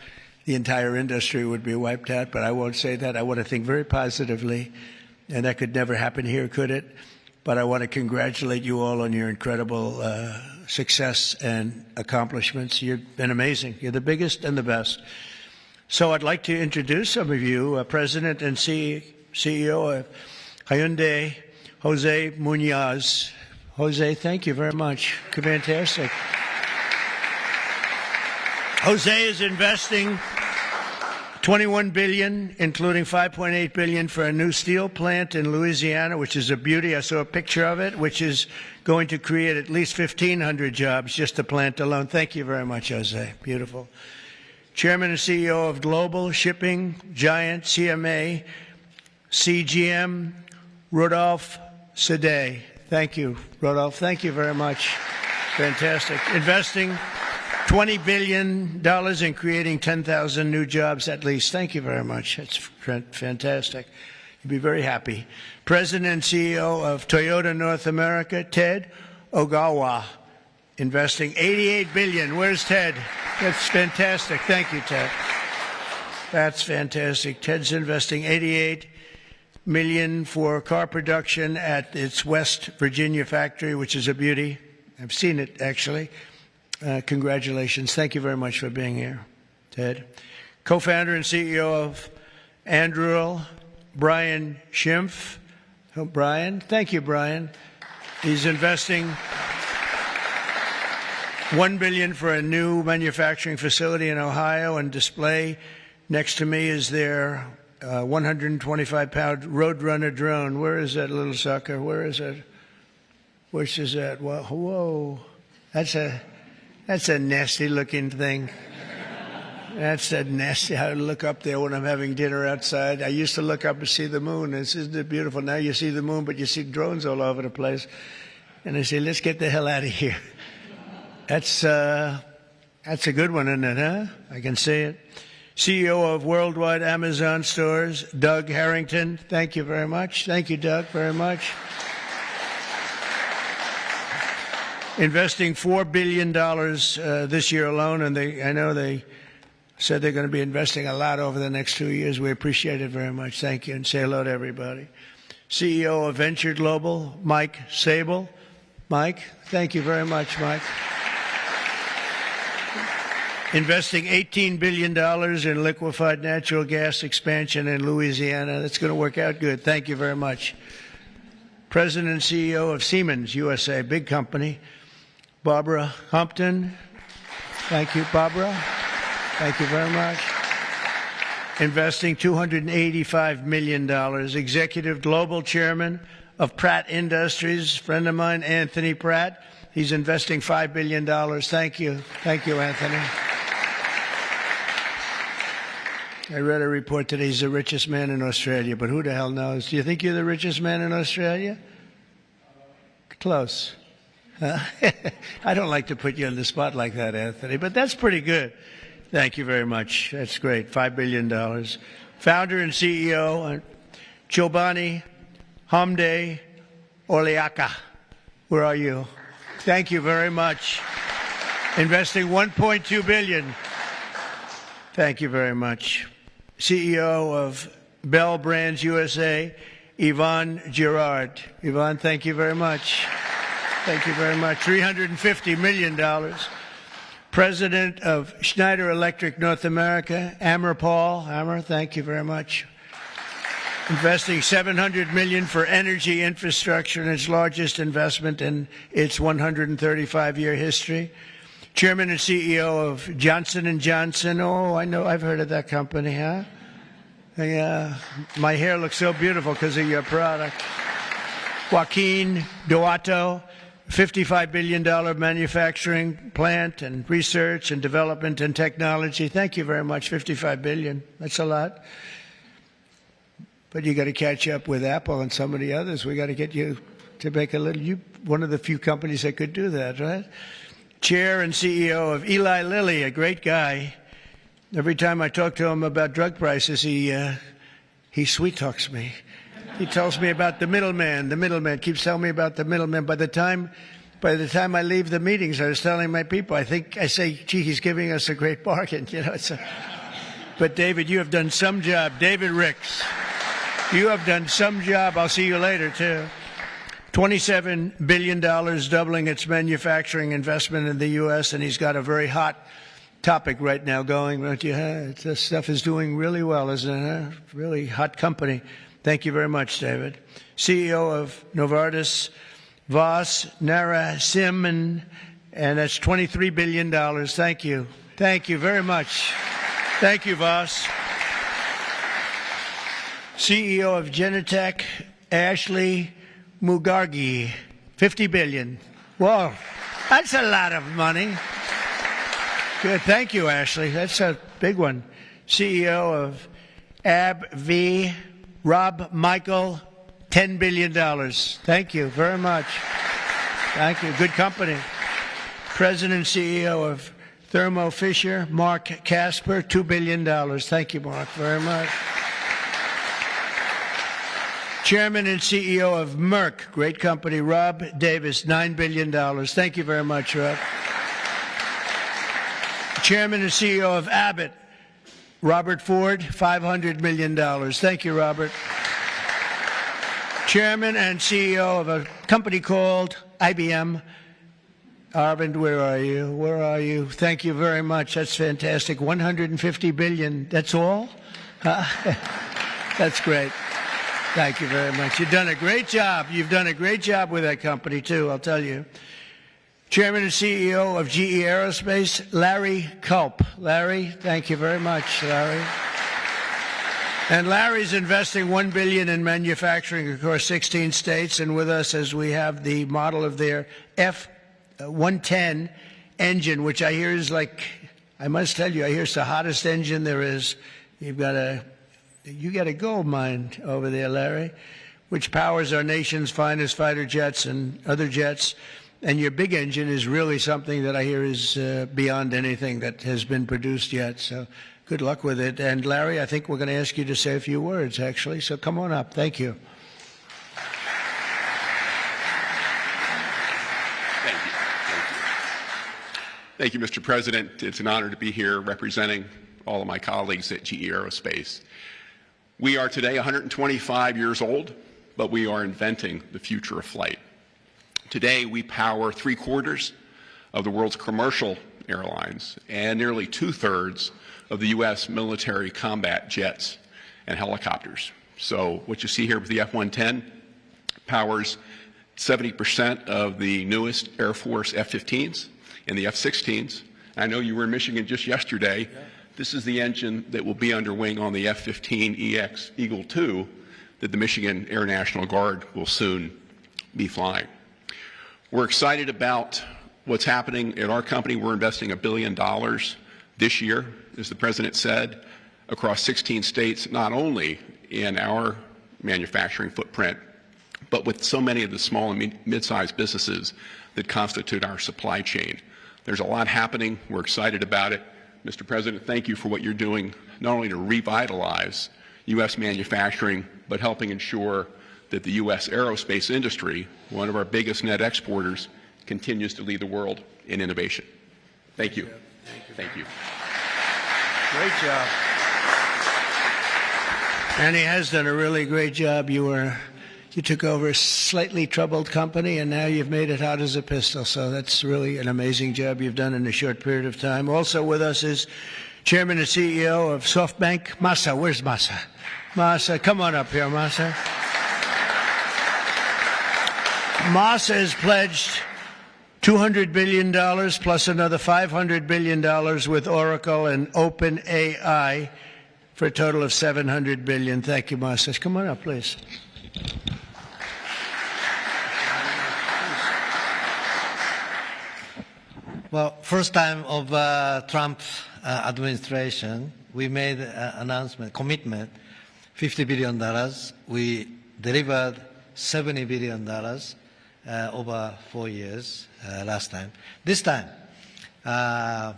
the entire industry would be wiped out, but I won't say that. I want to think very positively, and that could never happen here, could it? But I want to congratulate you all on your incredible success and accomplishments. You've been amazing. You're the biggest and the best. So I'd like to introduce some of you, President and CEO of Hyundai, Jose Munoz. Jose, thank you very much. Fantastic. Jose is investing $21 billion, including $5.8 billion for a new steel plant in Louisiana, which is a beauty. I saw a picture of it, which is going to create at least 1,500 jobs, just the plant alone. Thank you very much, Jose. Beautiful. Chairman and CEO of global shipping giant CMA CGM, Rodolphe Sade. Thank you, Rodolphe. Thank you very much. Fantastic. Investing $20 billion in creating 10,000 new jobs at least. Thank you very much. That's fantastic. You'll be very happy. President and CEO of Toyota North America, Ted Ogawa, investing $88 billion. Where's Ted? That's fantastic. Thank you, Ted. That's fantastic. Ted's investing $88 million for car production at its West Virginia factory, which is a beauty. I've seen it, actually. Congratulations. Thank you very much for being here, Ted. Co-founder and CEO of Anduril, Brian Schimpf. Oh, Brian. Thank you, Brian. He's investing $1 billion for a new manufacturing facility in Ohio and display. Next to me is their 125-pound Roadrunner drone. Where is that little sucker? Where is it? Which is that? Whoa. That's a nasty-looking thing. That's a nasty. I look up there when I'm having dinner outside. I used to look up and see the moon. Isn't it beautiful? Now you see the moon, but you see drones all over the place. And I say, let's get the hell out of here. That's a good one, isn't it, huh? I can see it. CEO of Worldwide Amazon Stores, Doug Harrington. Thank you very much. Thank you, Doug, very much. Investing $4 billion this year alone, and I know they said they're going to be investing a lot over the next 2 years. We appreciate it very much. Thank you, and say hello to everybody. CEO of Venture Global, Mike Sable. Mike, thank you very much, Mike. Investing $18 billion in liquefied natural gas expansion in Louisiana. That's going to work out good. Thank you very much. President and CEO of Siemens USA, big company, Barbara Humpton. Thank you, Barbara. Thank you very much. Investing $285 million. Executive Global Chairman of Pratt Industries, friend of mine, Anthony Pratt. He's investing $5 billion. Thank you. Thank you, Anthony. I read a report today he's the richest man in Australia, but who the hell knows? Do you think you're the richest man in Australia? Close. I don't like to put you on the spot like that, Anthony, but that's pretty good. Thank you very much. That's great. $5 billion. Founder and CEO, Chobani Hamde Oliaka. Where are you? Thank you very much. Investing $1.2 billion. Thank you very much. CEO of Bell Brands USA, Yvonne Girard. Yvonne, thank you very much. Thank you very much. $350 million. President of Schneider Electric North America, Amber Paul. Amber, thank you very much. Investing $700 million for energy infrastructure in its largest investment in its 135-year history. Chairman and CEO of Johnson & Johnson. Oh, I know, I've heard of that company, huh? Yeah, my hair looks so beautiful because of your product. Joaquin Duato, $55 billion manufacturing plant and research and development and technology. Thank you very much, $55 billion. That's a lot. But you got to catch up with Apple and some of the others. We got to get you to make a little, you one of the few companies that could do that, right? Chair and CEO of Eli Lilly, a great guy. Every time I talk to him about drug prices, he sweet talks me. He tells me about the middleman. The middleman keeps telling me about the middleman. By the time I leave the meetings, I was telling my people, I say, gee, he's giving us a great bargain. You know, but David, you have done some job. David Ricks, you have done some job. I'll see you later, too. $27 billion, doubling its manufacturing investment in the U.S., and he's got a very hot topic right now going. This stuff is doing really well, isn't it? Huh? Really hot company. Thank you very much, David. CEO of Novartis, Vas Narasimhan, and that's $23 billion. Thank you. Thank you very much. Thank you, Vas. CEO of Genentech, Ashley Mugargi, $50 billion. Whoa, that's a lot of money. Good, thank you, Ashley. That's a big one. CEO of AbbVie, Rob Michael, $10 billion. Thank you very much. Thank you. Good company. President and CEO of Thermo Fisher, Mark Casper, $2 billion. Thank you, Mark, very much. Chairman and CEO of Merck, great company, Rob Davis, $9 billion. Thank you very much, Rob. Chairman and CEO of Abbott, Robert Ford, $500 million. Thank you, Robert. Chairman and CEO of a company called IBM. Arvind, where are you? Where are you? Thank you very much. That's fantastic. $150 billion. That's all? That's great. Thank you very much. You've done a great job. You've done a great job with that company, too, I'll tell you. Chairman and CEO of GE Aerospace, Larry Culp. Larry, thank you very much, Larry. And Larry's investing $1 billion in manufacturing across 16 states, and with us as we have the model of their F-110 engine, which I hear is like, I must tell you, I hear it's the hottest engine there is. You got a gold mine over there, Larry, which powers our nation's finest fighter jets and other jets. And your big engine is really something that I hear is beyond anything that has been produced yet. So good luck with it. And Larry, I think we're going to ask you to say a few words, actually. So come on up. Thank you. Thank you, Mr. President. It's an honor to be here representing all of my colleagues at GE Aerospace. We are today 125 years old, but we are inventing the future of flight. Today, we power 3/4 of the world's commercial airlines and nearly 2/3 of the U.S. military combat jets and helicopters. So what you see here with the F-110 powers 70% of the newest Air Force F-15s and the F-16s. I know you were in Michigan just yesterday. Yeah. This is the engine that will be under wing on the F-15EX Eagle II that the Michigan Air National Guard will soon be flying. We're excited about what's happening at our company. We're investing $1 billion this year, as the President said, across 16 states, not only in our manufacturing footprint, but with so many of the small and mid-sized businesses that constitute our supply chain. There's a lot happening. We're excited about it. Mr. President, thank you for what you're doing, not only to revitalize U.S. manufacturing, but helping ensure that the U.S. aerospace industry, one of our biggest net exporters, continues to lead the world in innovation. Thank you. Thank you. Great job. And he has done a really great job. You You took over a slightly troubled company, and now you've made it hot as a pistol. So that's really an amazing job you've done in a short period of time. Also with us is Chairman and CEO of SoftBank, Masa. Where's Masa? Masa, come on up here, Masa. Masa has pledged $200 billion plus another $500 billion with Oracle and OpenAI for a total of $700 billion. Thank you, Masa. Come on up, please. Well, first time of Trump administration, we made an announcement, commitment, $50 billion. We delivered $70 billion over 4 years last time. This time, I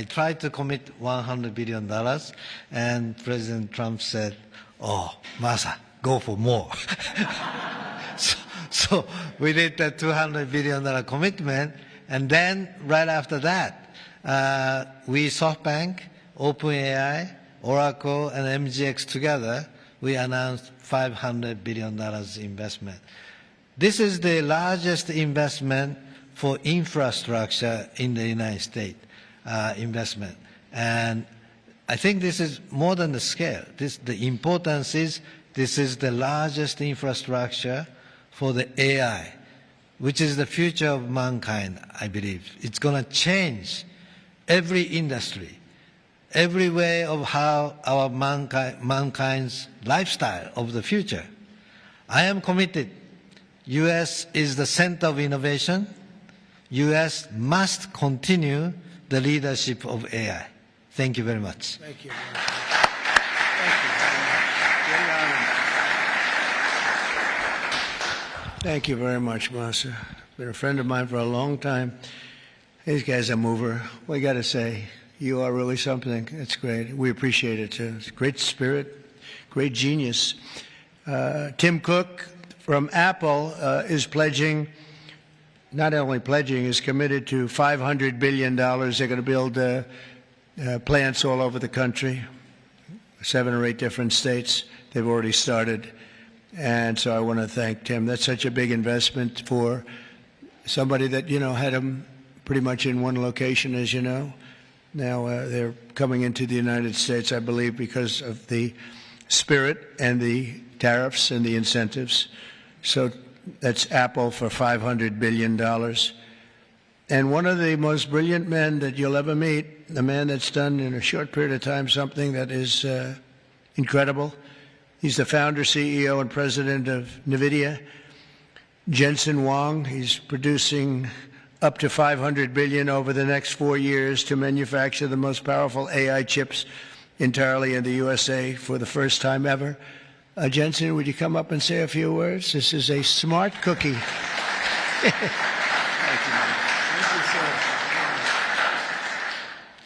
tried to commit $100 billion, and President Trump said, "Oh, Masa, go for more." so we did that $200 billion commitment, and then right after that, we SoftBank, OpenAI, Oracle, and MGX together, we announced $500 billion investment. This is the largest investment for infrastructure in the United States, investment. And I think this is more than the scale. The importance is this is the largest infrastructure for the AI, which is the future of mankind, I believe. It's going to change every industry, every way of how our mankind's lifestyle of the future. I am committed. U.S. is the center of innovation. U.S. must continue the leadership of AI. Thank you very much. Thank you. Thank you very much, Masa. Been a friend of mine for a long time. These guys are mover. We got to say, you are really something. It's great. We appreciate it too. It's great spirit, great genius. Tim Cook from Apple is pledging. Not only pledging, is committed to $500 billion. They're going to build plants all over the country, 7 or 8 different states. They've already started. And so I want to thank Tim. That's such a big investment for somebody that, had them pretty much in one location, as you know. Now they're coming into the United States, I believe, because of the spirit and the tariffs and the incentives. So that's Apple for $500 billion. And one of the most brilliant men that you'll ever meet, the man that's done in a short period of time something that is incredible. He's the founder, CEO, and president of NVIDIA, Jensen Huang. He's producing up to $500 billion over the next 4 years to manufacture the most powerful AI chips entirely in the USA for the first time ever. Jensen, would you come up and say a few words? This is a smart cookie.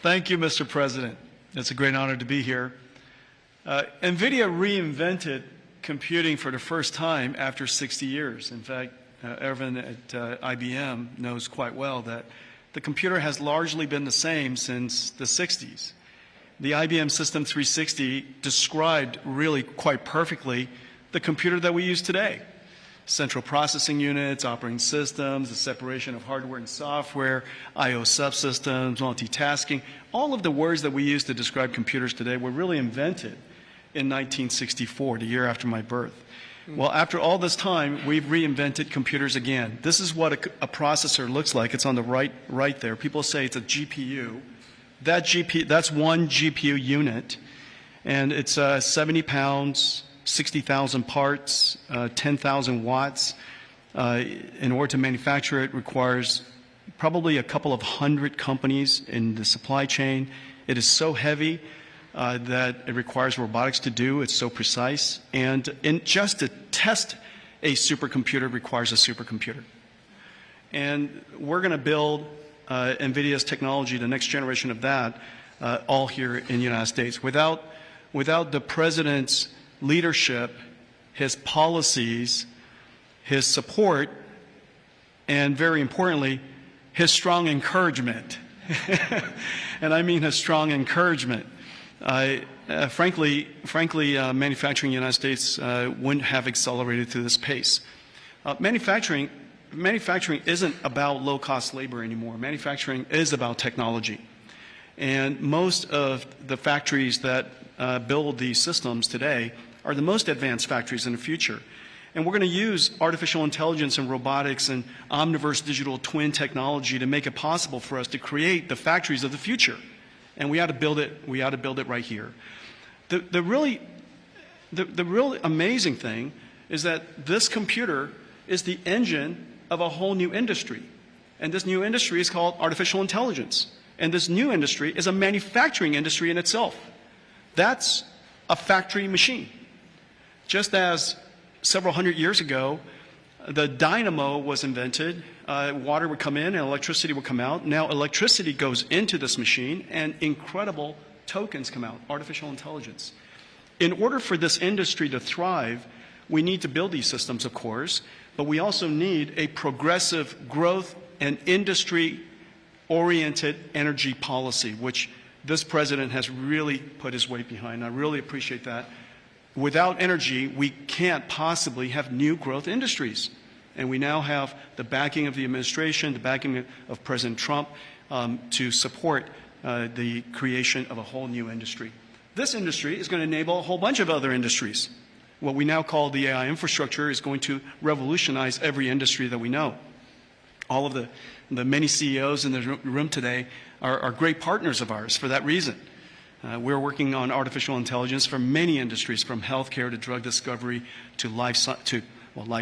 Thank you, Mr. President. It's a great honor to be here. NVIDIA reinvented computing for the first time after 60 years. In fact, Ervin at IBM knows quite well that the computer has largely been the same since the 60s. The IBM System 360 described really quite perfectly the computer that we use today. Central processing units, operating systems, the separation of hardware and software, I/O subsystems, multitasking. All of the words that we use to describe computers today were really invented in 1964, the year after my birth. Well, after all this time, we've reinvented computers again. This is what a processor looks like. It's on the right there. People say it's a GPU. That's one GPU unit, and it's 70 pounds, 60,000 parts, 10,000 watts. In order to manufacture it requires probably a couple of hundred companies in the supply chain. It is so heavy that it requires robotics to do. It's so precise. And just to test a supercomputer requires a supercomputer. And we're going to build NVIDIA's technology, the next generation of that, all here in the United States. Without the President's leadership, his policies, his support, and very importantly, his strong encouragement. And I mean his strong encouragement. frankly, manufacturing in the United States wouldn't have accelerated to this pace. Manufacturing isn't about low-cost labor anymore. Manufacturing is about technology. And most of the factories that build these systems today are the most advanced factories in the future. And we're going to use artificial intelligence and robotics and omniverse digital twin technology to make it possible for us to create the factories of the future. And we ought to build it. We ought to build it right here. The really amazing thing is that this computer is the engine of a whole new industry. And this new industry is called artificial intelligence. And this new industry is a manufacturing industry in itself. That's a factory machine. Just as several hundred years ago, the dynamo was invented, water would come in and electricity would come out. Now electricity goes into this machine and incredible tokens come out, artificial intelligence. In order for this industry to thrive, we need to build these systems, of course, but we also need a progressive growth and industry-oriented energy policy, which this president has really put his weight behind. I really appreciate that. Without energy, we can't possibly have new growth industries. And we now have the backing of the administration, the backing of President Trump to support the creation of a whole new industry. This industry is going to enable a whole bunch of other industries. What we now call the AI infrastructure is going to revolutionize every industry that we know. All of the many CEOs in the room today are great partners of ours for that reason. We're working on artificial intelligence for many industries, from healthcare to drug discovery to life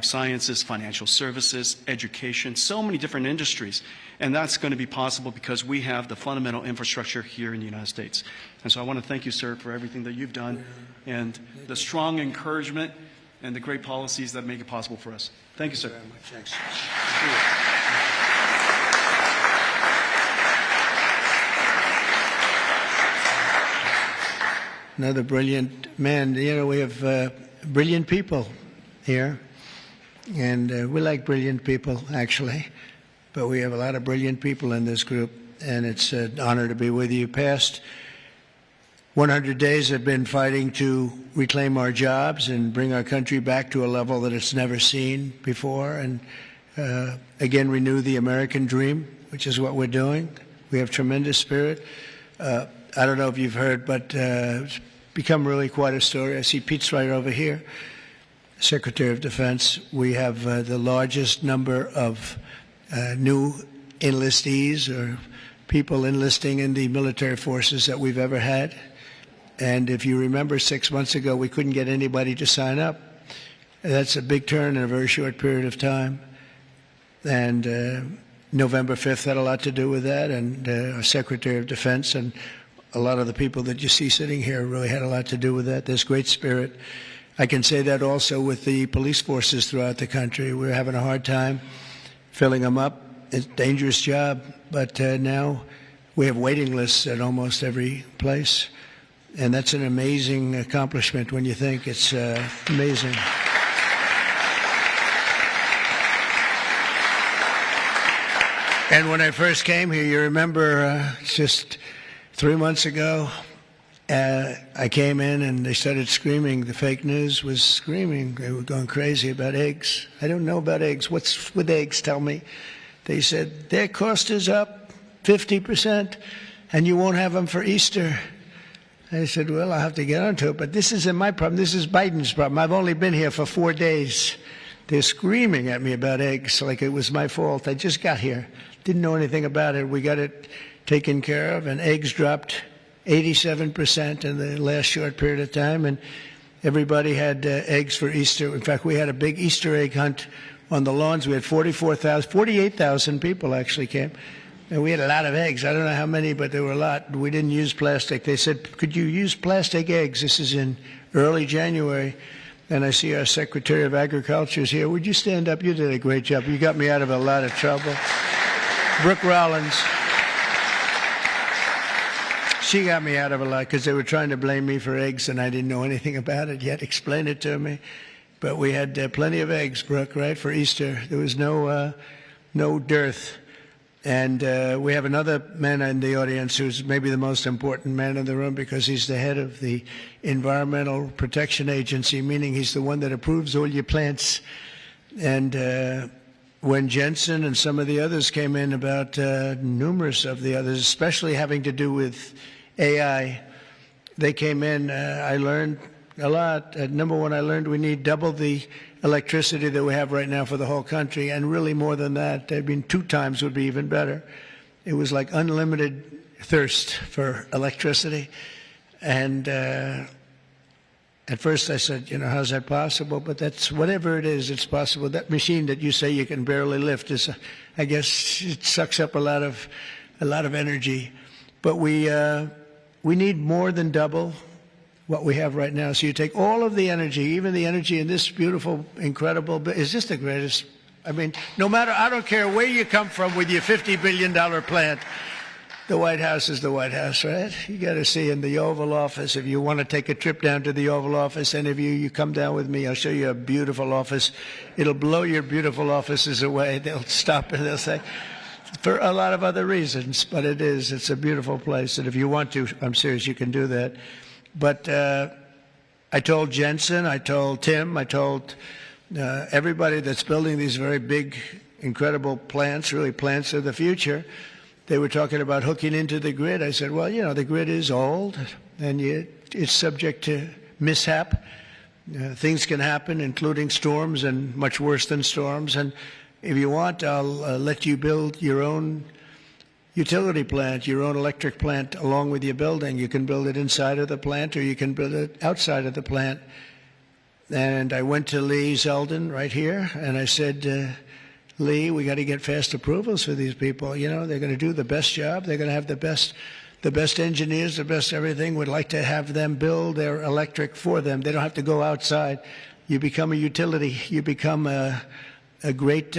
sciences, financial services, education, so many different industries. And that's going to be possible because we have the fundamental infrastructure here in the United States. And so I want to thank you, sir, for everything that you've done and the strong encouragement and the great policies that make it possible for us. Thank you, sir. Very much. Thanks. Another brilliant man. You know, we have brilliant people here, and we like brilliant people, actually, but we have a lot of brilliant people in this group, and it's an honor to be with you. Past 100 days have been fighting to reclaim our jobs and bring our country back to a level that it's never seen before, and again renew the American dream, which is what we're doing. We have tremendous spirit. I don't know if you've heard, but it's become really quite a story. I see Pete's right over here, Secretary of Defense. We have the largest number of new enlistees or people enlisting in the military forces that we've ever had. And if you remember, 6 months ago, we couldn't get anybody to sign up. That's a big turn in a very short period of time. And November 5th had a lot to do with that, and our Secretary of Defense and a lot of the people that you see sitting here really had a lot to do with that. There's great spirit. I can say that also with the police forces throughout the country. We're having a hard time filling them up. It's a dangerous job, but now we have waiting lists at almost every place. And that's an amazing accomplishment when you think. It's amazing. And when I first came here, you remember just 3 months ago, I came in and they started screaming. The fake news was screaming. They were going crazy about eggs. I don't know about eggs. What's with eggs? Tell me. They said, their cost is up 50%, and you won't have them for Easter. I said, well, I'll have to get onto it, but this isn't my problem. This is Biden's problem. I've only been here for 4 days. They're screaming at me about eggs like it was my fault. I just got here. Didn't know anything about it. We got it taken care of, and eggs dropped 87% in the last short period of time, and everybody had eggs for Easter. In fact, we had a big Easter egg hunt on the lawns. We had 48,000 people actually came. And we had a lot of eggs. I don't know how many, but there were a lot. We didn't use plastic. They said, could you use plastic eggs? This is in early January. And I see our Secretary of Agriculture is here. Would you stand up? You did a great job. You got me out of a lot of trouble. Brooke Rollins. She got me out of a lot because they were trying to blame me for eggs, and I didn't know anything about it yet. Explain it to me. But we had plenty of eggs, Brooke, right, for Easter. There was no dearth. And we have another man in the audience who's maybe the most important man in the room because he's the head of the Environmental Protection Agency, meaning he's the one that approves all your plants. And when Jensen and some of the others came in about numerous of the others, especially having to do with AI, they came in. I learned a lot. Number one, I learned we need double the electricity that we have right now for the whole country, and really more than that. I mean, 2 times would be even better. It was like unlimited thirst for electricity. And at first I said, how's that possible? But that's, whatever it is, it's possible. That machine that you say you can barely lift is, I guess, it sucks up a lot of energy. But we need more than double what we have right now. So you take all of the energy, even the energy in this beautiful, incredible, it's just the greatest. I mean, no matter, I don't care where you come from with your $50 billion plant, the White House is the White House, right? You got to see in the Oval Office. If you want to take a trip down to the Oval Office, any of you come down with me, I'll show you a beautiful office. It'll blow your beautiful offices away. They'll stop and they'll say, for a lot of other reasons, but it's a beautiful place. And if you want to, I'm serious, you can do that. But I told Jensen, I told Tim, I told everybody that's building these very big, incredible plants, really plants of the future, they were talking about hooking into the grid. I said, well, the grid is old and it's subject to mishap. Things can happen, including storms and much worse than storms. And if you want, I'll let you build your own utility plant, your own electric plant along with your building. You can build it inside of the plant or you can build it outside of the plant. And I went to Lee Zeldin right here and I said, Lee, we got to get fast approvals for these people. They're going to do the best job. They're going to have the best engineers, the best everything. We'd like to have them build their electric for them. They don't have to go outside. You become a utility. You become a great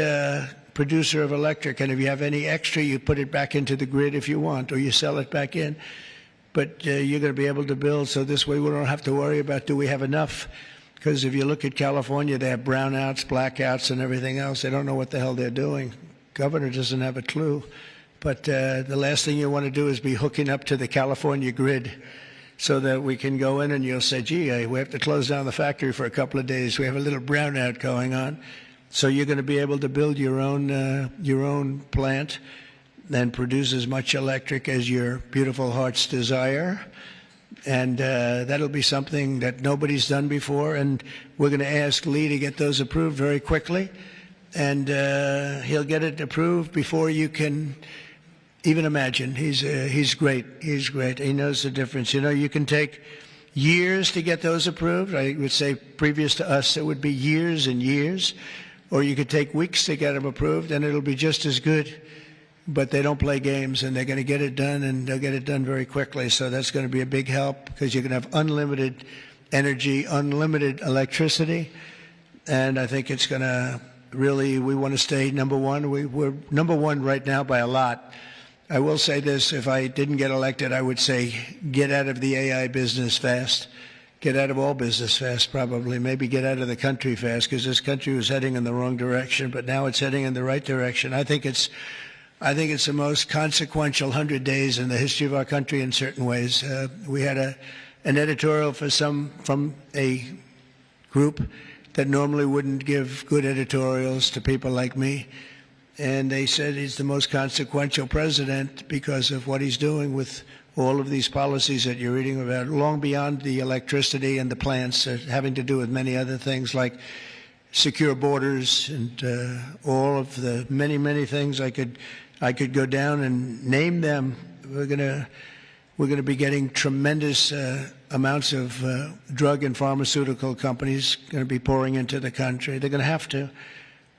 producer of electric, and if you have any extra, you put it back into the grid if you want, or you sell it back in. But you're going to be able to build, so this way we don't have to worry about do we have enough. Because if you look at California, they have brownouts, blackouts, and everything else. They don't know what the hell they're doing. Governor doesn't have a clue. But the last thing you want to do is be hooking up to the California grid so that we can go in and you'll say, gee, we have to close down the factory for a couple of days. We have a little brownout going on. So you're going to be able to build your own plant and produce as much electric as your beautiful heart's desire. And that'll be something that nobody's done before. And we're going to ask Lee to get those approved very quickly. And he'll get it approved before you can even imagine. He's great. He's great. He knows the difference. You can take years to get those approved. I would say previous to us, it would be years and years. Or you could take weeks to get them approved, and it'll be just as good. But they don't play games, and they're going to get it done, and they'll get it done very quickly. So that's going to be a big help because you're going to have unlimited energy, unlimited electricity. And I think it's going to really, we want to stay number one. We're number one right now by a lot. I will say this, if I didn't get elected, I would say get out of the AI business fast. Get out of all business fast, probably. Maybe get out of the country fast, because this country was heading in the wrong direction, but now it's heading in the right direction. I think it's the most consequential 100 days in the history of our country in certain ways. We had an editorial from a group that normally wouldn't give good editorials to people like me, and they said he's the most consequential president because of what he's doing with all of these policies that you're reading about, long beyond the electricity and the plants, having to do with many other things like secure borders and all of the many, many things. I could go down and name them. We're gonna be getting tremendous amounts of drug and pharmaceutical companies going to be pouring into the country. They're going to have to.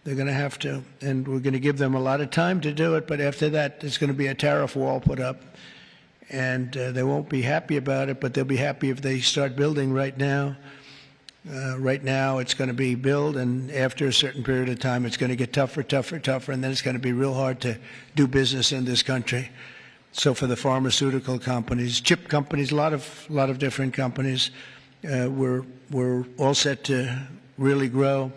They're going to have to, and we're going to give them a lot of time to do it. But after that, there's going to be a tariff wall put up. And they won't be happy about it, but they'll be happy if they start building right now. Right now, it's going to be build, and after a certain period of time, it's going to get tougher, and then it's going to be real hard to do business in this country. So for the pharmaceutical companies, chip companies, a lot of different companies, we're all set to really grow.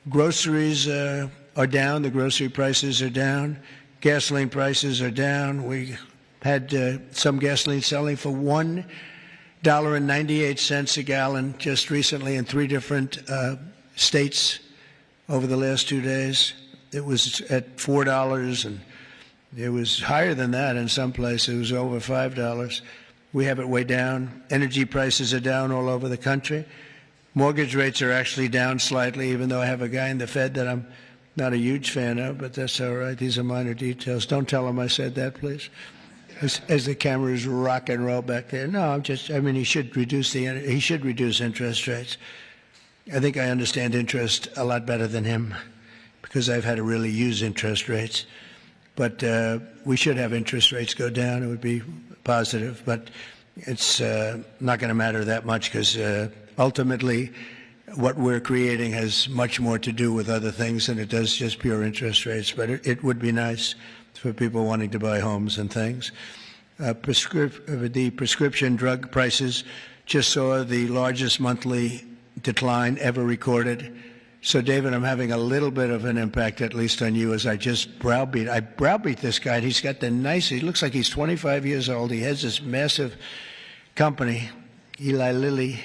Groceries are down. The grocery prices are down. Gasoline prices are down. We had some gasoline selling for $1.98 a gallon just recently in 3 different states over the last 2 days. It was at $4, and it was higher than that in some places. It was over $5. We have it way down. Energy prices are down all over the country. Mortgage rates are actually down slightly, even though I have a guy in the Fed that I'm not a huge fan of, but that's all right. These are minor details. Don't tell him I said that, please. As the cameras rock and roll back there. No, he should reduce interest rates. I think I understand interest a lot better than him because I've had to really use interest rates. But we should have interest rates go down. It would be positive, but it's not going to matter that much because ultimately what we're creating has much more to do with other things than it does just pure interest rates. But it would be nice for people wanting to buy homes and things. The prescription drug prices just saw the largest monthly decline ever recorded. So, David, I'm having a little bit of an impact, at least on you, as I just browbeat this guy. He's got he looks like he's 25 years old. He has this massive company, Eli Lilly,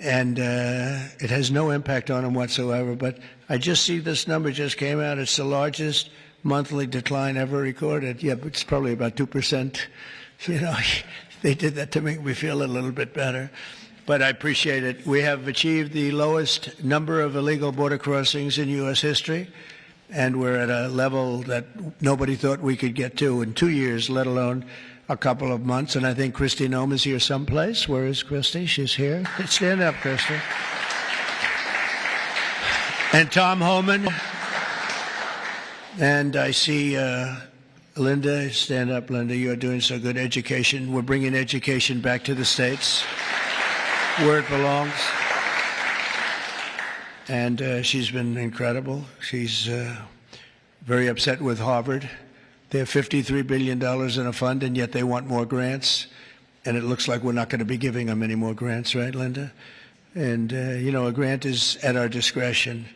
and it has no impact on him whatsoever. But I just see this number just came out. It's the largest monthly decline ever recorded. Yeah, but it's probably about 2%. They did that to make me feel a little bit better. But I appreciate it. We have achieved the lowest number of illegal border crossings in U.S. history, and we're at a level that nobody thought we could get to in 2 years, let alone a couple of months. And I think Kristi Noem is here someplace. Where is Kristi? She's here. Stand up, Kristi. And Tom Homan. And I see Linda. Stand up, Linda. You're doing so good. Education. We're bringing education back to the States, where it belongs. And she's been incredible. She's very upset with Harvard. They have $53 billion in a fund, and yet they want more grants. And it looks like we're not going to be giving them any more grants, right, Linda? And, a grant is at our discretion,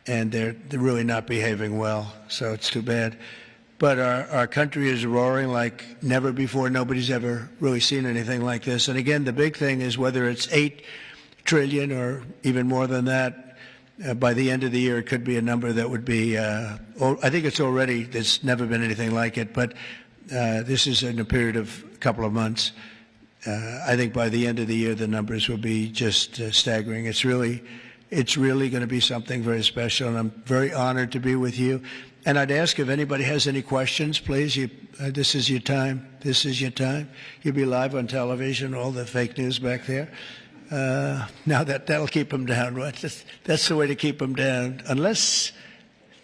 and they're really not behaving well, so it's too bad. But our country is roaring like never before. Nobody's ever really seen anything like this. And again, the big thing is whether it's $8 trillion or even more than that, by the end of the year, it could be a number that would be, I think it's already, there's never been anything like it, but this is in a period of a couple of months. I think by the end of the year, the numbers will be just staggering. It's really going to be something very special, and I'm very honored to be with you. And I'd ask if anybody has any questions, please. This is your time. This is your time. You'll be live on television, all the fake news back there. Now that'll keep them down, right? That's the way to keep them down, unless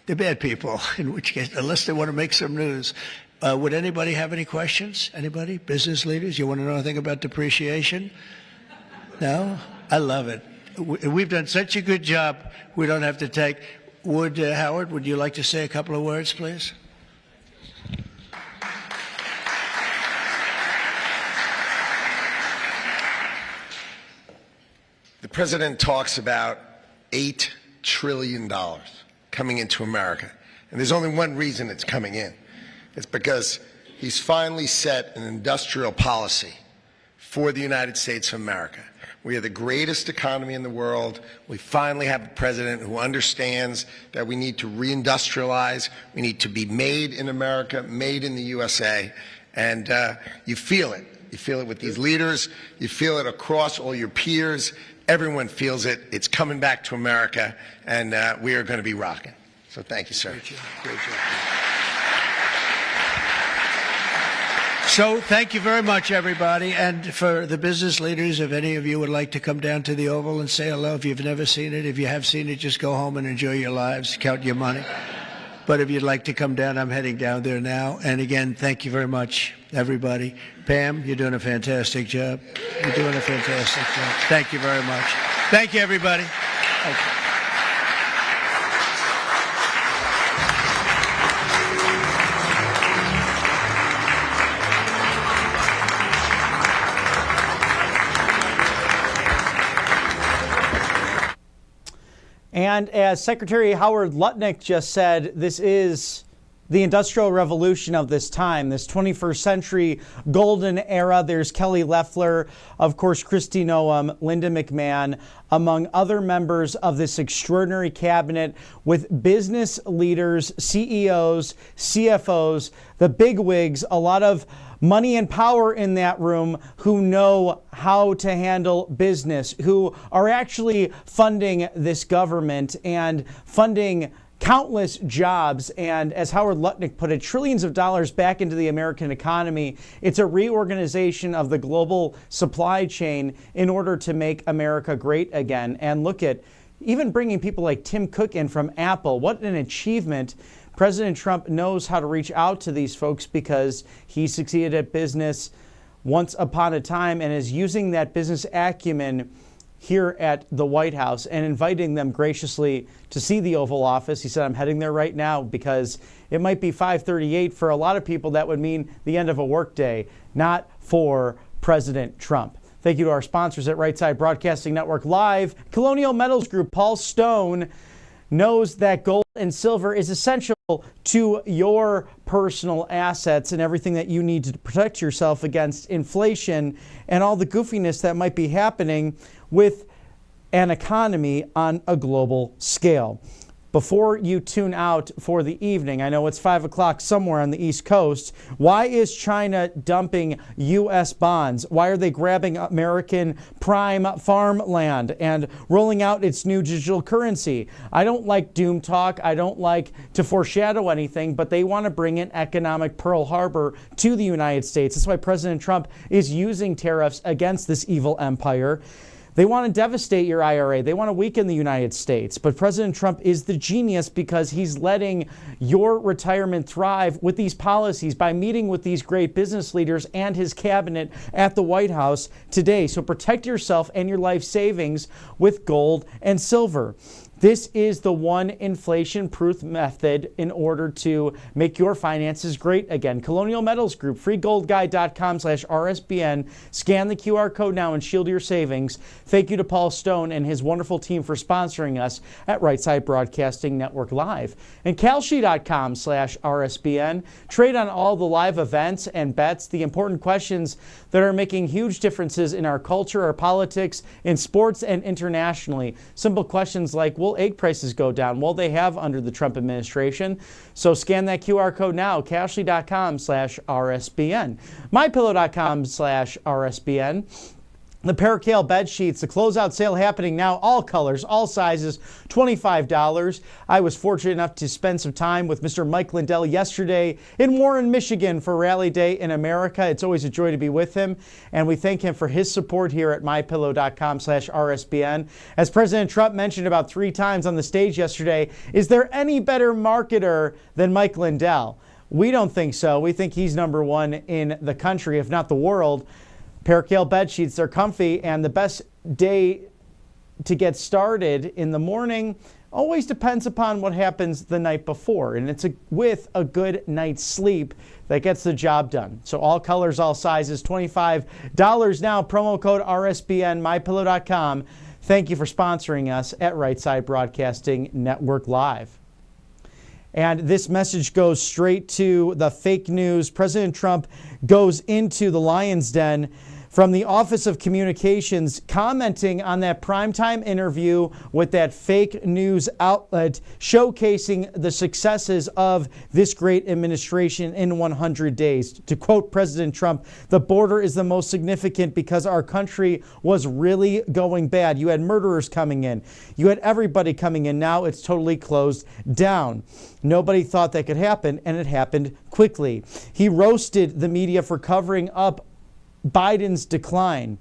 they're bad people, in which case, unless they want to make some news. Would anybody have any questions? Anybody? Business leaders? You want to know anything about depreciation? No? I love it. We've done such a good job, we don't have to take. Howard, would you like to say a couple of words, please? The president talks about $8 trillion coming into America. And there's only one reason it's coming in. It's because he's finally set an industrial policy for the United States of America. We are the greatest economy in the world. We finally have a president who understands that we need to reindustrialize. We need to be made in America, made in the USA. And you feel it. You feel it with these leaders. You feel it across all your peers. Everyone feels it. It's coming back to America, and we are going to be rocking. So thank you, sir. Great job. Great job. So thank you very much, everybody. And for the business leaders, if any of you would like to come down to the Oval and say hello, if you've never seen it, if you have seen it, just go home and enjoy your lives, count your money. But if you'd like to come down, I'm heading down there now. And again, thank you very much, everybody. Pam, you're doing a fantastic job. You're doing a fantastic job. Thank you very much. Thank you, everybody. Thank you. And as Secretary Howard Lutnick just said, this is the Industrial Revolution of this time, this 21st century golden era. There's Kelly Loeffler, of course, Kristi Noem, Linda McMahon, among other members of this extraordinary cabinet with business leaders, CEOs, CFOs, the bigwigs, a lot of money and power in that room who know how to handle business, who are actually funding this government and funding countless jobs, and as Howard Lutnick put it, trillions of dollars back into the American economy. It's a reorganization of the global supply chain in order to make America great again. And look at even bringing people like Tim Cook in from Apple. What an achievement. President Trump knows how to reach out to these folks because he succeeded at business once upon a time and is using that business acumen here at the White House and inviting them graciously to see the Oval Office. He said, I'm heading there right now because it might be 5:38. For a lot of people, that would mean the end of a workday, not for President Trump. Thank you to our sponsors at Right Side Broadcasting Network Live. Colonial Metals Group, Paul Stone, knows that gold and silver is essential to your personal assets and everything that you need to protect yourself against inflation and all the goofiness that might be happening with an economy on a global scale. Before you tune out for the evening, I know it's 5 o'clock somewhere on the East Coast. Why is China dumping U.S. bonds? Why are they grabbing American prime farmland and rolling out its new digital currency? I don't like doom talk. I don't like to foreshadow anything, but they want to bring in economic Pearl Harbor to the United States. That's why President Trump is using tariffs against this evil empire. They want to devastate your IRA. They want to weaken the United States. But President Trump is the genius because he's letting your retirement thrive with these policies by meeting with these great business leaders and his cabinet at the White House today. So protect yourself and your life savings with gold and silver. This is the one inflation-proof method in order to make your finances great again. Colonial Metals Group, freegoldguide.com/RSBN. Scan the QR code now and shield your savings. Thank you to Paul Stone and his wonderful team for sponsoring us at Right Side Broadcasting Network Live. And Kalshi.com/RSBN. Trade on all the live events and bets, the important questions that are making huge differences in our culture, our politics, in sports, and internationally. Simple questions like, will egg prices go down? Well, they have under the Trump administration. So scan that QR code now, Kalshi.com/RSBN. MyPillow.com/RSBN. The Pericale bed sheets, the closeout sale happening now, all colors, all sizes, $25. I was fortunate enough to spend some time with Mr. Mike Lindell yesterday in Warren, Michigan for Rally Day in America. It's always a joy to be with him, and we thank him for his support here at MyPillow.com/RSBN. As President Trump mentioned about 3 times on the stage yesterday, is there any better marketer than Mike Lindell? We don't think so. We think he's number one in the country, if not the world. Pericale bed sheets, they're comfy, and the best day to get started in the morning always depends upon what happens the night before, and it's with a good night's sleep that gets the job done. So all colors, all sizes, $25 now, promo code RSBN, MyPillow.com. Thank you for sponsoring us at Right Side Broadcasting Network Live. And this message goes straight to the fake news. President Trump goes into the lion's den from the Office of Communications, commenting on that primetime interview with that fake news outlet, showcasing the successes of this great administration in 100 days. To quote President Trump, the border is the most significant because our country was really going bad. You had murderers coming in. You had everybody coming in. Now it's totally closed down. Nobody thought that could happen, and it happened quickly. He roasted the media for covering up Biden's decline.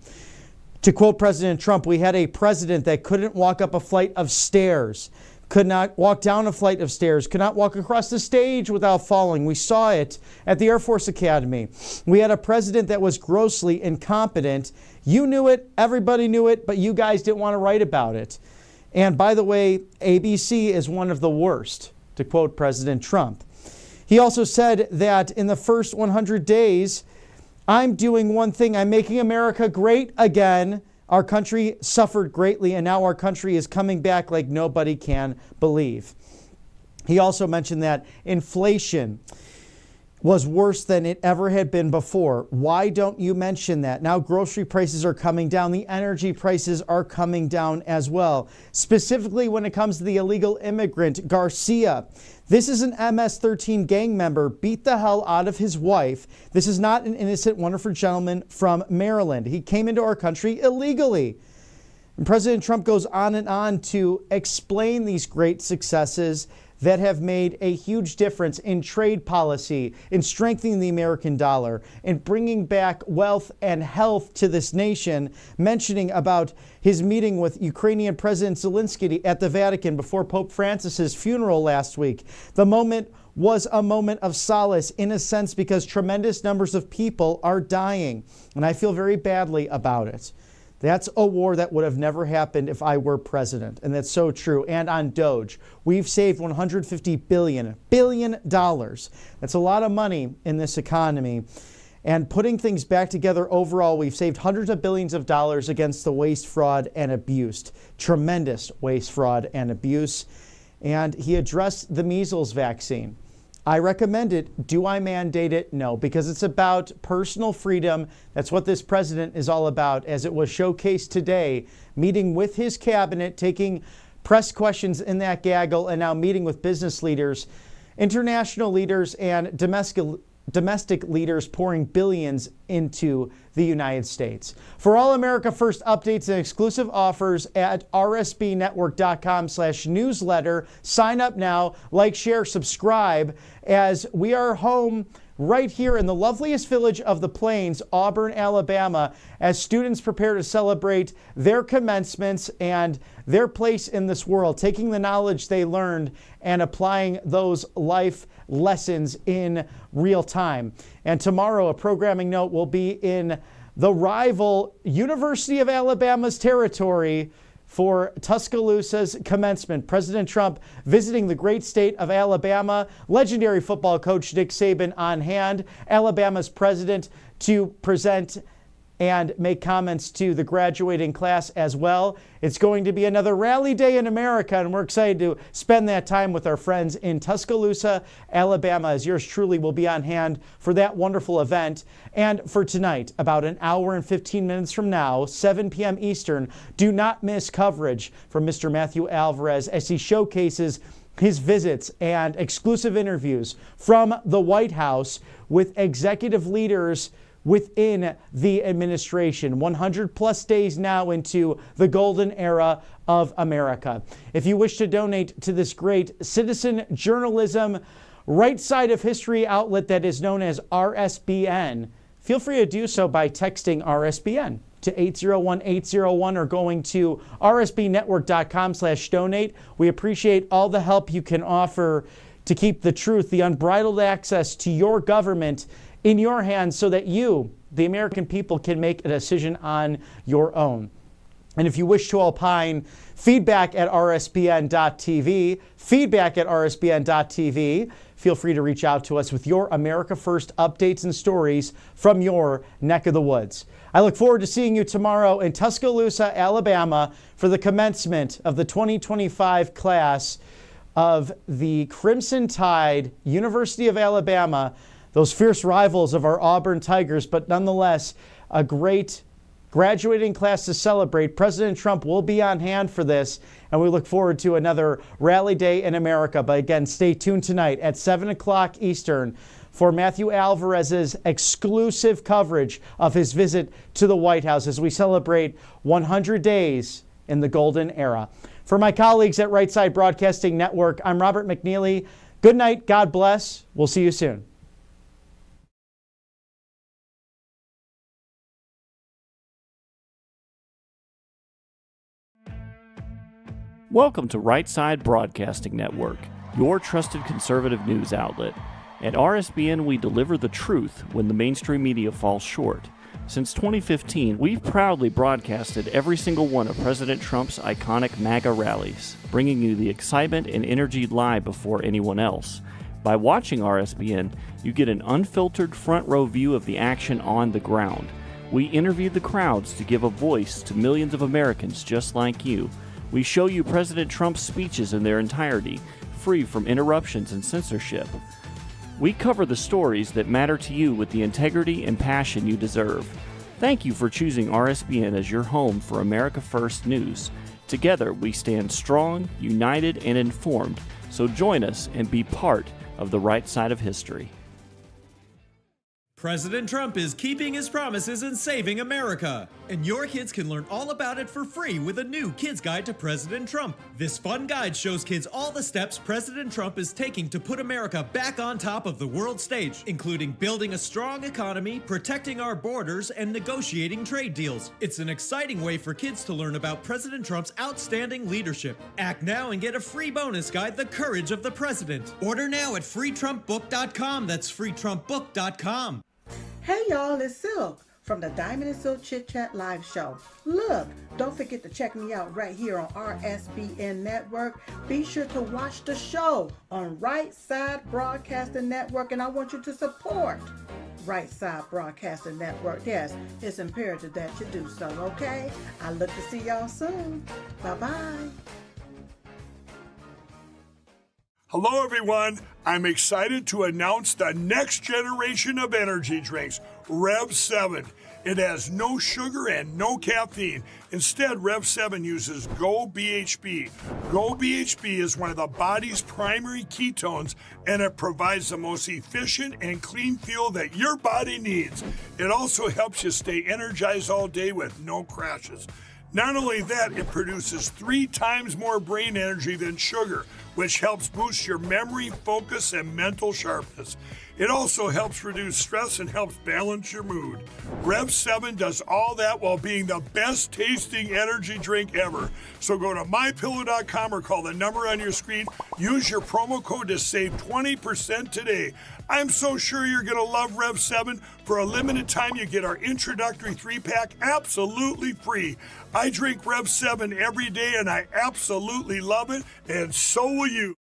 To quote President Trump, we had a president that couldn't walk up a flight of stairs, could not walk down a flight of stairs, could not walk across the stage without falling. We saw it at the Air Force Academy. We had a president that was grossly incompetent. You knew it, everybody knew it, but you guys didn't want to write about it. And by the way, ABC is one of the worst, to quote President Trump. He also said that in the first 100 days, I'm doing one thing. I'm making America great again. Our country suffered greatly, and now our country is coming back like nobody can believe. He also mentioned that inflation was worse than it ever had been before. Why don't you mention that? Now grocery prices are coming down. The energy prices are coming down as well. Specifically when it comes to the illegal immigrant, Garcia. This is an MS-13 gang member, beat the hell out of his wife. This is not an innocent, wonderful gentleman from Maryland. He came into our country illegally. And President Trump goes on and on to explain these great successes that have made a huge difference in trade policy, in strengthening the American dollar, in bringing back wealth and health to this nation, mentioning about his meeting with Ukrainian President Zelensky at the Vatican before Pope Francis's funeral last week. The moment was a moment of solace in a sense because tremendous numbers of people are dying, and I feel very badly about it. That's a war that would have never happened if I were president. And that's so true. And on Doge, we've saved $150 billion. That's a lot of money in this economy. And putting things back together overall, we've saved hundreds of billions of dollars against the waste, fraud, and abuse. Tremendous waste, fraud, and abuse. And he addressed the measles vaccine. I recommend it. Do I mandate it? No, because it's about personal freedom. That's what this president is all about, as it was showcased today, meeting with his cabinet, taking press questions in that gaggle, and now meeting with business leaders, international leaders, and domestic leaders pouring billions into the United States. For all America First updates and exclusive offers at rsbnetwork.com/newsletter, sign up now, like, share, subscribe, as we are home right here in the loveliest village of the Plains, Auburn, Alabama, as students prepare to celebrate their commencements and their place in this world, taking the knowledge they learned and applying those life lessons in real time. And tomorrow, a programming note will be in the rival University of Alabama's territory for Tuscaloosa's commencement. President Trump visiting the great state of Alabama, legendary football coach Nick Saban on hand, Alabama's president to present and make comments to the graduating class as well. It's going to be another rally day in America, and we're excited to spend that time with our friends in Tuscaloosa, Alabama, as yours truly will be on hand for that wonderful event. And for tonight, about an hour and 15 minutes from now, 7 p.m. Eastern, do not miss coverage from Mr. Matthew Alvarez as he showcases his visits and exclusive interviews from the White House with executive leaders within the administration. 100 plus days now into the golden era of America. If you wish to donate to this great citizen journalism, right side of history outlet that is known as RSBN, feel free to do so by texting RSBN to 801-801 or going to rsbnetwork.com/donate. We appreciate all the help you can offer to keep the truth, the unbridled access to your government in your hands so that you, the American people, can make a decision on your own. And if you wish to opine, feedback at rsbn.tv, feel free to reach out to us with your America First updates and stories from your neck of the woods. I look forward to seeing you tomorrow in Tuscaloosa, Alabama for the commencement of the 2025 class of the Crimson Tide, University of Alabama, those fierce rivals of our Auburn Tigers, but nonetheless, a great graduating class to celebrate. President Trump will be on hand for this, and we look forward to another rally day in America. But again, stay tuned tonight at 7 o'clock Eastern for Matthew Alvarez's exclusive coverage of his visit to the White House as we celebrate 100 days in the golden era. For my colleagues at Right Side Broadcasting Network, I'm Robert McNeely. Good night. God bless. We'll see you soon. Welcome to Right Side Broadcasting Network, your trusted conservative news outlet. At RSBN, we deliver the truth when the mainstream media falls short. Since 2015, we've proudly broadcasted every single one of President Trump's iconic MAGA rallies, bringing you the excitement and energy live before anyone else. By watching RSBN, you get an unfiltered front row view of the action on the ground. We interview the crowds to give a voice to millions of Americans just like you. We show you President Trump's speeches in their entirety, free from interruptions and censorship. We cover the stories that matter to you with the integrity and passion you deserve. Thank you for choosing RSBN as your home for America First News. Together, we stand strong, united, and informed, so join us and be part of the right side of history. President Trump is keeping his promises and saving America. And your kids can learn all about it for free with a new Kids Guide to President Trump. This fun guide shows kids all the steps President Trump is taking to put America back on top of the world stage, including building a strong economy, protecting our borders, and negotiating trade deals. It's an exciting way for kids to learn about President Trump's outstanding leadership. Act now and get a free bonus guide, The Courage of the President. Order now at freetrumpbook.com. That's freetrumpbook.com. Hey y'all, it's Silk from the Diamond and Silk Chit Chat live show. Look, don't forget to check me out right here on RSBN Network. Be sure to watch the show on Right Side Broadcasting Network, and I want you to support Right Side Broadcasting Network. Yes, it's imperative that you do so, okay? I look to see y'all soon. Bye-bye. Hello, everyone. I'm excited to announce the next generation of energy drinks, Rev 7. It has no sugar and no caffeine. Instead, Rev 7 uses Go BHB. Go BHB is one of the body's primary ketones, and it provides the most efficient and clean fuel that your body needs. It also helps you stay energized all day with no crashes. Not only that, it produces 3 times more brain energy than sugar, which helps boost your memory, focus, and mental sharpness. It also helps reduce stress and helps balance your mood. Rev 7 does all that while being the best tasting energy drink ever. So go to MyPillow.com or call the number on your screen. Use your promo code to save 20% today. I'm so sure you're going to love Rev 7. For a limited time, you get our introductory 3-pack absolutely free. I drink Rev 7 every day, and I absolutely love it, and so will you.